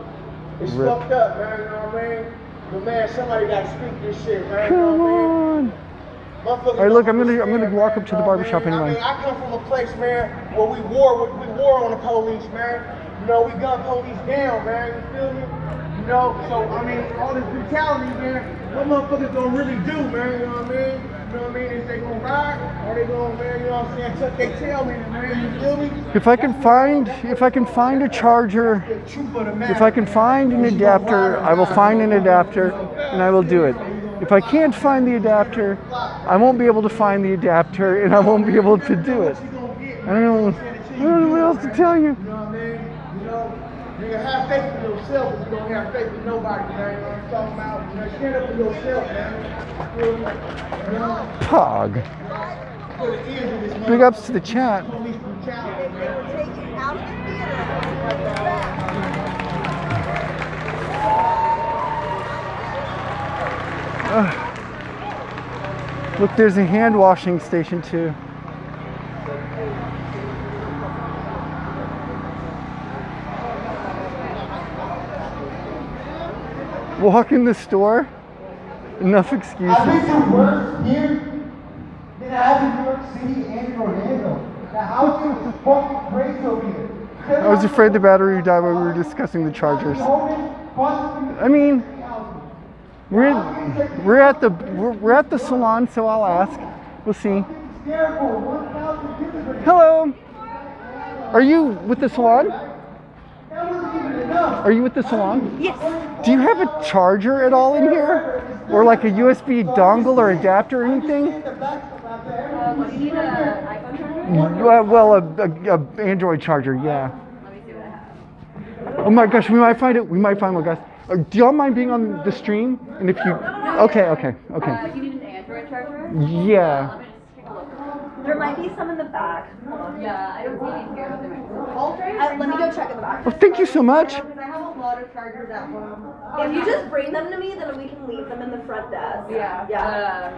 it's fucked up, man. You know what I mean? But man, somebody got to speak this shit, man. Come on. All right, look, I'm gonna walk up to the barbershop I anyway. mean, I come from a place, man, where we war on the police, man. You know, we gun police down, man. You feel me? You know, so I mean, all this brutality, man, what motherfuckers don't really do, man. You know what I mean? You know what I mean? Is they gonna ride or they gonna, man? You know what I'm saying? Tuck they tail in, man. You feel me? If I can find a charger, if I can find an adapter, I will find an adapter and I will do it. If I can't find the adapter, I won't be able to find the adapter and I won't be able to do it. I don't know what else to tell you. You know what I mean? You know, you can have faith in yourself if you don't have faith in nobody, man. You know what I'm talking about? You know, stand up for yourself, man. You feel me? You know? Pog. Big ups to the chat. Look, there's a hand washing station too. Walk in the store. Enough excuses. I think it worse here than I have in New York City and in Orlando. The housing is fucking crazy over here. I was afraid the battery would die when we were discussing the chargers. I mean, we're at the salon, so I'll ask. We'll see. Hello. Are you with the salon? Are you with the salon? Yes. Do you have a charger at all in here? Or like a USB dongle or adapter or anything? You need an iPhone charger? Well, a Android charger, yeah. Let me see what I have. Oh my gosh, we might find it. We might find one, guys. Do y'all mind being on the stream? And if you, okay. You need an Android charger? Yeah. Let me just take a look. There might be some in the back. Yeah, I don't see any here. Let me go check in the back. Oh, thank you so much. Because I have a lot of chargers at home. If you just bring them to me, then we can leave them in the front desk. Yeah.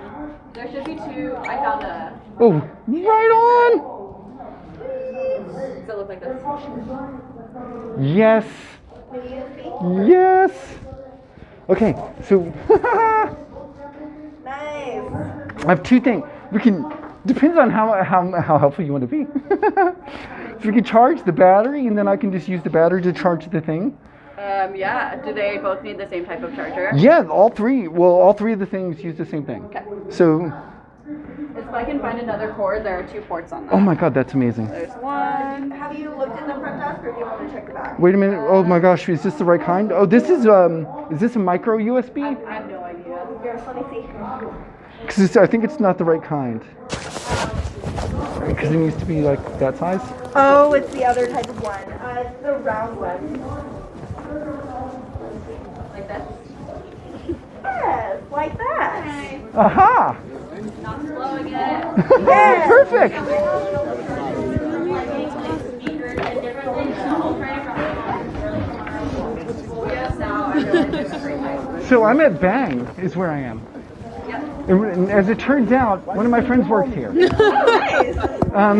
There should be two. I found a. Oh, right on. Does it look like this? Yes. Yes. Okay, so Nice. I have two things. We can, depends on how helpful you want to be. So we can charge the battery, and then I can just use the battery to charge the thing. Yeah. Do they both need the same type of charger? Yeah, all three. Well, all three of the things use the same thing. Okay. So. If I can find another cord, there are 2 ports on that. Oh my God, that's amazing. There's one. Have you looked in the front desk, or do you want to check the back? Wait a minute. Oh my gosh, is this the right kind? Oh, this is this a micro USB? I have no idea. Here, let me see. Because I think it's not the right kind. Because it needs to be like that size. Oh, it's the other type of one. It's the round one. Like that? Yes, like that. Aha! Not slow again. Yes. Perfect. So I'm at Bang, is where I am. And as it turns out, one of my friends works here. Oh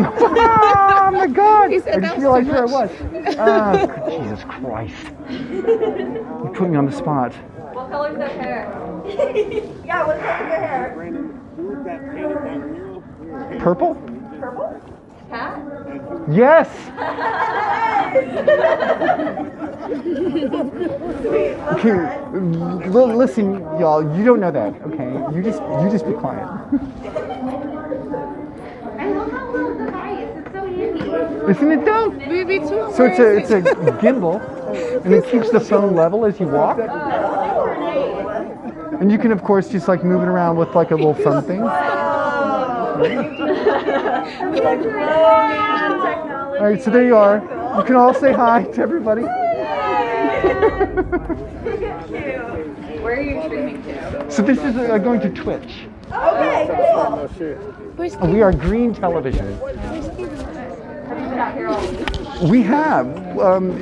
my God! I just realized where I was. Jesus Christ! You put me on the spot. What color is their hair? Yeah, what color is your hair? Purple? Purple? Cat? Yes! Okay, listen, y'all, you don't know that, okay? You just be quiet. I love that little device. It's so handy. Isn't it though? Me too. So it's a gimbal, and it keeps the phone level as you walk. And you can, of course, just like move it around with like a little phone thing. All right, so there you are. You can all say hi to everybody. Where are you streaming to? So this is going to Twitch. Okay, cool. We are Green Television. Have you been out here all week? We have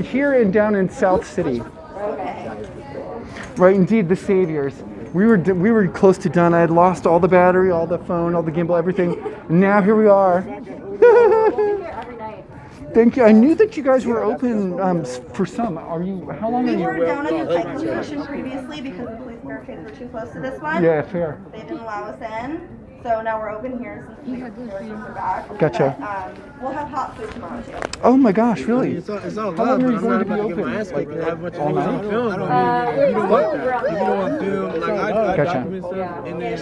here and down in South City. Okay. Right, indeed, the saviors. We were close to done. I had lost all the battery, all the phone, all the gimbal, everything. And now here we are. Thank you. I knew that you guys were open for some. Are you? How long are you? We were down at the cycling station previously because the police were barricades were too close to this one. Yeah, fair. They didn't allow us in. So now we're open here since the barricades are back. Gotcha. But, we'll have hot food tomorrow too. Oh my gosh, really? It's all How long are you going to be get open? my ass kicked and have a bunch of all niggas night? on film. I don't mean, you don't want that. If you don't want film, like I Gotcha. document stuff, and then,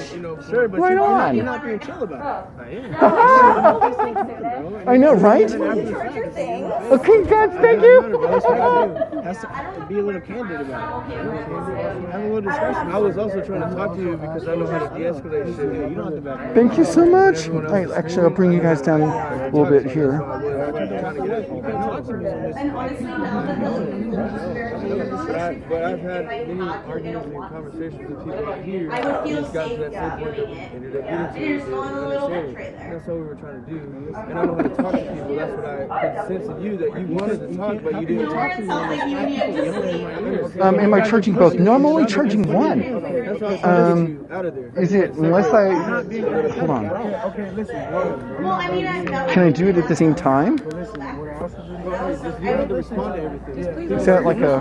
sure, but Right on. you're not being chill about it. I am. I know, right? Okay, guys, thank you. Has to be a little candid about it. Have a little discussion. I was also trying to talk to you because I know how to de-escalate shit. You don't have to back. Thank you so much. All right, actually, I'll bring you guys down a little bit here. And honestly, now that But I've had many arguments and conversations with people out here. I would feel just got to safe, that point where they ended up getting to You're it. just going a little bit right there. That's what we were trying to do. And I know how to talk to people. That's what I could sense in you, that you wanted to talk, but you didn't talk to me. Am I charging both? No, I'm only charging one. Is it, unless I, hold on. Okay, listen. Well, I mean, Can I do it at the same time? You have to respond to everything. Is that like a...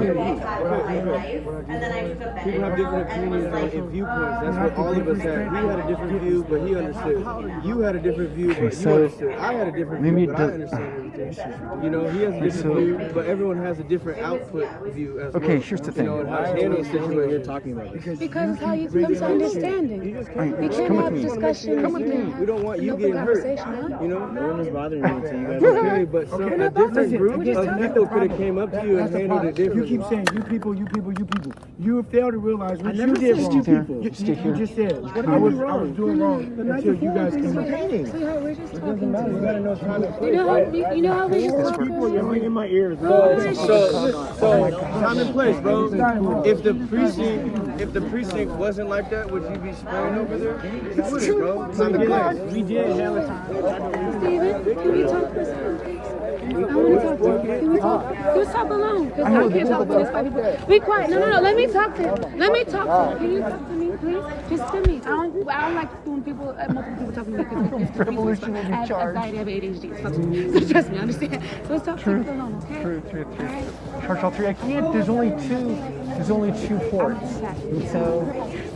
People have different opinions and viewpoints. That's what all of us had. We had a different view, but he understood. You had a different view, but you understood. I had a different view, but I understand everything. You know, he has a different view, but everyone has a different output view as well. Okay, here's the thing. You know, and how to handle the situation you're talking about. Because it's how you come to understanding. You can't have discussions. Come with me. We don't want you getting hurt. You know, no one is bothering me until you guys okay, but a different group of people could have came up to you and handled it differently. You keep saying you people. You fail to realize what you did wrong. You just said I was doing wrong until you guys came up. Sweetheart, we're just talking to You gotta know time and place. you know how we just talk People, you're in my ears. So time and place, bro. If the precinct wasn't like that, would you be spraying over there? You wouldn't, bro. Time and place. We did have a time. Steven, can we talk for a second, please? I want to talk to you. Can we talk? Let's talk alone, because I can't talk to this five people. Be quiet. No. Let me talk to him. Let me talk to him. Can you talk to me, please? Just to me. I don't like when people, multiple people talk to me because I have anxiety, I have ADHD. So trust me, I understand. So let's talk to people alone, okay? True. Charge all three. I can't. There's only two ports. So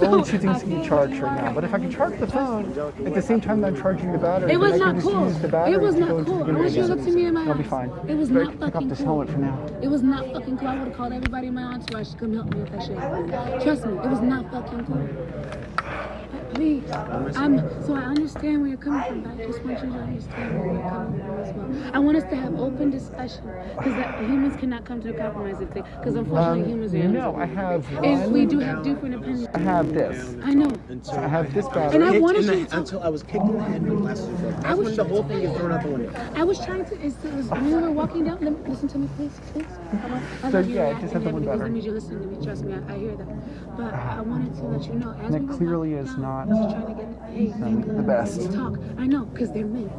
only two things can be charged right now. But if I can charge the phone at the same time that I'm charging the battery, it was then I not can just cool. use the battery It was to not go into cool. the I want you to look to me in my eyes. I'll be fine. It was But not pick fucking up this cool. helmet for now. It was not fucking cool. I would have called everybody in my entourage to come help me with that shit. Trust me, it was not fucking cool. Please, so I understand where you're coming from, but I just want you to understand where you're coming from as well. I want us to have open discussion, because humans cannot come to a compromise because unfortunately humans are animals. No, I have And we do have different opinions. I have this. I know. I have this battery. And I wanted you to Until I was kicked in the head with glasses. That's when the whole thing is thrown out the window. I was trying to, when we were walking down, listen to me, please. So yeah, I just have the one battery. That means you're listening to me, trust me, I hear that. But I wanted to let you know, as And it clearly is not the best. Talk, I know, because they're men.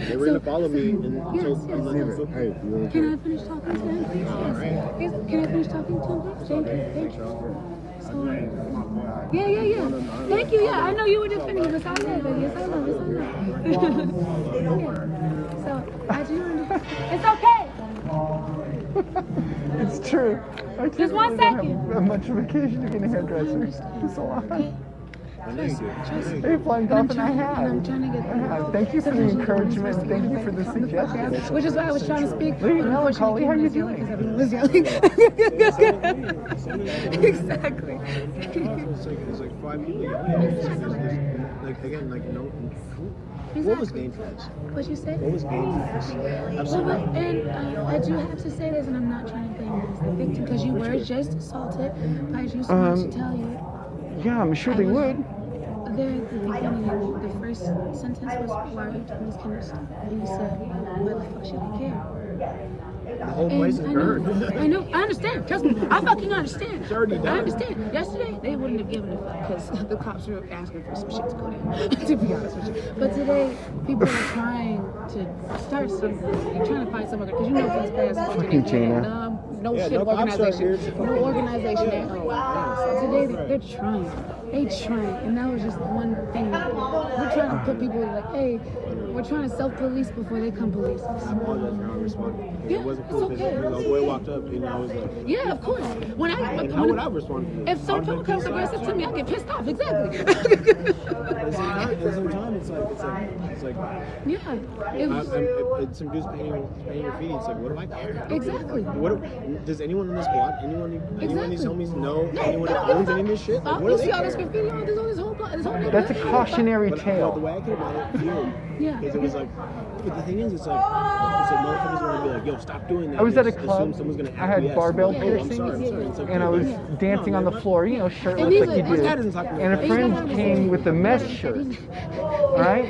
They were gonna follow me until I'm like, hey, can I finish talking to him, please? Yes. Can I finish talking to him, please? Thank you. So, yeah. Thank you, yeah. I know you were defending him. Yes, I know. Yes, I know. So, I do understand. It's okay. It's true. I Just 1 second. Don't have much of occasion to get a hairdresser. It's a lot. Okay. Hey, Flying Dolphin, I have. Thank you for the encouragement. Thank you for the suggestion. Which is why I was trying to speak. Hey, Melancholy, how are you doing? Because everyone was yelling. Exactly. There's like 5 people yelling. Like, again, like, no. What was gained from this? What you said? What was gained from this? Absolutely. And I do have to say this, and I'm not trying to blame you as the victim, because you were just assaulted. But I just want to tell you. Yeah, I'm sure they would. There at the beginning, the first sentence was, why are you doing this kind of stuff? And you said, why the fuck should I care? The whole place is burned. I know, I understand. Trust me, I fucking understand. It's already done. I understand. Yesterday, they wouldn't have given a fuck because the cops were asking for some shit to go down, to be honest with you. But today, people are trying to start something. They're trying to find somewhere, because you know these past Fucking Jana. no Yeah, shit no cops are here organization. to No fucking- organization Yeah. at all. Wow. So today they're trying. They trying. And that was just one thing. We're trying to put people like, hey, we're trying to self-police before they come police us. I apologize for how I responded. Yeah, It wasn't it's cool okay. because the boy walked up and I was like, Yeah, of course. When how would I respond? if someone comes aggressive to me, I get pissed off. Exactly. At the same time, it's like, Yeah. It was, it's some dudes paying your fee. It's like, what do I care? Exactly. What does anyone on this block, anyone of these homies know anyone that no, owns any of this shit? Like, what do you they see all this care? graffiti on this whole block, this whole That's a neighborhood? cautionary But the tale. way I came about it here, Yeah. because it was like, but the thing is, it's like motherfuckers want to be like, yo, stop doing that. I was at a Just club. assume someone's gonna I had acquiesce. barbell Like, piercings, I'm sorry. It's like, and I was dancing on the floor, you know, shirtless like you do. And a friend came with a mesh shirt, right?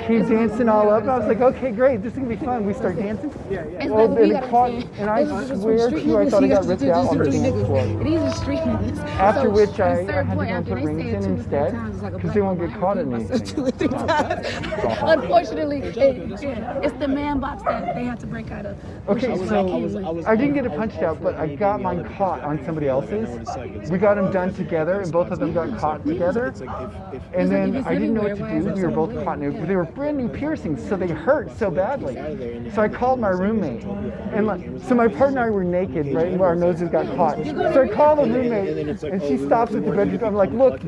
Came dancing all up, and I was like, okay, great, this is gonna be fun. We start dancing. Well, we then gotta it caught, understand. and I This is just swear some to street you, I niggas. thought I You got got ripped to out on the do dance niggas. floor. These are street niggas. After So, which I at a had certain to point, go and after put they rings say it in 2 or 3 instead times, it's like a because they black won't get woman, caught I in repeat anything. 2 or 3 times. Unfortunately, it's the man box that they had to break out of. Okay, so I didn't get it punched out, but I got mine caught on somebody else's. We got them done together, and both of them got caught together. And then I didn't know what to do. We were both caught new, but they were brand new piercings, so they hurt so badly. So I called my roommate, and so my partner and I were naked, right where our noses got caught. So I called the roommate, and she stops at the bedroom. I'm like, look,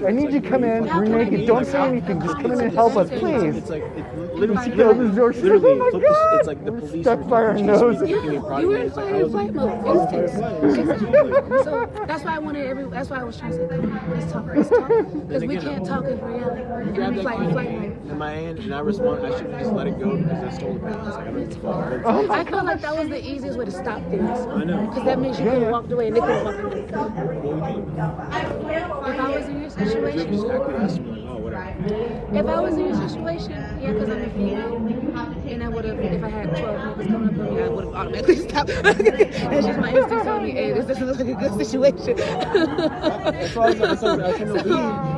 I need you to come in. We're naked. Don't say anything. Just come in and help us, please. It's like, She closed the door. She's like, oh my God. It's like the police Stuck by our nose. You were in fight or flight mode. So that's why I wanted that's why I was trying to say, come on, let's talk. Because we can't talk if we're yelling. And grabbed then that flight key mode. in my hand and I respond. I should have just let it go because I stole the pants. Like, I don't Oh I felt like that was the easiest way to stop things. I know. Because that means you could have walked away and they could have walked away. If I was in your situation, if I was in your situation, yeah, because I'm a female, and I would have, if I had 12 niggas coming up on me, I would have automatically stopped. That's just my instinct telling me, hey, this doesn't look like a good situation. That's why I was trying to leave,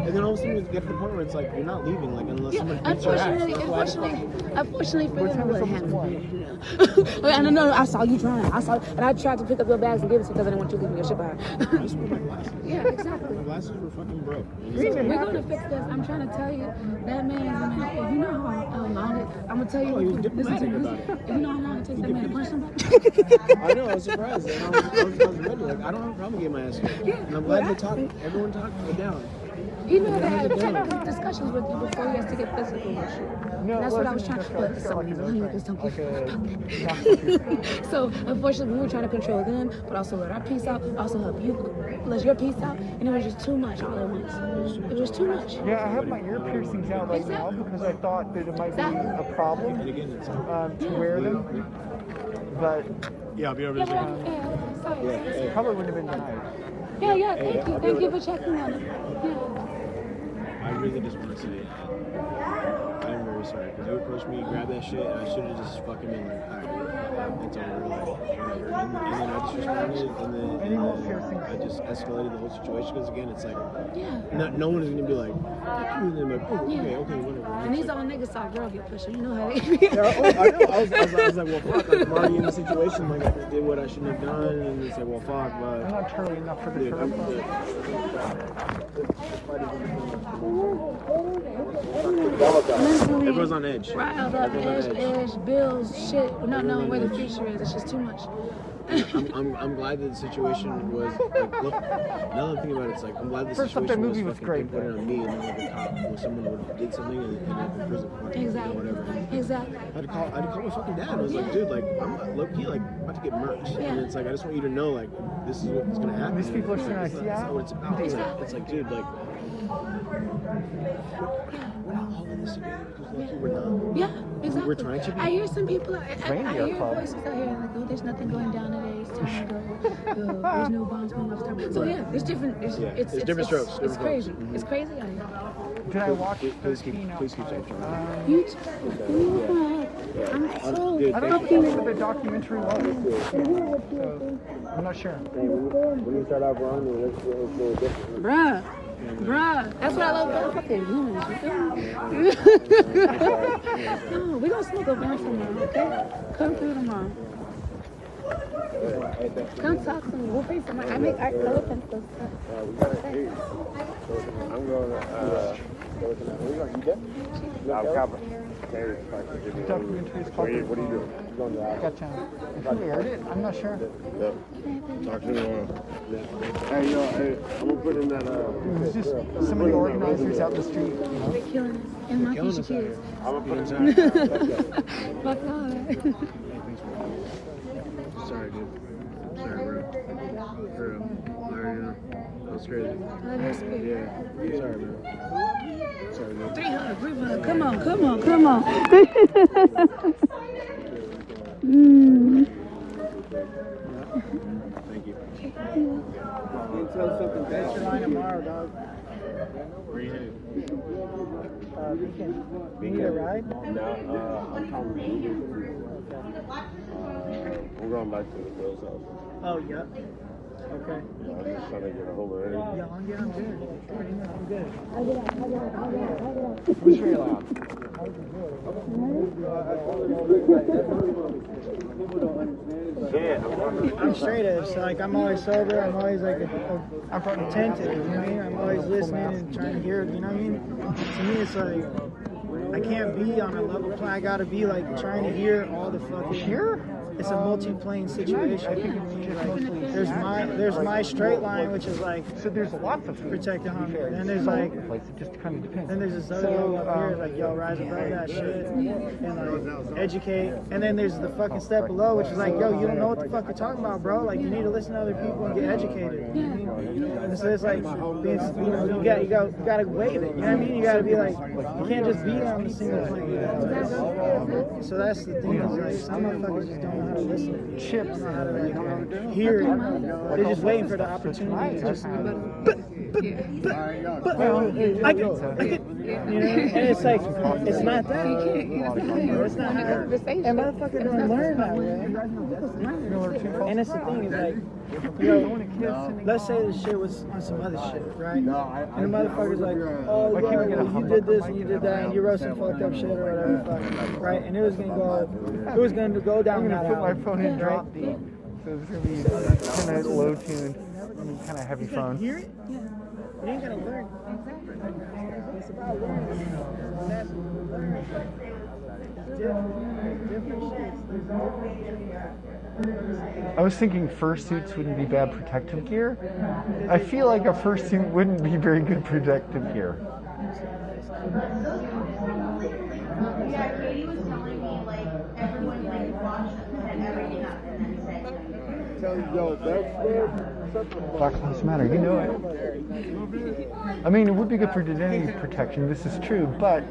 and then all of a sudden we get to the point where it's like you're not leaving, like unless someone beats your ass. Unfortunately for them, I would have handled it. No, I saw you trying. And I tried to pick up your bags and give it to you because I didn't want you leaving your shit behind. Yeah, exactly. My glasses were fucking broke. We're gonna fix this. I'm trying to tell you, that man is a man. You know how long it. I'm gonna tell you. he was diplomatic about it. You know how long it takes that man to punch somebody. I know, I was surprised. And I was ready. Like, I don't have a problem getting my ass kicked. And I'm glad they talked. Everyone talked me down. He knew to have technical discussions with you before he has to get physical with you. No, That's what I was trying to. But some of these niggas don't give a fuck. So unfortunately, we were trying to control them, but also let our peace out. Also help you let your peace out, and it was just too much all at once. It was too much. Yeah, I have my ear piercings out right now because I thought that it might be a problem to wear them. But yeah, I'll be over there. Probably wouldn't have been tonight. Yeah, thank you. Thank you for checking on it. Yeah. I really just want to say I'm very sorry because you approached me, grabbed that shit, and I should have just fucking been like, alright, it's over, like, whatever. And then I just responded, and then I just escalated the whole situation because again, it's like, no one is gonna be like, fuck you, and then like, oh, okay, whatever. And these all niggas saw girl get pushed. You know how they. I know. I was like, well, fuck. Like, I'm already in the situation. Like, I did what I shouldn't have done, and it's like, well, fuck. But I'm not turly enough for the turtle. Mentally everyone's on edge. Riled up, edge, bills, shit, not knowing where the future is. It's just too much. I'm glad that the situation was like, look, now that I'm thinking about it, it's like I'm glad the First off, situation that movie was fucking great. put it on me and not like a cop or someone would have did something and ended up in prison for Exactly. whatever. Exactly. I had to call my fucking dad. I was like, dude, like I'm low key like about to get murked. And it's like I just want you to know like this is what's gonna happen. These people are so nice. That's not what it's about. It's like, dude, like we're not all in this together because lucky we're not. Yeah, exactly. We're trying to be. I hear some people. I hear voices out here like, oh, there's nothing going down today. It's time to go. There's no bombs going off. So yeah, it's different. It's different strokes. It's crazy. It's crazy out here. Did I walk? Please keep safe. You too. I'm so I don't know what the documentary was. So I'm not sure. When you start off wrong, it's Bruh, that's what I love about fucking humans. You feel me? No, we gonna smoke a blunt tomorrow, okay? Come through tomorrow. Come talk to me. We'll face them. I make art color pencils. I'm going to, you good? No, I'm covered. What are you doing? You going to Gotcha. Who aired it? I'm not sure. Yeah. Talk to me tomorrow. Hey, yo, hey, I'm going to put in that, There's just so many organizers out in the street. They're killing us. And my future kids. I'm going to put in that. Fuck all. Sorry, dude. Sorry, bro. For real. Sorry, that was crazy. Yeah. Sorry, bro. Sorry, dude. 300. Come on. Thank you. Tell something bad. Your line tomorrow, dog. Where you headed? Beacon. You need a ride? No, I'm coming. I'm going back to the girl's house. Oh, yeah. Okay. I'm just trying to get a hold of her. Yeah, I'm good. I'm good. Who's very loud? I'm straight edge, so like I'm always sober. I'm always like I'm attentive. You know what I mean? I'm always listening and trying to hear. You know what I mean? To me, it's like I can't be on a level plane. I gotta be like trying to hear all the fucking. Here? It's a multi-plane situation. There's my straight line, which is like so there's lots of protect the homie. Then there's like it just kind of depends. then there's this other one up here, like yo, rise above that shit and like educate. And then there's the fucking step below, which is like yo, you don't know what the fuck you're talking about, bro. Like you need to listen to other people and get educated. You know what I mean? And so it's like being, you gotta wave it. You know what I mean? You gotta be like you can't just be on the single plane. So that's the thing. Is like some motherfuckers just don't know how to listen. Chips know how to like hear it. They're just waiting for the opportunity to just. I get, you know, and it's like, it's not that. It's not how. And motherfuckers don't learn that way. And that's the thing is like, yo, let's say this shit was on some other shit, right? And the motherfucker's like, oh yeah, well, you did this and you did that and you wrote some fucked up shit or whatever, fuck, right? And it was gonna go down that put my alley, phone in drop right? beat. So it's gonna be kind of low tuned, kind of heavy phone. Hear it? Yeah. You ain't gotta learn. It's about learning. That's learning. Different shit. I was thinking fursuits wouldn't be bad protective gear. I feel like a fursuit wouldn't be very good protective gear. Yeah, Katie was telling me like everyone like watched and everything up and then said. Black Lives Matter, you know it. I mean, it would be good for identity protection, this is true, but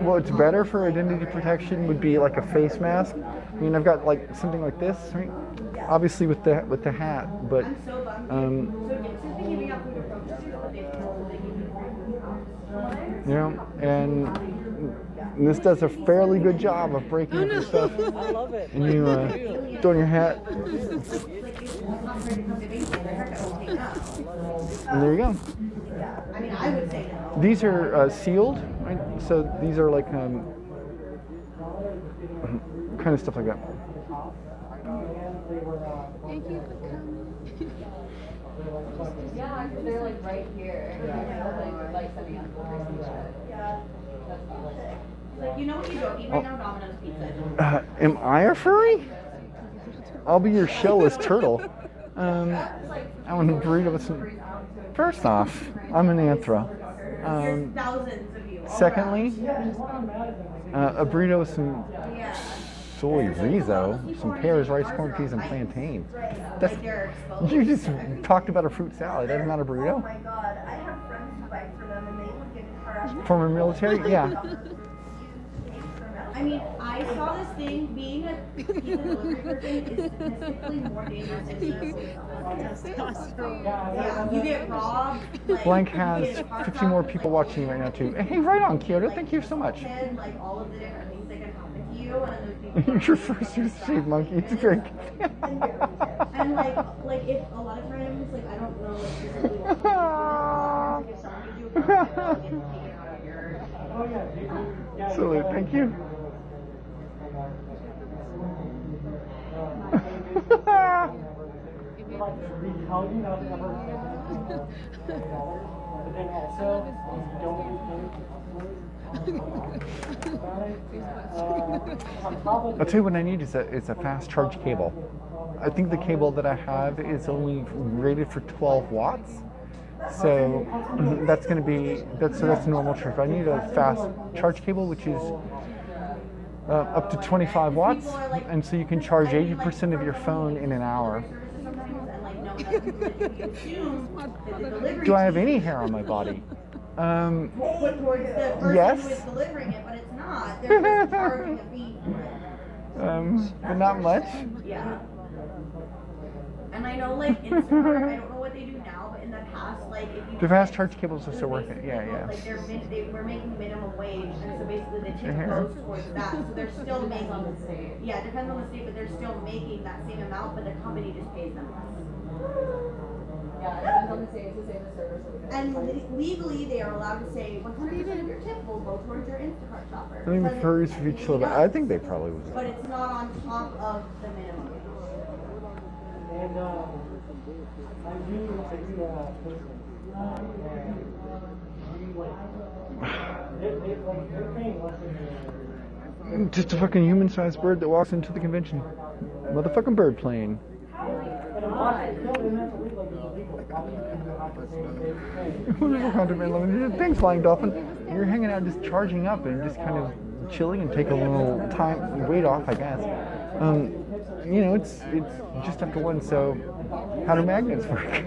what's better for identity protection would be like a face mask. I mean, I've got like something like this, right? Obviously with the hat, but you know, and this does a fairly good job of breaking up your stuff. I love it. And you throw in your hat. And there you go. These are sealed, right? So these are like kind of stuff like that. Thank you for coming. Yeah, because they're like right here. Like sending us yeah. Like, you know what you don't eat right now? Domino's pizza. Am I a furry? I'll be your shellless turtle. I want a burrito with some. First off, I'm an anthro. Secondly, a burrito with some soy riso, some pears, rice, corn, peas, and plantain. You just talked about a fruit salad. That's not a burrito. Oh my god, I have friends who bike for them and they would get harassed. Former military? Yeah. I mean, I saw this thing, being a pizza delivery person is statistically more dangerous than being yeah, you get robbed. Blank has 50 more people watching right now too. Hey, right on, Kyoto. Thank you so much. Like all of the different things that can happen to you, and those people. Your first use shaved monkey. It's great. And like if a lot of times, like I don't know, like physically what to do, if someone gives you a car, they'll get taken out of your. Salute. Thank you. I'll tell you what I need is a fast charge cable. I think the cable that I have is only rated for 12 watts. So that's going to be, that's normal charge. I need a fast charge cable, which is up to 25 watts. And so you can charge 80% of your phone in an hour. Do I have any hair on my body? Put towards the person Yes. who is delivering it, but it's not. They're just charging a fee for it. But not much. Yeah. And I know, like, Instacart, I don't know what they do now, but in the past, like, if you... The fast charge cables are still working. Yeah, yeah. Like, we're making minimum wage, and so basically the tip Your hair. goes towards that. So they're still making... Yeah, it depends on the state, but they're still making that same amount, but the company just pays them less. Yeah, it depends on the state, it's the same as service. And legally, they are allowed to say 100% of your tip will go towards your Instacart shopper. I think the furries for each little bit. I think they probably would. But it's not on top of the minimum. And I do they're paying less than Just a fucking human-sized bird that walks into the convention. Motherfucking bird plane. Thanks, Flying Dolphin. You're hanging out, just charging up and just kind of chilling and take a little time, weight off, I guess. You know, it's just after 1, so how do magnets work?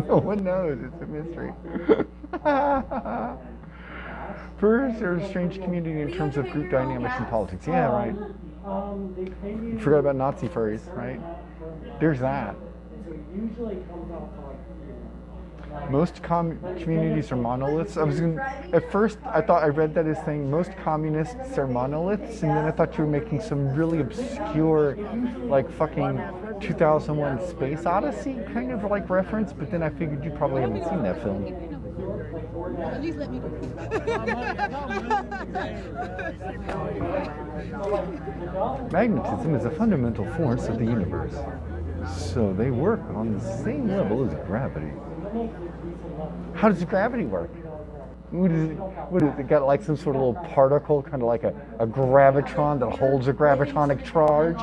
No one knows. It's a mystery. Furs are a strange community in terms of group dynamics and politics. Yeah, right. Forgot about Nazi furries, right? There's that. Most communities are monoliths. At first, I thought I read that as saying most communists are monoliths, and then I thought you were making some really obscure, like fucking 2001 Space Odyssey kind of like reference, but then I figured you probably haven't seen that film. At least let me go. Magnetism is a fundamental force of the universe, so they work on the same level as gravity. How does gravity work? What is it got like some sort of little particle, kind of like a gravitron that holds a gravitonic charge?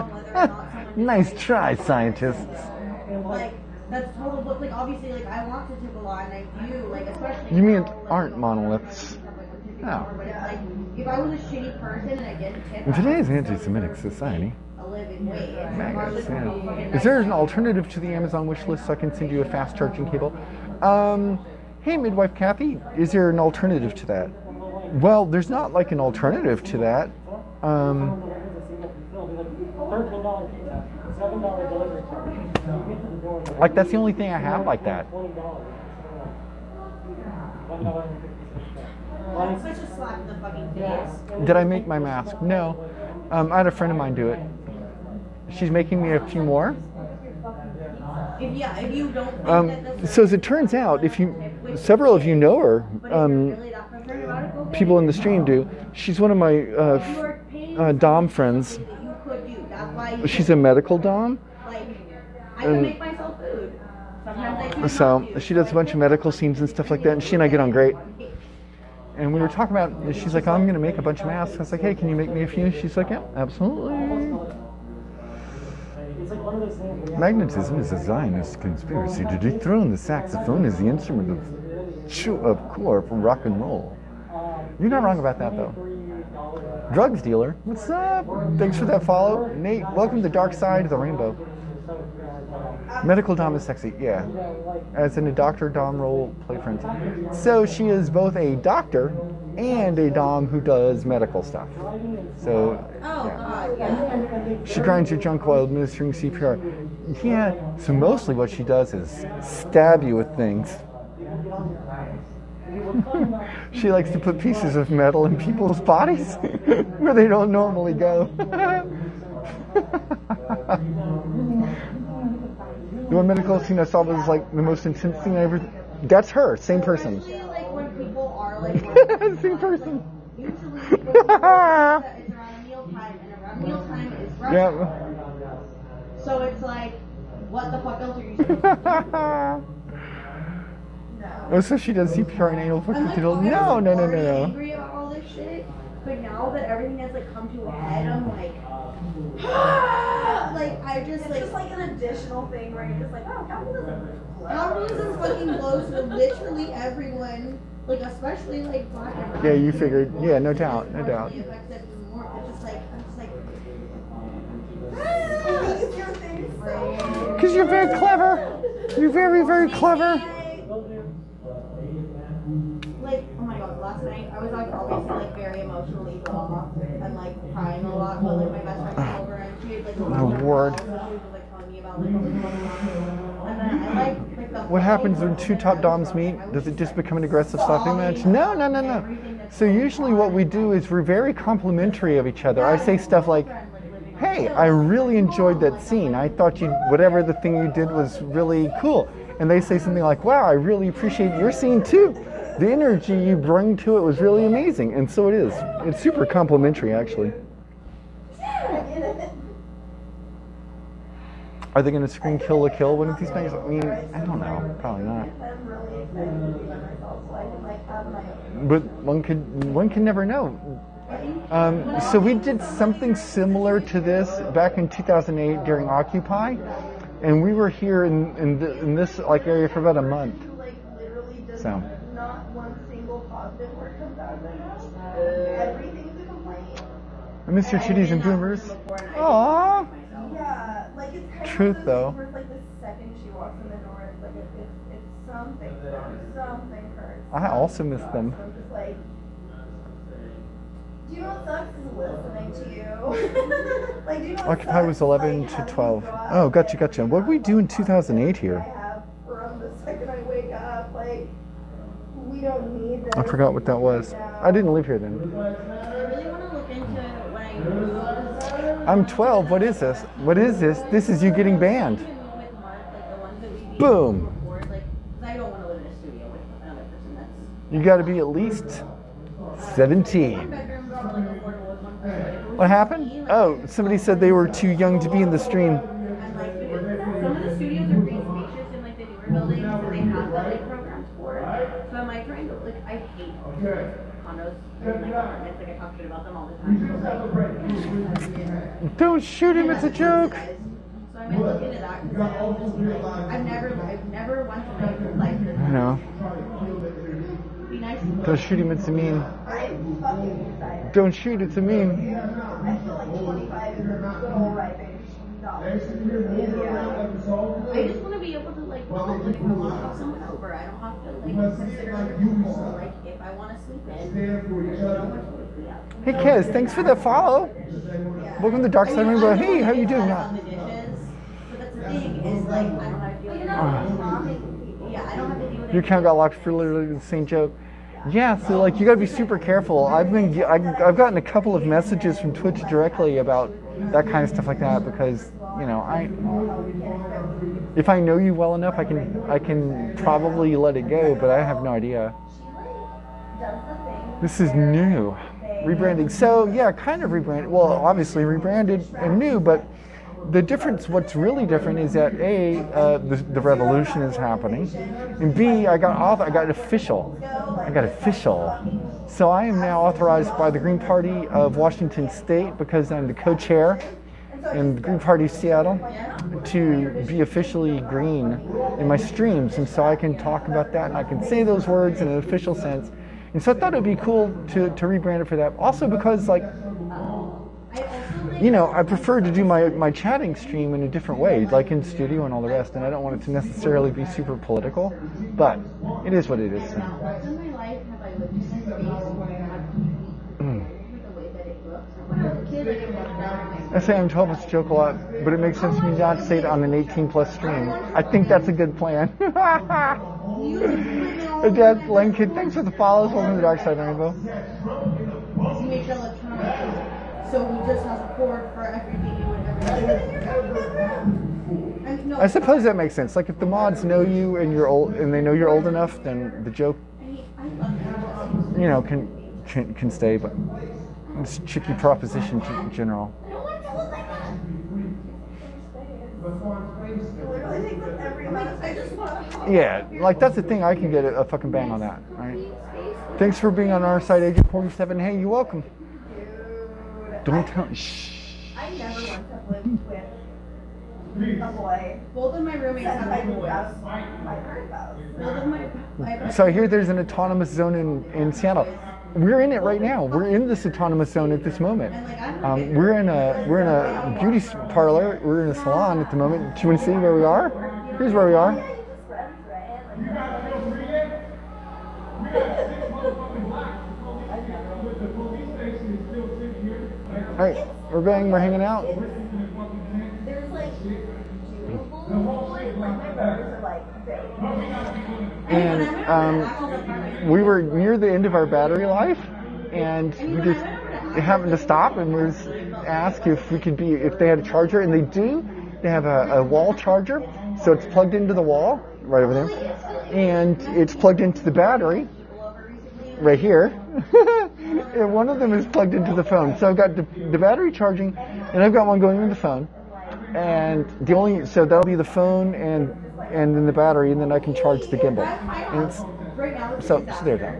Nice try, scientists. Like, that's total, but like obviously, like I want to tip a lot, and I do, like especially. You mean aren't monoliths? No. But it's like, if I was a shitty person and I didn't tip. In today's anti-Semitic society, A living wage. magnets, yeah. Is there an alternative to the Amazon wish list so I can send you a fast charging cable? Hey, Midwife Kathy, is there an alternative to that? Well, there's not like an alternative to that. $13 pizza, $7 delivery charge. You get to the door. Like that's the only thing I have like that. It's such a slap in the fucking face. Did I make my mask? No. I had a friend of mine do it. She's making me a few more. If you don't think that this So as it turns out, several of you know her, people in the stream do. She's one of my Dom friends. She's a medical Dom. I can make myself food. Sometimes I can't. So she does a bunch of medical scenes and stuff like that, and she and I get on great. And we were talking about, she's like, I'm going to make a bunch of masks. I was like, hey, can you make me a few? She's like, yeah, absolutely. Magnetism is a Zionist conspiracy to dethrone the saxophone as the instrument of core for rock and roll. You're not wrong about that, though. Drugs dealer, what's up? Thanks for that follow. Nate, welcome to the dark side of the rainbow. Medical Dom is sexy, yeah. As in a Dr. Dom role play friends. So she is both a doctor and a Dom who does medical stuff. So, yeah. She grinds your junk while administering CPR. Yeah, so mostly what she does is stab you with things. She likes to put pieces of metal in people's bodies where they don't normally go. The one medical scene I saw was like the most intense thing I ever. That's her, same person. Usually, like when people are like same person. Usually, it's around mealtime, and around mealtime is rush hour. So it's like, what the fuck else are you supposed to do? Oh, so she does CPR and anal fucking like, fiddle. I No, was no, no, already no, no. angry about all this shit, but now that everything has like come to a head, I'm like, like I just It's like just like an additional thing where you're just like, oh, capitalism fucking blows for literally everyone, like especially like black and Yeah, you figured. Yeah, no doubt, no doubt. It affects it more. It's just like I'm just like. Because you're very clever. You're very, very clever. Like, oh my god, last night I was like obviously like very emotionally raw and like crying a lot, but like my best friend came over and she had like Oh, Lord. so she was like telling me about like what was going on. And then I like the What happens when two top doms meet? Does it just become an aggressive slapping match? No, no, no, no. So usually what we do is we're very complimentary of each other. I say stuff like, hey, I really enjoyed that scene. I thought whatever the thing you did was really cool. And they say something like, wow, I really appreciate your scene too. The energy you bring to it was really amazing. And so it is. It's super complimentary, actually. Are they going to screen Kill la Kill one of these nights? I mean, I don't know. Probably not. But one can never know. So we did something similar to this back in 2008 during Occupy, and we were here in this like area for about a month. So. Not one single positive word comes out of it. Everything's a complaint. Mr. Chitties and Boomers. Aww. Yeah, like it's kind Truth, of though. where it's like the second she walks in the door, it's like it's something hurts. I also miss them. So I'm just like, do you know what sucks is listening to you. Like, do you know what Occupy was 11 to 12. Oh, gotcha, gotcha. What did we do in 2008 here? from the second I wake up, like, we don't need this. I forgot what that was. I didn't live here then. I really want to look into when I move. I'm 12. What is this? What is this? This is you getting banned. Boom. I don't want to live in a studio with another person. That's You got to be at least 17. What happened? Oh, somebody said they were too young to be in the stream. some of the studios are pretty spacious in like the newer buildings, so they have that like programs for it. So am I trying to like I hate condos and like apartments, like I talk shit about them all the time. Like, Don't shoot him, it's a joke. so I might look into that because I've never once in my life I know. be nice. Don't shoot him, it's a meme. I'm fucking excited. Don't shoot, it's a meme. I feel like 25 is a good old right age. I just want to be able to like, well, like if I want to have someone over, I don't have to like consider other people. Like if I want to sleep in, there's so much to be out. Hey, Kez, thanks for the follow. Welcome to Dark Side Rainbow. Hey, how you doing? The dishes, but that's the thing is like I don't have to deal with it. Yeah, I don't have to deal with Your account got locked for literally the same joke. Yeah, so like you gotta be super careful. I've gotten a couple of messages from Twitch directly about that kind of stuff like that because if I know you well enough, I can probably let it go, but I have no idea. This is new, rebranding. So yeah, kind of rebranded. Well, obviously rebranded and new, but the difference, what's really different is that A, the revolution is happening, and B, I got official. So I am now authorized by the Green Party of Washington State because I'm the co-chair in the Green Party of Seattle to be officially green in my streams, and so I can talk about that and I can say those words in an official sense. And so I thought it would be cool to rebrand it for that. Also because like, I prefer to do my chatting stream in a different way, like in studio and all the rest, and I don't want it to necessarily be super political, but it is what it is. Once in my life have I lived in a space where I have the way that it looks. When I was a kid, I didn't want that. I say I'm 12, it's a joke a lot, but it makes sense to me not to say it on an 18+ stream. I think that's a good plan. Dad, Lane Kid, thanks for the follows. Welcome to the Dark Side Rainbow. He makes electronics. So he just has a cord for everything you would ever. I suppose that makes sense. Like if the mods know you and you're old, and they know you're old enough, then the joke, can stay. But it's a tricky proposition in general. literally takes up every minute. I just want to. Yeah, like that's the thing. I can get a fucking bang on that. Right? Thanks for being on our side, Agent 47. Hey, you're welcome. Don't tell. Shh. I never once have lived with a boy. Both of my roommates have boys. I've heard those. Both of my So I hear there's an autonomous zone in Seattle. We're in it right now. We're in this autonomous zone at this moment. We're in a beauty parlor. We're in a salon at the moment. Do you want to see where we are? Here's where we are. All right, we're bang. We're hanging out. There's like And we were near the end of our battery life, and we just happened to stop and was asked if they had a charger, and they do. They have a wall charger, so it's plugged into the wall right over there, and it's plugged into the battery right here. And one of them is plugged into the phone. So I've got the battery charging, and I've got one going into the phone, and so that'll be the phone and then the battery, and then I can charge the gimbal. And so there's that.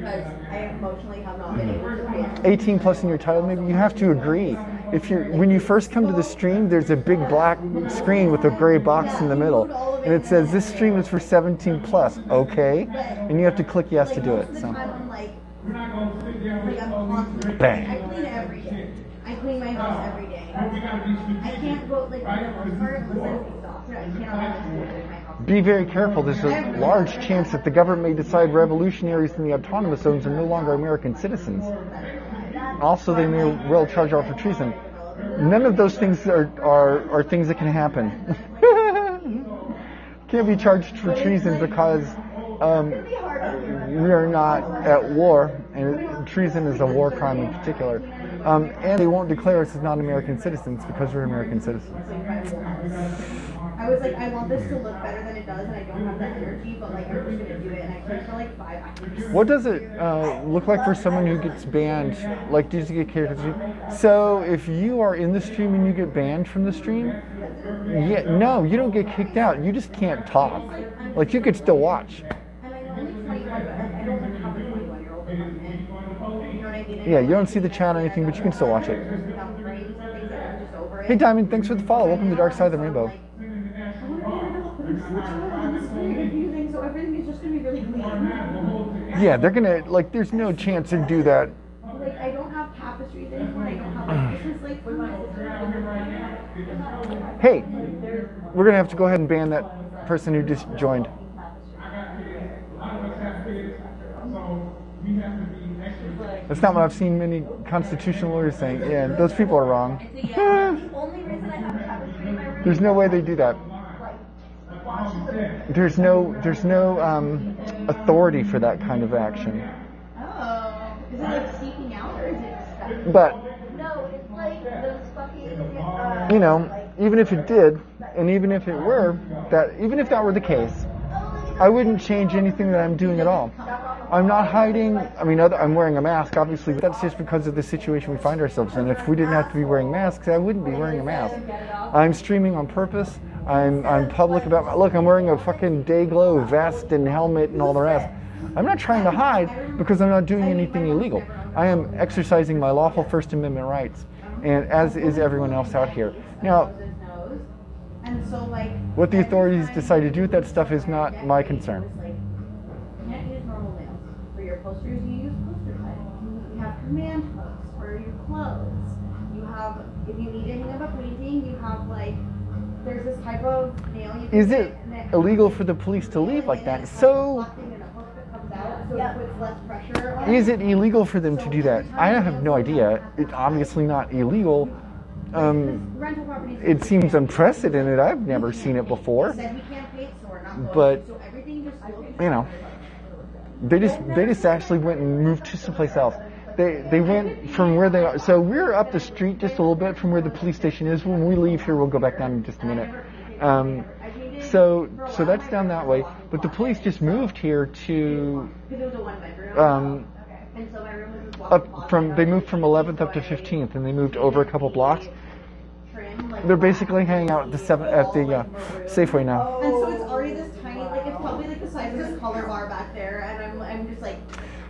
because I emotionally have not been able to pay. 18 plus in your title, maybe you have to agree. When you first come to the stream, there's a big black screen with a gray box in the middle, and it says this stream is for 17 plus. Okay, and you have to click yes to do it. So. Bang. I clean every day. I clean my house every day. I can't go like for the most part unless I'm exhausted. I can't allow myself to clean my house. Be very careful. There's a large chance that the government may decide revolutionaries in the autonomous zones are no longer American citizens. Also, they may well charge off for treason. None of those things are things that can happen. Can't be charged for treason because we are not at war, and treason is a war crime in particular. And they won't declare us as non-American citizens because we're American citizens. I was like, I want this to look better than it does, and I don't have that energy, but like, I'm just gonna do it, and I clicked for like 5 hours. What does it look like for someone who gets banned? Like, does you get kicked? So, if you are in the stream and you get banned from the stream, no, you don't get kicked out. You just can't talk. Like, you could still watch. And I'm only 21, but I don't like have a 21-year-old in my head. You know what I mean? Yeah, you don't see the chat or anything, but you can still watch it. Hey, Diamond, thanks for the follow. Welcome to the dark side of the rainbow. So everything is just gonna be really clean. Yeah, they're gonna, like, there's no chance to do that. Like, I don't have tapestries anymore. I don't have like Christmas lights with my sister. Hey, we're gonna have to go ahead and ban that person who just joined. That's not what I've seen many constitutional lawyers saying. Yeah, those people are wrong. There's no way they do that. There's no authority for that kind of action. Oh, is it like seeking out or is it stuff? But No, it's like those fucking. you know, even if it did, and even if it were even if that were the case, I wouldn't change anything that I'm doing at all. I'm not hiding. I mean, I'm wearing a mask, obviously, but that's just because of the situation we find ourselves in. If we didn't have to be wearing masks, I wouldn't be wearing a mask. I'm streaming on purpose. I'm public about look, I'm wearing a fucking Dayglow vest and helmet and all the rest. I'm not trying to hide because I'm not doing anything illegal. I am exercising my lawful First Amendment rights, and as is everyone else out here. Now, And so like. what the authorities decide to do with that stuff is not my concern. You can't use normal nails. For your posters, you use poster type. You have command hooks for your clothes. You have, if you need anything of a painting, you have like, there's this type of nail you can Is it illegal for the police to leave like that? So, is it illegal for them to do that? I have no idea. It's obviously not illegal. It seems unprecedented. I've never seen it before. But, you know, they just actually went and moved to someplace else. They went from where they are. So we're up the street just a little bit from where the police station is. When we leave here, we'll go back down in just a minute. So that's down that way. But the police just moved here to they moved from 11th up to 15th, and they moved over a couple blocks. They're basically hanging out at the Safeway now. And so it's already this tiny, like it's probably like the size of this color bar back there, and I'm just like.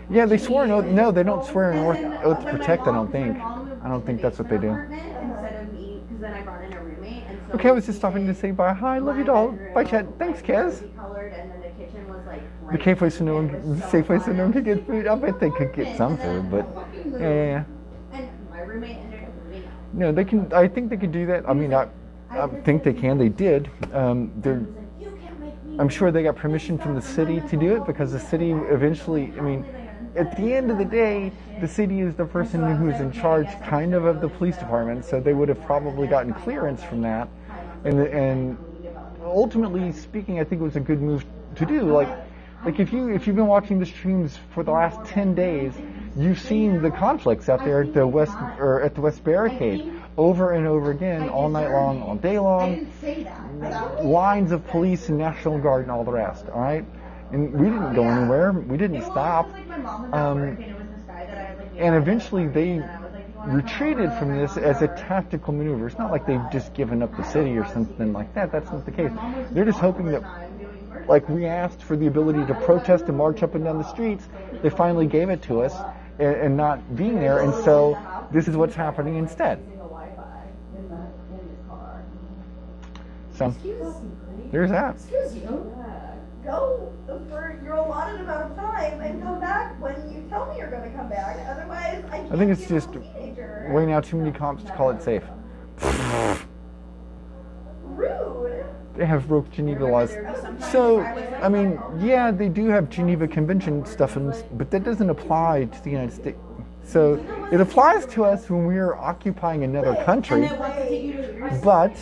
Yeah, they swore an oath. No, they don't swear an oath to protect. I don't think. I don't think that's what they do. Instead of me, because then I brought in a roommate, and so. Okay, I was just stopping to say bye. Hi, love you, doll. Bye, Chad. Thanks, Kez. Colored, and then the kitchen was like. The Safeway so no one, Safeway so no one could get food. I bet they could get some food, but yeah. And my roommate ended up moving out. No, they can. I think they could do that. I mean, I think they can. They did. I'm sure they got permission from the city to do it because the city eventually. I mean, at the end of the day, the city is the person who's in charge, kind of the police department. So they would have probably gotten clearance from that, and ultimately speaking, I think it was a good move to do. Like if you've been watching the streams for the last 10 days, you've seen the conflicts out there at the West Barricade over and over again, all night long, all day long. Lines of police and National Guard and all the rest. All right, and we didn't go anywhere. We didn't stop. And eventually they retreated from this as a tactical maneuver. It's not like they've just given up the city or something like that. That's not the case. They're just hoping that, like we asked for the ability to protest and march up and down the streets, they finally gave it to us and not being there. And so this is what's happening instead. So there's that. Excuse you. Go for your allotted amount of time and come back when you tell me you're going to come back. Otherwise, I can't. I think it's just way now too many cops to call it safe. Rude. They have broke Geneva laws. So, I mean, yeah, they do have Geneva Convention stuff, but that doesn't apply to the United States. So it applies to us when we're occupying another country, but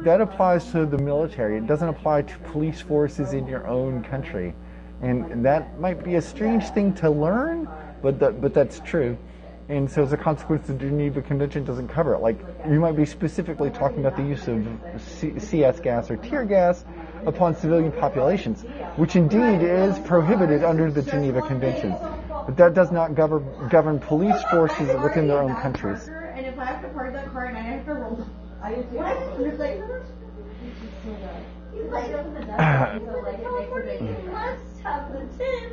that applies to the military. It doesn't apply to police forces in your own country. And that might be a strange thing to learn, but that's true. And so as a consequence, the Geneva Convention doesn't cover it. Like, you might be specifically talking about the use of CS gas or tear gas upon civilian populations, which indeed is prohibited under the Geneva Convention. But that does not govern police forces within their own countries. And if I have to park that car and I have to roll, I just like, he's like, let's have the tent.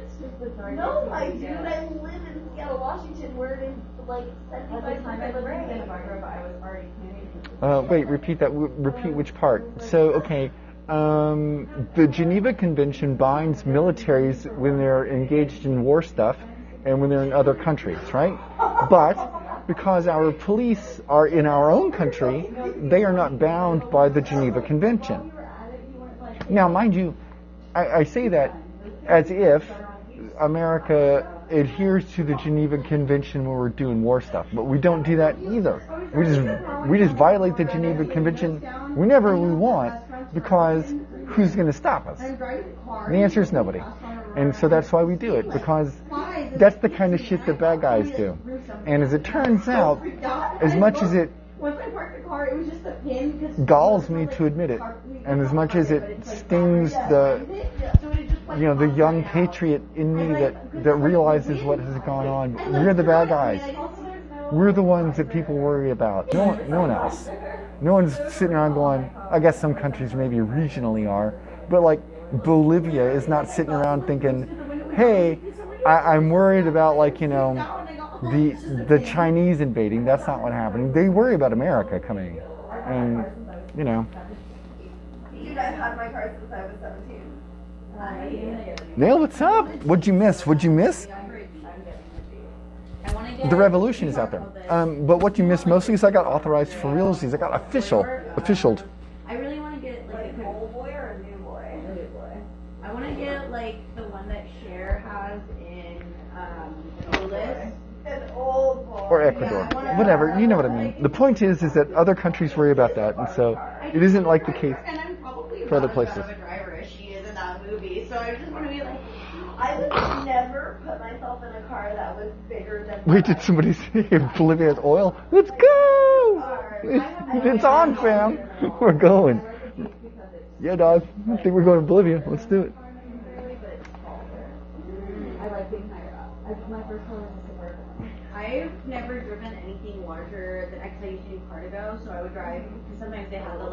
No, I do. I live in Seattle, Washington, where it is like 75% of rain. Wait, repeat that. Repeat which part? So, okay. The Geneva Convention binds militaries when they're engaged in war stuff and when they're in other countries, right? But because our police are in our own country, they are not bound by the Geneva Convention. Now, mind you, I say that as if America adheres to the Geneva Convention when we're doing war stuff, but we don't do that either. We just violate the Geneva Convention whenever we want, because who's going to stop us? And the answer is nobody. And so that's why we do it, because that's the kind of shit that bad guys do. And as it turns out, as much as it galls me to admit it, and as much as it stings the young patriot in me that realizes what has gone on, we're the bad guys. We're the ones that people worry about. No one else. No one's sitting around going, I guess some countries maybe regionally are, but like Bolivia is not sitting around thinking, hey, I'm worried about the Chinese invading. That's not what happened. They worry about America coming. And, Dude, I've had my car since I was 17. Neil, what's up? What'd you miss? The revolution is out there. But what you missed mostly is I got authorized for realsies. I got officialed. I really want to get like an old boy or a new boy? A new boy. I want to get like the one that Cher has in Honduras. An old boy. Or Ecuador. Whatever, you know what I mean. The point is that other countries worry about that, and so it isn't like the case for other places. I'm driver as she is in that movie, so I just want to be like, I would never put myself in a car that was bigger than. Wait, did somebody say Bolivia has oil? Let's go! It's on, fam. We're going. Yeah, dog. I think we're going to Bolivia. Let's do it. I like being higher up. My first one was Suburban. I I've never driven anything larger than I used to do Cardigo, so I would drive, because sometimes they have the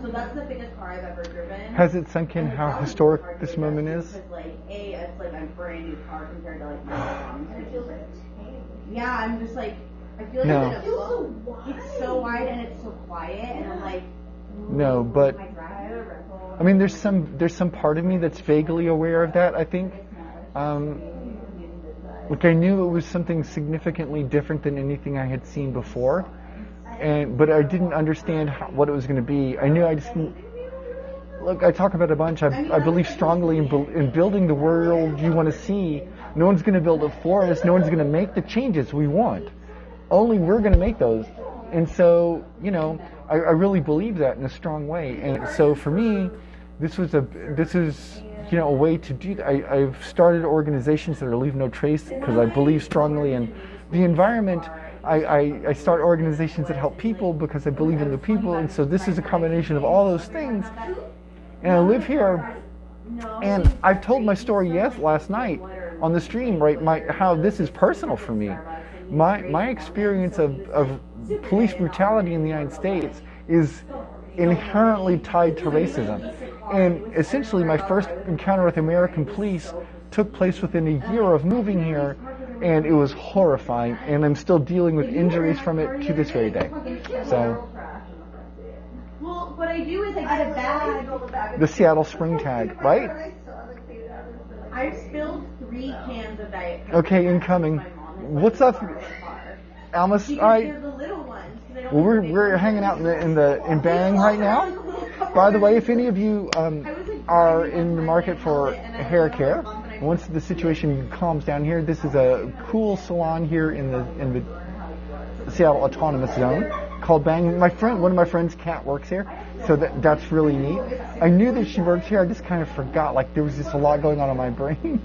so that's the biggest car I've ever driven. Has it sunk in how historic this moment is? Because it's like a brand new car compared to my mom's. And it feels like yeah, I'm just like, I feel like it's so wide and it's so quiet, and I'm like, no, but I mean, there's some part of me that's vaguely aware of that, I think. Like I knew it was something significantly different than anything I had seen before, but I didn't understand what it was going to be. I knew I just look. I talk about it a bunch. I believe strongly in building the world you want to see. No one's going to build it for us. No one's going to make the changes we want. Only we're going to make those. And so, I really believe that in a strong way. And so for me, this is a way to do that. I've started organizations that are Leave No Trace because I believe strongly in the environment. I start organizations that help people because I believe in the people. And so this is a combination of all those things. And I live here, and I've told my story last night on the stream, right? How this is personal for me. My experience of police brutality in the United States is inherently tied to racism. And essentially my first encounter with American police took place within a year of moving here, and it was horrifying, and I'm still dealing with injuries from it to this very day. So well, what I do is I get a bag. The Seattle Spring tag, right? I've spilled 3 cans of Diet Coke. Okay, incoming. What's up, Almas? All right. Well, we're hanging out in Bang right now. By the way, if any of you are in the market for hair care, once the situation calms down here, this is a cool salon here in the Seattle Autonomous Zone called Bang. One of my friends, Kat, works here, so that's really neat. I knew that she worked here. I just kind of forgot. Like there was just a lot going on in my brain.